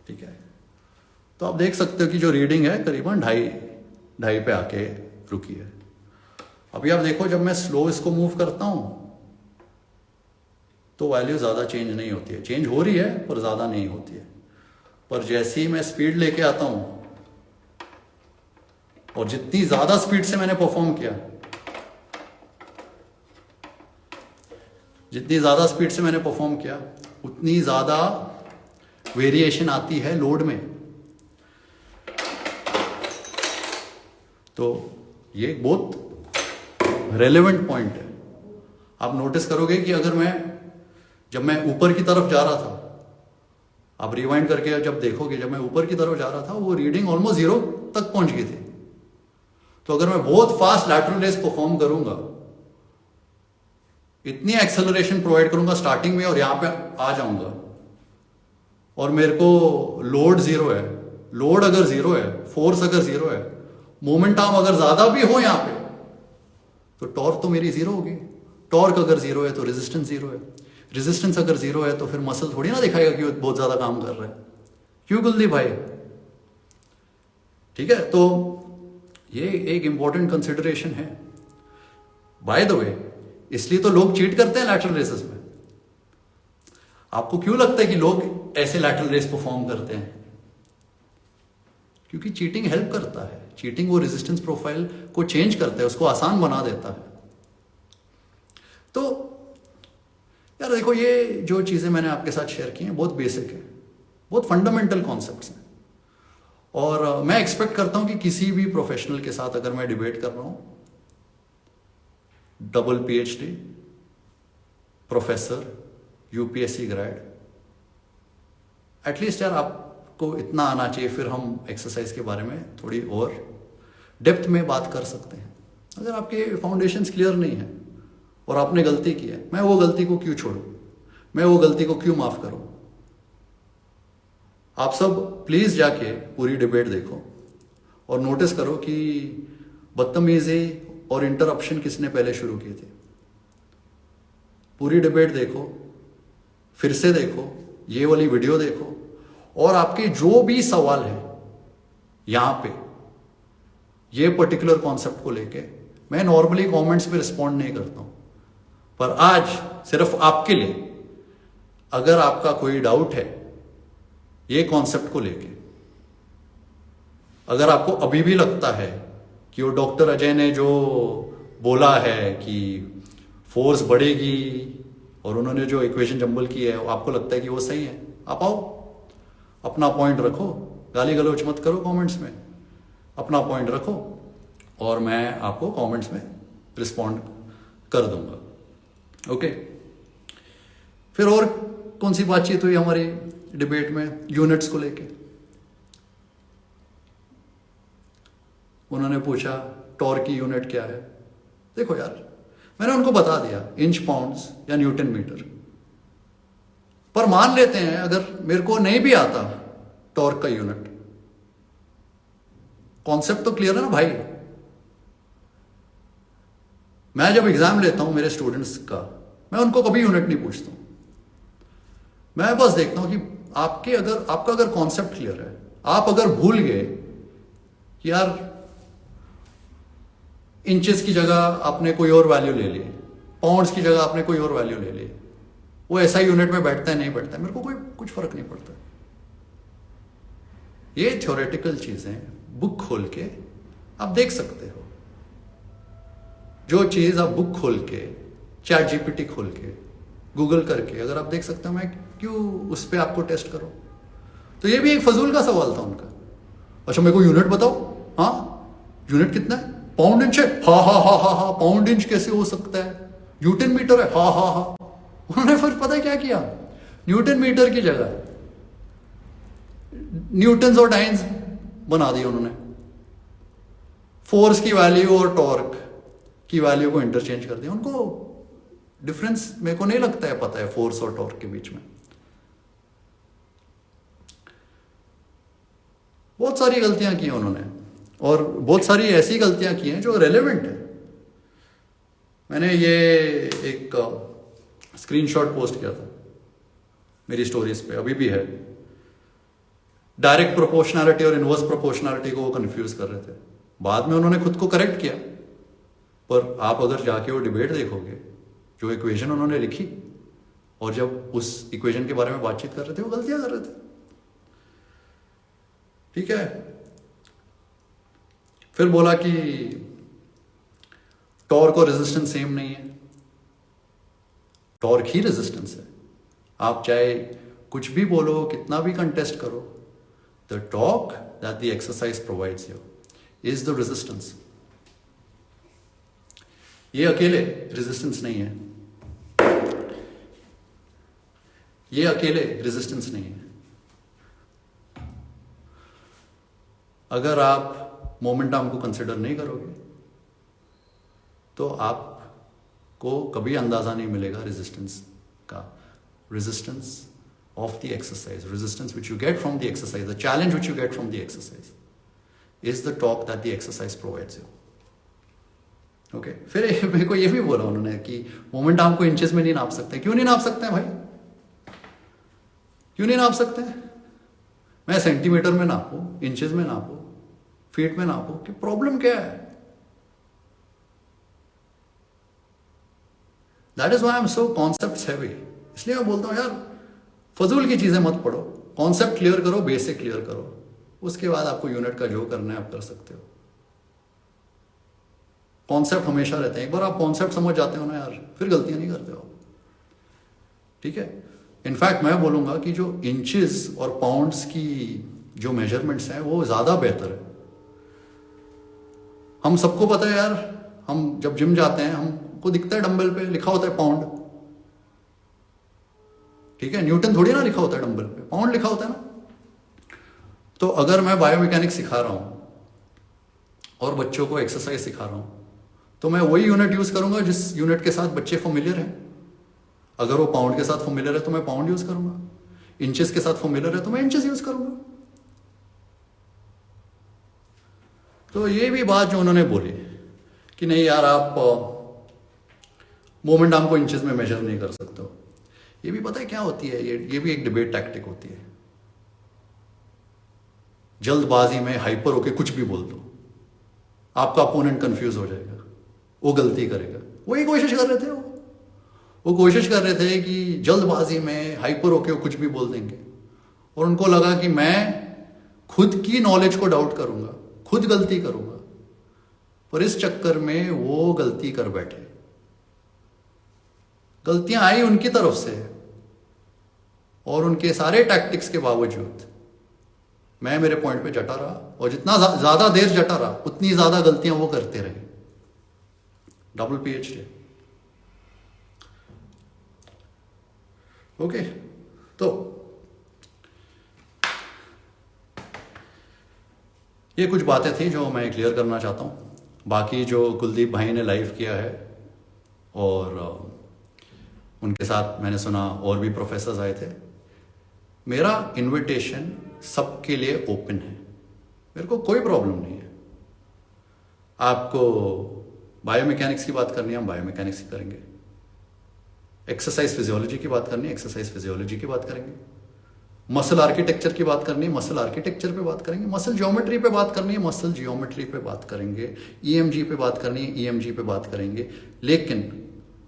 ठीक है, तो आप देख सकते हो कि जो रीडिंग है करीबन 2.5 पे आके रुकी है। अभी आप देखो जब मैं स्लो इसको मूव करता हूं तो वैल्यू ज़्यादा चेंज नहीं होती है, चेंज हो रही है पर ज़्यादा नहीं होती है। पर जैसे ही मैं स्पीड लेके आता हूं और जितनी ज़्यादा स्पीड से मैंने परफॉर्म किया, जितनी ज़्यादा स्पीड से मैंने परफॉर्म किया उतनी ज़्यादा वेरिएशन आती है लोड में। तो ये एक बहुत रेलेवेंट पॉइंट है। आप नोटिस करोगे कि अगर जब मैं ऊपर की तरफ जा रहा था, आप रिवाइंड करके जब देखोगे, जब मैं ऊपर की तरफ जा रहा था वो रीडिंग ऑलमोस्ट 0 तक पहुंच गई थी। तो अगर मैं बहुत फास्ट लैटरल रेस परफॉर्म करूंगा, इतनी एक्सेलरेशन प्रोवाइड करूंगा स्टार्टिंग में और यहां पे आ जाऊंगा और मेरे को लोड 0 है, लोड अगर 0 है, फोर्स अगर 0 है, मोमेंट आर्म अगर ज्यादा भी हो यहां पे, तो टॉर्क तो मेरी 0 होगी। टॉर्क अगर 0 है तो रेजिस्टेंस 0 है, रेजिस्टेंस अगर 0 है तो फिर मसल थोड़ी ना दिखाएगा कि वो बहुत ज्यादा काम कर रहा है। क्यों कुलदीप भाई? ठीक है, तो ये एक इंपॉर्टेंट कंसिडरेशन है। बाय द वे, इसलिए तो लोग चीट करते हैं लैटरल रेसेस में। आपको क्यों लगता है कि लोग ऐसे लैटरल रेस परफॉर्म करते हैं? क्योंकि चीटिंग हेल्प करता है, चीटिंग वो रेजिस्टेंस प्रोफाइल को चेंज करता है, उसको आसान बना देता है। तो यार देखो, ये जो चीजें मैंने आपके साथ शेयर की हैं बहुत बेसिक है, बहुत फंडामेंटल कॉन्सेप्ट्स हैं, और मैं एक्सपेक्ट करता हूं कि किसी भी प्रोफेशनल के साथ अगर मैं डिबेट कर रहा हूं, double PhD, professor, UPSC grade, at least यार आपको इतना आना चाहिए, फिर हम एक्सरसाइज के बारे में थोड़ी और डेप्थ में बात कर सकते हैं। अगर आपके फाउंडेशंस क्लियर नहीं है और आपने गलती की है, मैं वो गलती को क्यों छोड़ूं, मैं वो गलती को क्यों माफ करूं? आप सब प्लीज जाके पूरी डिबेट देखो और नोटिस करो कि बदतमीजी और इंटरप्शन किसने पहले शुरू की थी। पूरी डिबेट देखो, फिर से देखो, ये वाली वीडियो देखो, और आपके जो भी सवाल है यहां पे ये पर्टिकुलर कॉन्सेप्ट को लेके, मैं नॉर्मली कमेंट्स पे रिस्पॉन्ड नहीं करता हूं, पर आज सिर्फ आपके लिए, अगर आपका कोई डाउट है ये कॉन्सेप्ट को लेके, अगर आपको अभी भी लगता है कि वो डॉक्टर अजय ने जो बोला है कि फोर्स बढ़ेगी और उन्होंने जो इक्वेशन जंबल की है आपको लगता है कि वो सही है, आप आओ, अपना पॉइंट रखो, गाली गलौच मत करो कमेंट्स में, अपना पॉइंट रखो और मैं आपको कमेंट्स में रिस्पॉन्ड कर दूंगा। ओके, फिर और कौन सी बातचीत हुई हमारी डिबेट में? यूनिट्स को लेके उन्होंने पूछा टॉर्क की यूनिट क्या है। देखो यार, मैंने उनको बता दिया इंच पाउंड्स या न्यूटन मीटर, पर मान लेते हैं अगर मेरे को नहीं भी आता टॉर्क का यूनिट, कॉन्सेप्ट तो क्लियर है ना भाई। मैं जब एग्जाम लेता हूं मेरे स्टूडेंट्स का, मैं उनको कभी यूनिट नहीं पूछता हूं, मैं बस देखता हूं कि आपका अगर कॉन्सेप्ट क्लियर है, आप अगर भूल गए कि यार इंचेस की जगह आपने कोई और वैल्यू ले ली, पाउंड्स की जगह आपने कोई और वैल्यू ले ली, वो ऐसा यूनिट में बैठता है नहीं बैठता है, मेरे को कुछ फर्क नहीं पड़ता। ये थ्योरेटिकल चीजें बुक खोल के आप देख सकते हो, जो चीज़ आप बुक खोल के, चैट जीपीटी खोल के, गूगल करके अगर आप देख सकते हो, मैं क्यों उस पर आपको टेस्ट करो? तो ये भी एक फजूल का सवाल था उनका। अच्छा मेरे को यूनिट बताओ, हाँ यूनिट कितना है? पाउंड इंच है? हाँ हाँ हाँ हाँ हाँ, पाउंड इंच कैसे हो सकता है? न्यूटन मीटर है? हाँ हाँ हाँ। उन्होंने फिर पता है क्या किया? न्यूटन मीटर की जगह न्यूटन्स और डाइन्स बना दिया उन्होंने। फोर्स की वैल्यू और टॉर्क की वैल्यू को इंटरचेंज कर दिया। उनको डिफरेंस मेरे को नहीं लगता है पता है फोर्स और टॉर्क के बीच में। बहुत सारी गलतियां की उन्होंने, और बहुत सारी ऐसी गलतियां की हैं जो रेलेवेंट है। मैंने ये एक स्क्रीनशॉट पोस्ट किया था मेरी स्टोरीज पे, अभी भी है। डायरेक्ट प्रोपोर्शनैलिटी और इनवर्स प्रोपोर्शनैलिटी को वो कंफ्यूज कर रहे थे। बाद में उन्होंने खुद को करेक्ट किया, पर आप अगर जाके वो डिबेट देखोगे, जो इक्वेशन उन्होंने लिखी और जब उस इक्वेशन के बारे में बातचीत कर रहे थे, वो गलतियां कर रहे थे। ठीक है, फिर बोला कि टॉर्क और रेजिस्टेंस सेम नहीं है। टॉर्क ही रेजिस्टेंस है। आप चाहे कुछ भी बोलो, कितना भी कंटेस्ट करो, the torque that the exercise provides you is the resistance. ये अकेले रेजिस्टेंस नहीं है, ये अकेले रेजिस्टेंस नहीं है। अगर आप मोमेंटम को कंसिडर नहीं करोगे तो आपको कभी अंदाजा नहीं मिलेगा रेजिस्टेंस का। Resistance of the exercise, resistance which you get from the exercise, the challenge which you get from the exercise is the talk that the exercise provides you. Okay, फिर मेरे को ये भी बोला उन्होंने कि मोमेंटम को इंचेस में नहीं नाप सकते। क्यों नहीं नाप सकते हैं भाई? क्यों नहीं नाप सकते हैं? मैं सेंटीमीटर में नापू, इंचेस में नापू, फीट में नापू, कि प्रॉब्लम क्या है? That is why I am so concepts heavy. इसलिए मैं बोलता हूं यार, फजूल की चीजें मत पढ़ो, कॉन्सेप्ट क्लियर करो, बेसिक क्लियर करो, उसके बाद आपको यूनिट का जो करना है आप कर सकते हो। कॉन्सेप्ट हमेशा रहते हैं, एक बार आप कॉन्सेप्ट समझ जाते हो ना यार, फिर गलतियां नहीं करते हो। ठीक है, इनफैक्ट मैं बोलूंगा कि जो इंचेस और पाउंड्स की जो मेजरमेंट्स हैं वो ज्यादा बेहतर है। हम सबको पता है यार, हम जब जिम जाते हैं हमको दिखता है डंबल पे लिखा होता है पाउंड। ठीक है, न्यूटन थोड़ी ना लिखा होता है डंबल पे, पाउंड लिखा होता है ना। तो अगर मैं बायोमैकेनिक्स सिखा रहा हूं और बच्चों को एक्सरसाइज सिखा रहा हूं, तो मैं वही यूनिट यूज करूंगा जिस यूनिट के साथ बच्चे फेमिलियर हैं। अगर वो पाउंड के साथ फेमिलियर है तो मैं पाउंड यूज करूंगा, इंचेस के साथ फेमिलियर है तो मैं इंचेस यूज करूंगा। तो ये भी बात जो उन्होंने बोली कि नहीं यार आप मोमेंट आर्म को इंचेस में मेजर नहीं कर सकते हो, ये भी पता है क्या होती है? ये भी एक डिबेट टैक्टिक होती है। जल्दबाजी में हाइपर होके कुछ भी बोल दो, आपका अपोनेंट कंफ्यूज हो जाएगा, वो गलती करेगा। वही कोशिश कर रहे थे वो कोशिश कर रहे थे कि जल्दबाजी में हाइपर होके वो कुछ भी बोल देंगे, और उनको लगा कि मैं खुद की नॉलेज को डाउट करूंगा, खुद गलती करूंगा, पर इस चक्कर में वो गलती कर बैठे। गलतियां आई उनकी तरफ से, और उनके सारे टैक्टिक्स के बावजूद मैं मेरे पॉइंट पे जटा रहा, और जितना ज्यादा देर जटा रहा उतनी ज्यादा गलतियां वो करते रहे। Double PhD। ओके, तो ये कुछ बातें थी जो मैं क्लियर करना चाहता हूं। बाकी जो कुलदीप भाई ने लाइव किया है, और उनके साथ मैंने सुना और भी प्रोफेसर्स आए थे, मेरा इनविटेशन सबके लिए ओपन है। मेरे को कोई प्रॉब्लम नहीं है। आपको बायोमैकेनिक्स की बात करनी है, हम बायोमैकेनिक्स की करेंगे। एक्सरसाइज फिजियोलॉजी की बात करनी है, एक्सरसाइज फिजियोलॉजी की बात करेंगे। मसल आर्किटेक्चर की बात करनी है, मसल आर्किटेक्चर पे बात करेंगे। मसल जियोमेट्री पे बात करनी है, मसल जियोमेट्री पे बात करेंगे। EMG पे बात करनी है, EMG पे बात करेंगे। लेकिन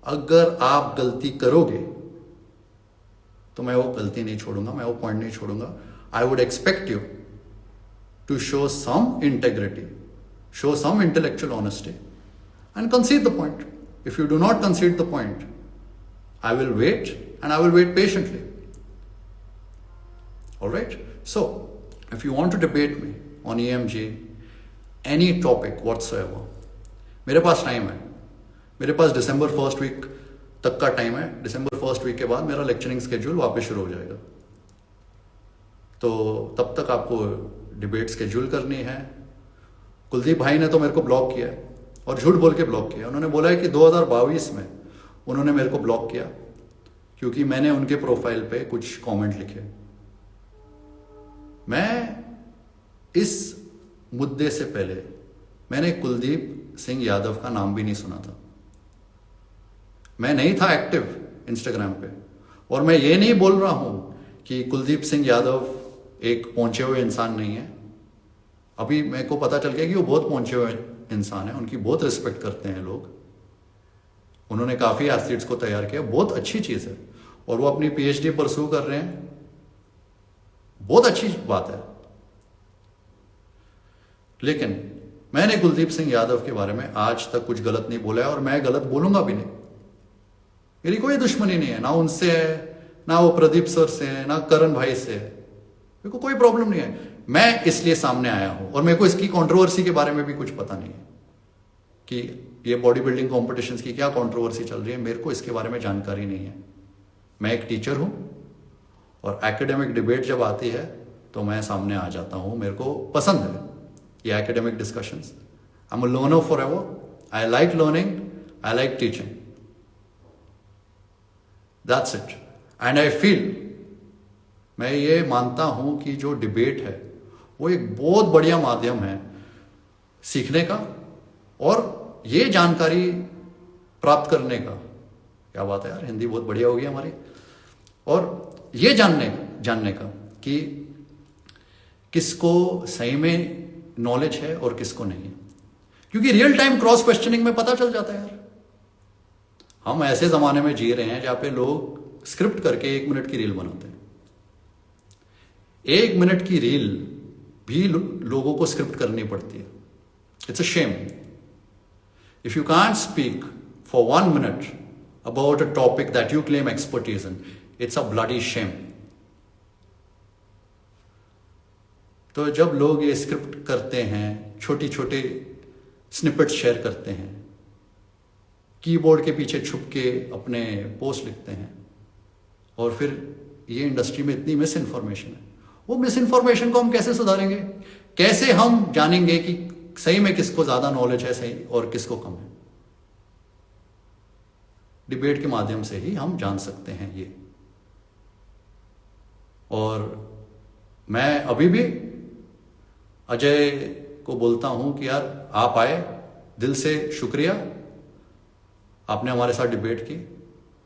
अगर आप गलती करोगे तो मैं वो गलती नहीं छोड़ूंगा, मैं वो पॉइंट नहीं छोड़ूंगा। I would expect you to show some integrity, show some intellectual honesty, and concede the point. If you do not concede the point, I will wait, and I will wait patiently. All right? So, if you want to debate me on EMG, any topic whatsoever, मेरे पास time है. मेरे पास December 1st week तक का time है. December 1st week के बाद मेरा lecturing schedule वापस शुरू हो जाएगा. तो तब तक आपको डिबेट स्केड्यूल करनी है. कुलदीप भाई ने तो मेरे को ब्लॉक किया है, और झूठ बोल के ब्लॉक किया. उन्होंने बोला है कि 2022 में उन्होंने मेरे को ब्लॉक किया क्योंकि मैंने उनके प्रोफाइल पे कुछ कमेंट लिखे. मैं इस मुद्दे से पहले मैंने कुलदीप सिंह यादव का नाम भी नहीं सुना था. मैं नहीं था एक्टिव इंस्टाग्राम पे, और मैं ये नहीं बोल रहा हूं कि कुलदीप सिंह यादव एक पहुंचे हुए इंसान नहीं है. अभी मेरे को पता चल गया कि वो बहुत पहुंचे हुए इंसान है. उनकी बहुत रिस्पेक्ट करते हैं लोग. उन्होंने काफी एथलीट्स को तैयार किया, बहुत अच्छी चीज है. और वो अपनी पीएचडी परस्यू कर रहे हैं, बहुत अच्छी बात है. लेकिन मैंने कुलदीप सिंह यादव के बारे में आज तक कुछ गलत नहीं बोला है, और मैं गलत बोलूंगा भी नहीं. मेरी कोई दुश्मनी नहीं है, ना उनसे है, ना वो प्रदीप सर से है, ना करण भाई से है. मेरे को कोई प्रॉब्लम नहीं है. मैं इसलिए सामने आया हूं, और मेरे को इसकी कंट्रोवर्सी के बारे में भी कुछ पता नहीं है कि ये बॉडी बिल्डिंग कॉम्पिटिशन्स की क्या कंट्रोवर्सी चल रही है. मेरे को इसके बारे में जानकारी नहीं है. मैं एक टीचर हूं, और एकेडमिक डिबेट जब आती है तो मैं सामने आ जाता हूं. मेरे को पसंद है ये academic discussions. I am a learner for ever. I like learning, I like teaching. That's it. And I feel, मैं ये मानता हूं कि जो डिबेट है वो एक बहुत बढ़िया माध्यम है सीखने का और ये जानकारी प्राप्त करने का. क्या बात है यार, हिंदी बहुत बढ़िया होगी हमारी. और ये जानने का कि किसको सही में नॉलेज है और किसको नहीं है. क्योंकि रियल टाइम क्रॉस क्वेश्चनिंग में पता चल जाता है यार. हम ऐसे जमाने में जी रहे हैं जहां पे लोग स्क्रिप्ट करके 1 मिनट की रील बनाते हैं. 1 मिनट की रील भी लोगों को स्क्रिप्ट करनी पड़ती है. It's a shame. If you can't speak for 1 minute about a topic that you claim expertise in, it's a bloody shame. तो जब लोग ये स्क्रिप्ट करते हैं, छोटी छोटे स्निपेट्स शेयर करते हैं, कीबोर्ड के पीछे छुप के अपने पोस्ट लिखते हैं, और फिर ये इंडस्ट्री में इतनी मिस इन्फॉर्मेशन है. वो मिस इन्फॉर्मेशन को हम कैसे सुधारेंगे? कैसे हम जानेंगे कि सही में किसको ज्यादा नॉलेज है सही और किसको कम है? डिबेट के माध्यम से ही हम जान सकते हैं ये. और मैं अभी भी अजय को बोलता हूं कि यार आप आए, दिल से शुक्रिया, आपने हमारे साथ डिबेट की.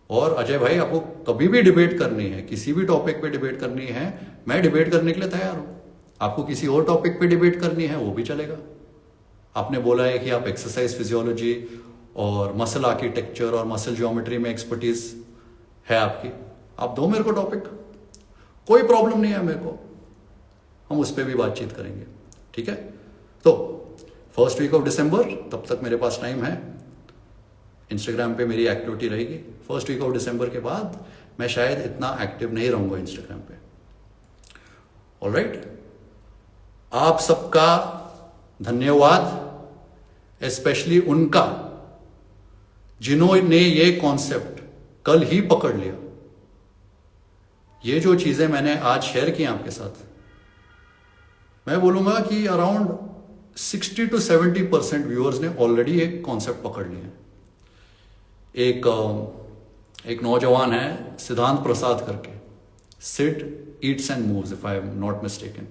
और अजय भाई, आपको कभी भी डिबेट करनी है, किसी भी टॉपिक पे डिबेट करनी है, मैं डिबेट करने के लिए तैयार हूं. आपको किसी और टॉपिक पे डिबेट करनी है वो भी चलेगा. आपने बोला है कि आप एक्सरसाइज फिजियोलॉजी और मसल आर्किटेक्चर और मसल ज्योमेट्री में एक्सपर्टीज है आपकी, आप दो मेरे को टॉपिक, कोई प्रॉब्लम नहीं है मेरे को. हम उस पर भी बातचीत करेंगे. ठीक है? तो फर्स्ट वीक ऑफ दिसंबर तब तक मेरे पास टाइम है. इंस्टाग्राम पे मेरी एक्टिविटी रहेगी. फर्स्ट वीक ऑफ दिसंबर के बाद मैं शायद इतना एक्टिव नहीं रहूंगा इंस्टाग्राम पे. ऑलराइट, आप सबका धन्यवाद, स्पेशली उनका जिन्होंने ये कॉन्सेप्ट कल ही पकड़ लिया. ये जो चीजें मैंने आज शेयर की आपके साथ, मैं बोलूंगा कि अराउंड 60 to 70% व्यूअर्स ने ऑलरेडी एक कॉन्सेप्ट पकड़ लिया. एक नौजवान है सिद्धांत प्रसाद करके, Sid eats and moves, if I am not mistaken.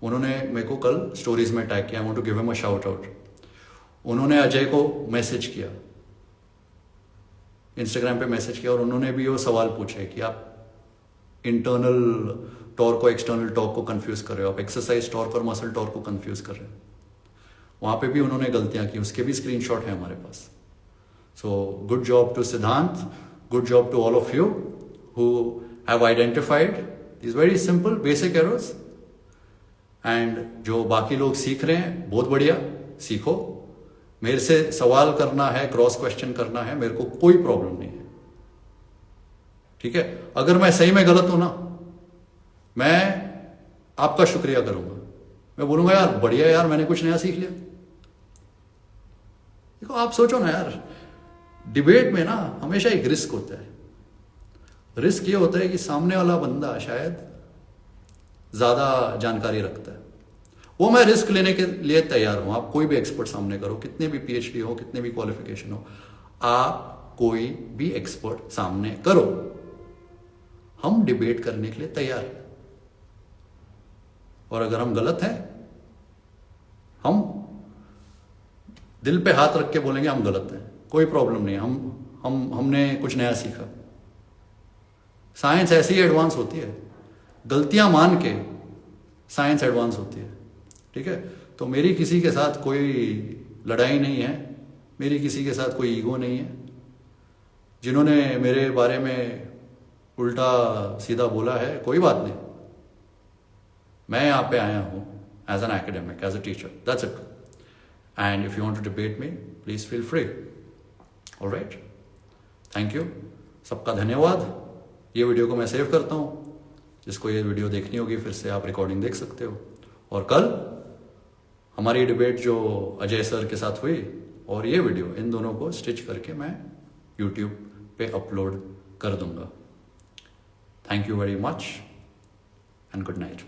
उन्होंने मेरे को कल स्टोरीज में टैग किया. I want to give him a shout out. उन्होंने अजय को मैसेज किया, इंस्टाग्राम पे मैसेज किया, और उन्होंने भी वो सवाल पूछे कि आप इंटरनल टॉर्क और एक्सटर्नल टॉर्क को कंफ्यूज कर रहे हो, आप एक्सरसाइज टॉर्क और मसल टॉर्क को कंफ्यूज कर रहे हो. वहां पे भी उन्होंने गलतियां की, उसके भी स्क्रीनशॉट है हमारे पास. So good job to Siddhant, good job to all of you who have identified this very simple basic errors. And जो बाकी लोग सीख रहे हैं, बहुत बढ़िया, सीखो. मेरे से सवाल करना है, क्रॉस क्वेश्चन करना है, मेरे को कोई प्रॉब्लम नहीं है, ठीक है। अगर मैं सही में गलत हूं ना, मैं आपका शुक्रिया करूंगा, मैं बोलूंगा यार बढ़िया यार, मैंने कुछ नया सीख लिया। देखो आप सोचो ना यार, डिबेट में ना हमेशा एक रिस्क होता है। रिस्क ये होता है कि सामने वाला बंदा शायद ज्यादा जानकारी रखता है, वो मैं रिस्क लेने के लिए तैयार हूं। आप कोई भी एक्सपर्ट सामने करो, कितने भी पीएचडी हो, कितने भी क्वालिफिकेशन हो, आप कोई भी एक्सपर्ट सामने करो, हम डिबेट करने के लिए तैयार हैं। और अगर हम गलत हैं, हम दिल पे हाथ रख के बोलेंगे हम गलत हैं, कोई प्रॉब्लम नहीं। हमने कुछ नया सीखा। साइंस ऐसी एडवांस होती है, गलतियां मान के साइंस एडवांस होती है, ठीक है। तो मेरी किसी के साथ कोई लड़ाई नहीं है, मेरी किसी के साथ कोई ईगो नहीं है। जिन्होंने मेरे बारे में उल्टा सीधा बोला है, कोई बात नहीं, मैं यहाँ पे आया हूँ as an academic, as a teacher, that's it. And if you want to debate me, please feel free. Alright, thank you, सबका धन्यवाद। ये वीडियो को मैं सेव करता हूँ, जिसको ये वीडियो देखनी होगी फिर से आप रिकॉर्डिंग देख सकते हो। और कल हमारी डिबेट जो अजय सर के साथ हुई और ये वीडियो, इन दोनों को स्टिच करके मैं यूट्यूब पे अपलोड कर दूंगा। Thank you very much and good night.